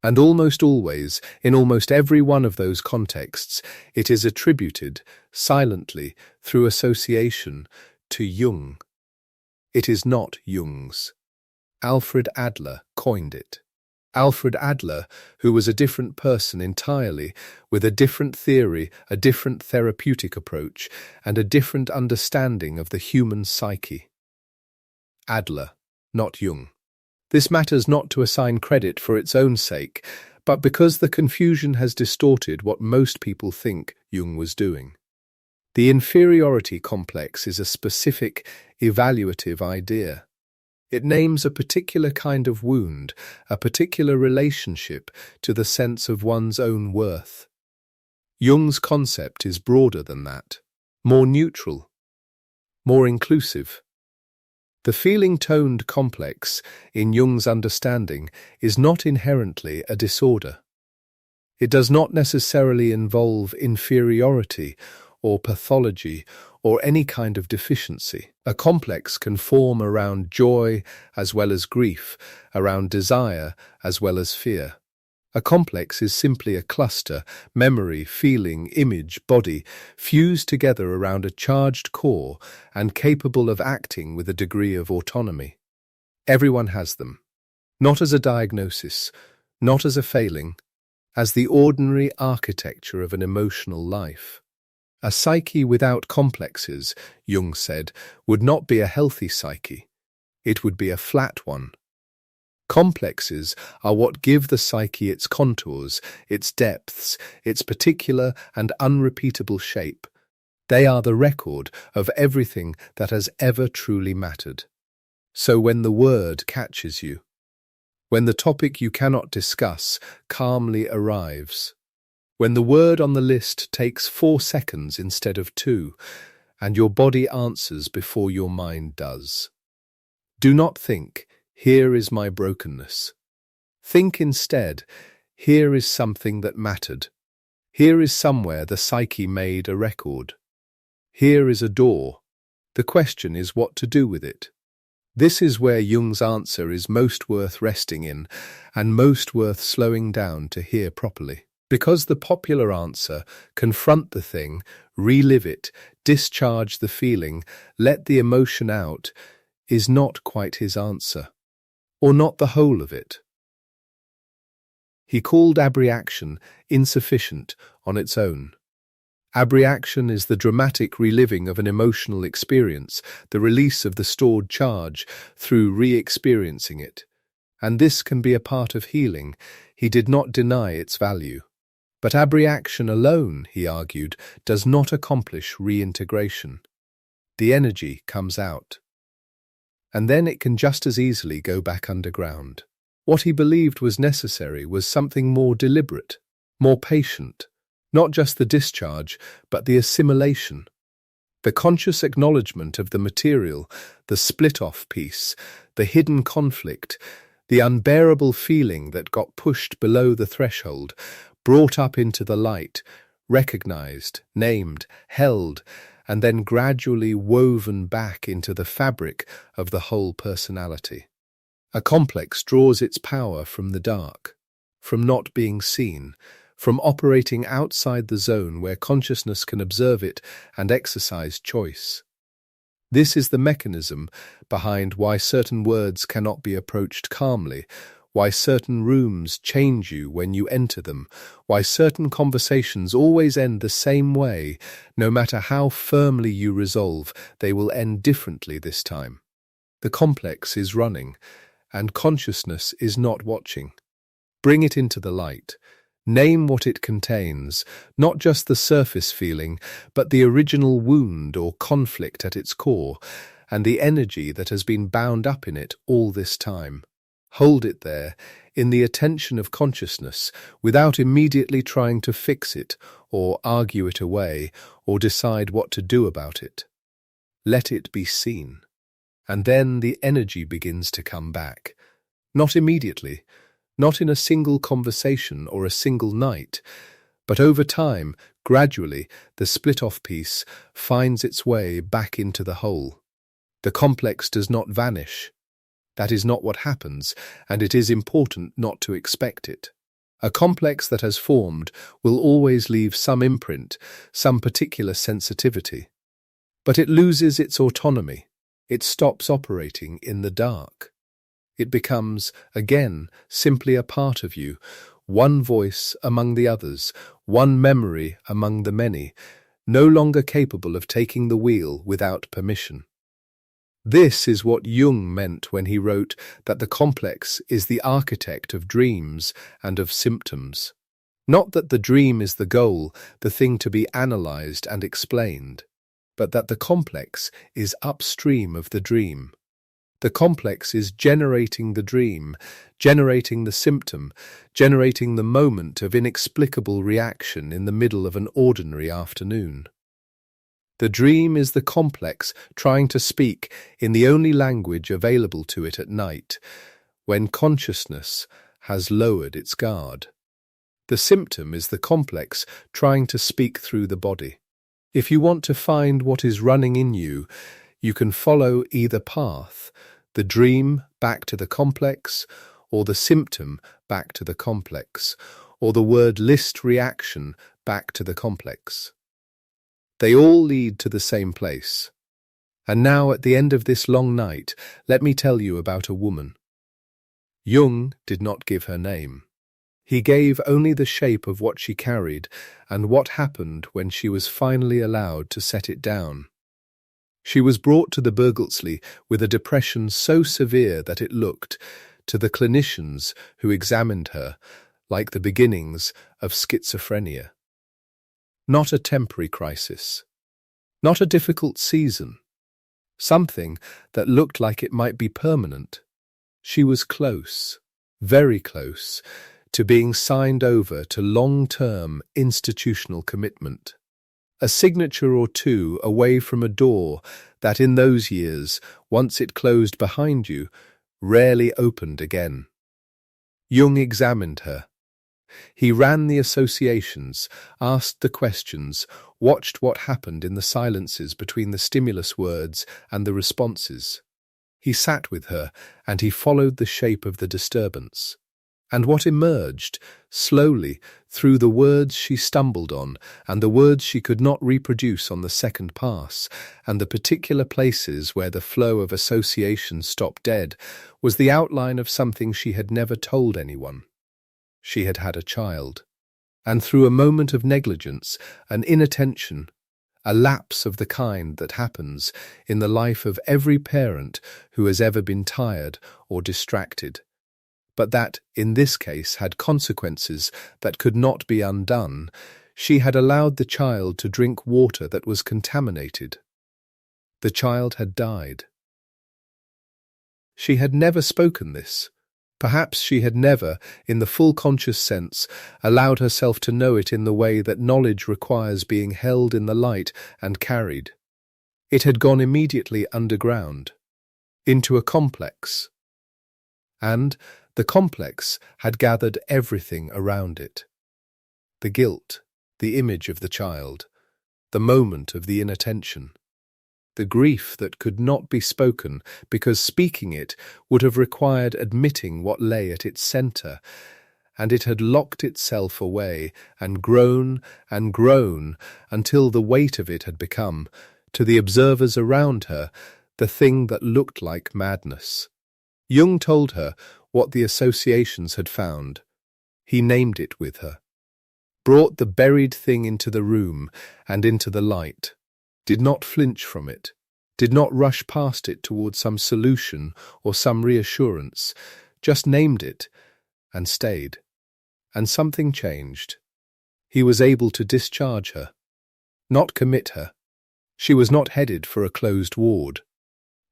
And almost always, in almost every one of those contexts, it is attributed, silently, through association, to Jung. It is not Jung's. Alfred Adler coined it. Alfred Adler, who was a different person entirely, with a different theory, a different therapeutic approach, and a different understanding of the human psyche. Adler, not Jung. This matters not to assign credit for its own sake, but because the confusion has distorted what most people think Jung was doing. The inferiority complex is a specific, evaluative idea. It names a particular kind of wound, a particular relationship to the sense of one's own worth. Jung's concept is broader than that, more neutral, more inclusive. The feeling-toned complex, in Jung's understanding, is not inherently a disorder. It does not necessarily involve inferiority or pathology or any kind of deficiency. A complex can form around joy as well as grief, around desire as well as fear. A complex is simply a cluster, memory, feeling, image, body, fused together around a charged core and capable of acting with a degree of autonomy. Everyone has them, not as a diagnosis, not as a failing, as the ordinary architecture of an emotional life. A psyche without complexes, Jung said, would not be a healthy psyche. It would be a flat one. Complexes are what give the psyche its contours, its depths, its particular and unrepeatable shape. They are the record of everything that has ever truly mattered. So when the word catches you, when the topic you cannot discuss calmly arrives, when the word on the list takes 4 seconds instead of 2, and your body answers before your mind does, do not think, "Here is my brokenness." Think instead, "Here is something that mattered. Here is somewhere the psyche made a record. Here is a door. The question is what to do with it." This is where Jung's answer is most worth resting in, and most worth slowing down to hear properly. Because the popular answer, confront the thing, relive it, discharge the feeling, let the emotion out, is not quite his answer, or not the whole of it. He called abreaction insufficient on its own. Abreaction is the dramatic reliving of an emotional experience, the release of the stored charge through re-experiencing it. And this can be a part of healing. He did not deny its value. But abreaction alone, he argued, does not accomplish reintegration. The energy comes out. And then it can just as easily go back underground. What he believed was necessary was something more deliberate, more patient, not just the discharge, but the assimilation. The conscious acknowledgement of the material, the split-off piece, the hidden conflict, the unbearable feeling that got pushed below the threshold, brought up into the light, recognized, named, held, and then gradually woven back into the fabric of the whole personality. A complex draws its power from the dark, from not being seen, from operating outside the zone where consciousness can observe it and exercise choice. This is the mechanism behind why certain words cannot be approached calmly, why certain rooms change you when you enter them, why certain conversations always end the same way, no matter how firmly you resolve, they will end differently this time. The complex is running, and consciousness is not watching. Bring it into the light. Name what it contains, not just the surface feeling, but the original wound or conflict at its core, and the energy that has been bound up in it all this time. Hold it there, in the attention of consciousness, without immediately trying to fix it, or argue it away, or decide what to do about it. Let it be seen. And then the energy begins to come back. Not immediately, not in a single conversation or a single night, but over time, gradually, the split-off piece finds its way back into the whole. The complex does not vanish. That is not what happens, and it is important not to expect it. A complex that has formed will always leave some imprint, some particular sensitivity. But it loses its autonomy. It stops operating in the dark. It becomes, again, simply a part of you, one voice among the others, one memory among the many, no longer capable of taking the wheel without permission. This is what Jung meant when he wrote that the complex is the architect of dreams and of symptoms. Not that the dream is the goal, the thing to be analyzed and explained, but that the complex is upstream of the dream. The complex is generating the dream, generating the symptom, generating the moment of inexplicable reaction in the middle of an ordinary afternoon. The dream is the complex trying to speak in the only language available to it at night, when consciousness has lowered its guard. The symptom is the complex trying to speak through the body. If you want to find what is running in you, you can follow either path, the dream back to the complex, or the symptom back to the complex, or the word list reaction back to the complex. They all lead to the same place. And now, at the end of this long night, let me tell you about a woman. Jung did not give her name. He gave only the shape of what she carried and what happened when she was finally allowed to set it down. She was brought to the Burghölzli with a depression so severe that it looked, to the clinicians who examined her, like the beginnings of schizophrenia. Not a temporary crisis, not a difficult season, something that looked like it might be permanent. She was close, very close, to being signed over to long-term institutional commitment. A signature or two away from a door that in those years, once it closed behind you, rarely opened again. Jung examined her. He ran the associations, asked the questions, watched what happened in the silences between the stimulus words and the responses. He sat with her, and he followed the shape of the disturbance. And what emerged, slowly, through the words she stumbled on, and the words she could not reproduce on the second pass, and the particular places where the flow of association stopped dead, was the outline of something she had never told anyone. She had had a child, and through a moment of negligence, an inattention, a lapse of the kind that happens in the life of every parent who has ever been tired or distracted, but that, in this case, had consequences that could not be undone, she had allowed the child to drink water that was contaminated. The child had died. She had never spoken this. Perhaps she had never, in the full conscious sense, allowed herself to know it in the way that knowledge requires being held in the light and carried. It had gone immediately underground, into a complex. And the complex had gathered everything around it. The guilt, the image of the child, the moment of the inattention. The grief that could not be spoken because speaking it would have required admitting what lay at its centre, and it had locked itself away and grown until the weight of it had become, to the observers around her, the thing that looked like madness. Jung told her what the associations had found. He named it with her, brought the buried thing into the room and into the light, did not flinch from it, did not rush past it towards some solution or some reassurance, just named it and stayed. And something changed. He was able to discharge her, not commit her. She was not headed for a closed ward.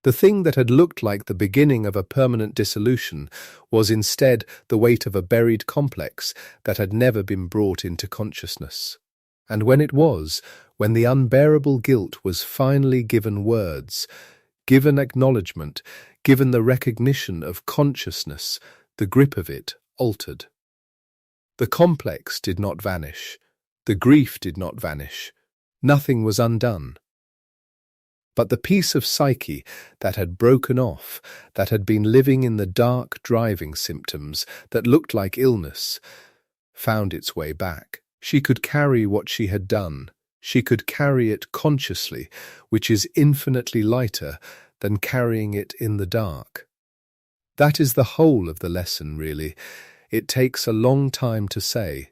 The thing that had looked like the beginning of a permanent dissolution was instead the weight of a buried complex that had never been brought into consciousness. And when it was, when the unbearable guilt was finally given words, given acknowledgement, given the recognition of consciousness, the grip of it altered. The complex did not vanish. The grief did not vanish. Nothing was undone. But the piece of psyche that had broken off, that had been living in the dark driving symptoms that looked like illness, found its way back. She could carry what she had done. She could carry it consciously, which is infinitely lighter than carrying it in the dark. That is the whole of the lesson, really. It takes a long time to say,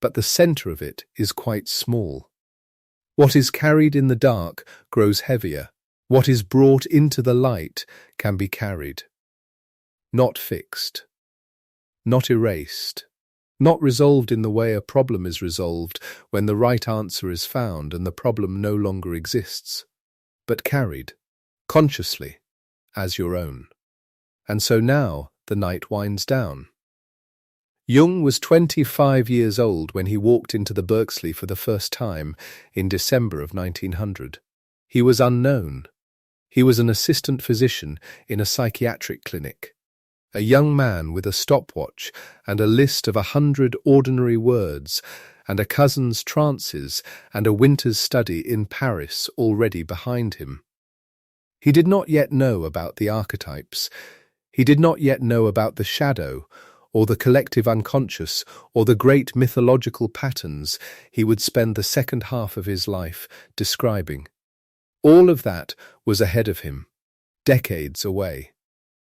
but the center of it is quite small. What is carried in the dark grows heavier. What is brought into the light can be carried. Not fixed. Not erased. Not resolved in the way a problem is resolved when the right answer is found and the problem no longer exists, but carried, consciously, as your own. And so now the night winds down. Jung was 25 years old when he walked into the Burghölzli for the first time in December of 1900. He was unknown. He was an assistant physician in a psychiatric clinic. A young man with a stopwatch and a list of 100 ordinary words and a cousin's trances and a winter's study in Paris already behind him. He did not yet know about the archetypes. He did not yet know about the shadow, or the collective unconscious, or the great mythological patterns he would spend the second half of his life describing. All of that was ahead of him, decades away.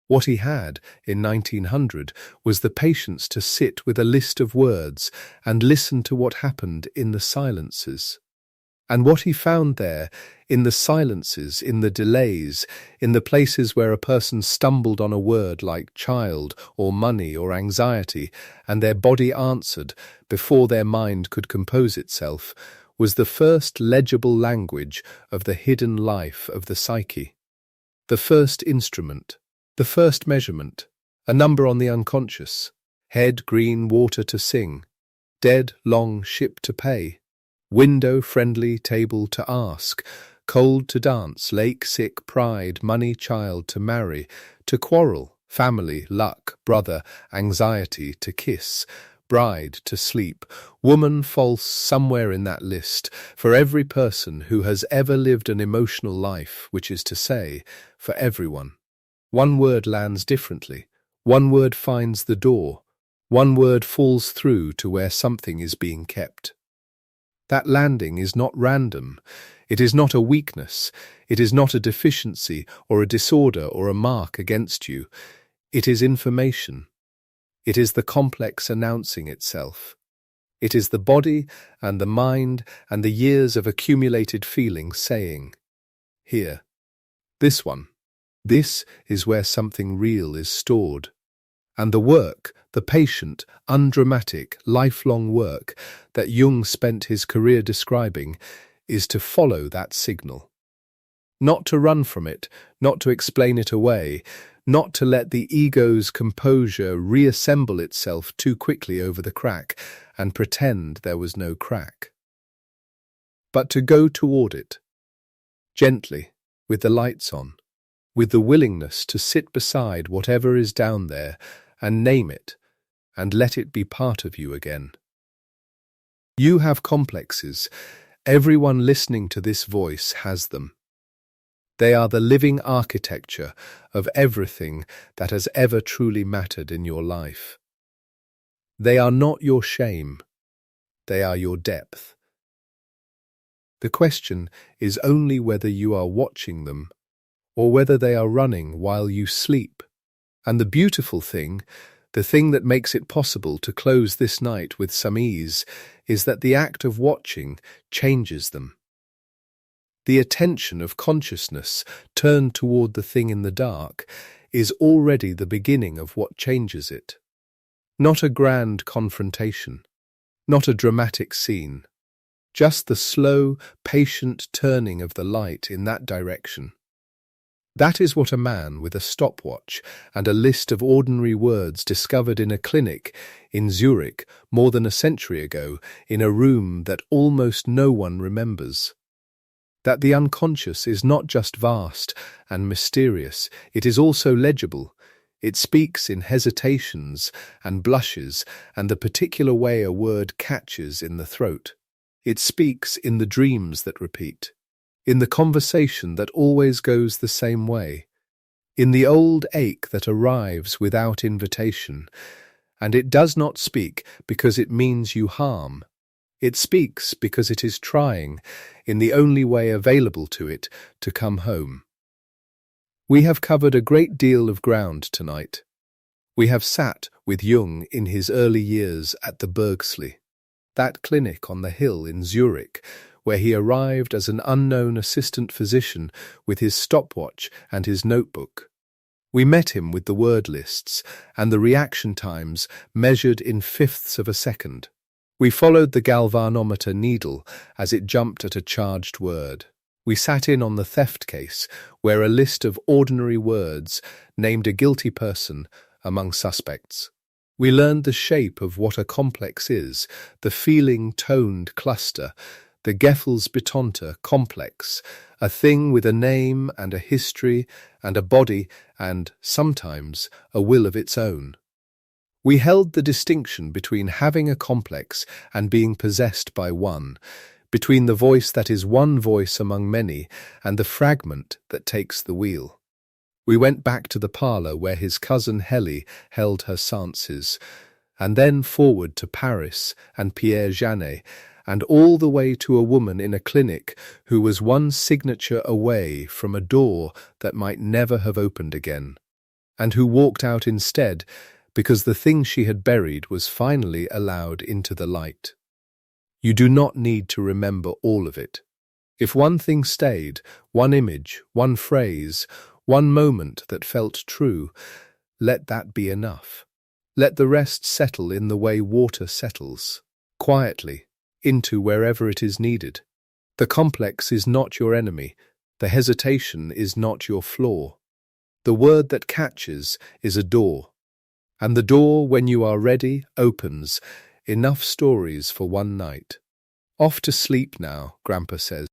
What he had in 1900 was the patience to sit with a list of words and listen to what happened in the silences. And what he found there, in the silences, in the delays, in the places where a person stumbled on a word like child or money or anxiety, and their body answered before their mind could compose itself, was the first legible language of the hidden life of the psyche. The first instrument, the first measurement, a number on the unconscious, head green water to sing, dead long ship to pay, window friendly table to ask, cold to dance, lake sick pride, money child to marry, to quarrel, family, luck, brother, anxiety to kiss, bride to sleep, woman false somewhere in that list, for every person who has ever lived an emotional life, which is to say, for everyone. One word lands differently. One word finds the door. One word falls through to where something is being kept. That landing is not random. It is not a weakness. It is not a deficiency or a disorder or a mark against you. It is information. It is the complex announcing itself. It is the body and the mind and the years of accumulated feeling saying, here, this one. This is where something real is stored. And the work, the patient, undramatic, lifelong work that Jung spent his career describing is to follow that signal. Not to run from it, not to explain it away, not to let the ego's composure reassemble itself too quickly over the crack and pretend there was no crack. But to go toward it, gently, with the lights on, with the willingness to sit beside whatever is down there and name it, and let it be part of you again. You have complexes. Everyone listening to this voice has them. They are the living architecture of everything that has ever truly mattered in your life. They are not your shame. They are your depth. The question is only whether you are watching them or whether they are running while you sleep. And the beautiful thing, the thing that makes it possible to close this night with some ease, is that the act of watching changes them. The attention of consciousness turned toward the thing in the dark is already the beginning of what changes it. Not a grand confrontation, not a dramatic scene, just the slow, patient turning of the light in that direction. That is what a man with a stopwatch and a list of ordinary words discovered in a clinic in Zurich more than a century ago in a room that almost no one remembers. That the unconscious is not just vast and mysterious, it is also legible. It speaks in hesitations and blushes and the particular way a word catches in the throat. It speaks in the dreams that repeat, in the conversation that always goes the same way, in the old ache that arrives without invitation. And it does not speak because it means you harm. It speaks because it is trying, in the only way available to it, to come home. We have covered a great deal of ground tonight. We have sat with Jung in his early years at the Burghölzli, that clinic on the hill in Zurich, where he arrived as an unknown assistant physician with his stopwatch and his notebook. We met him with the word lists and the reaction times measured in fifths of a second. We followed the galvanometer needle as it jumped at a charged word. We sat in on the theft case, where a list of ordinary words named a guilty person among suspects. We learned the shape of what a complex is, the feeling-toned cluster, the Gefühlsbetonte complex, a thing with a name and a history and a body and, sometimes, a will of its own. We held the distinction between having a complex and being possessed by one, between the voice that is one voice among many and the fragment that takes the wheel. We went back to the parlour where his cousin Helly held her seances, and then forward to Paris and Pierre Janet, and all the way to a woman in a clinic who was one signature away from a door that might never have opened again, and who walked out instead because the thing she had buried was finally allowed into the light. You do not need to remember all of it. If one thing stayed, one image, one phrase, one moment that felt true, let that be enough. Let the rest settle in the way water settles, quietly, into wherever it is needed. The complex is not your enemy. The hesitation is not your flaw. The word that catches is a door. And the door, when you are ready, opens. Enough stories for one night. Off to sleep now, Grandpa says.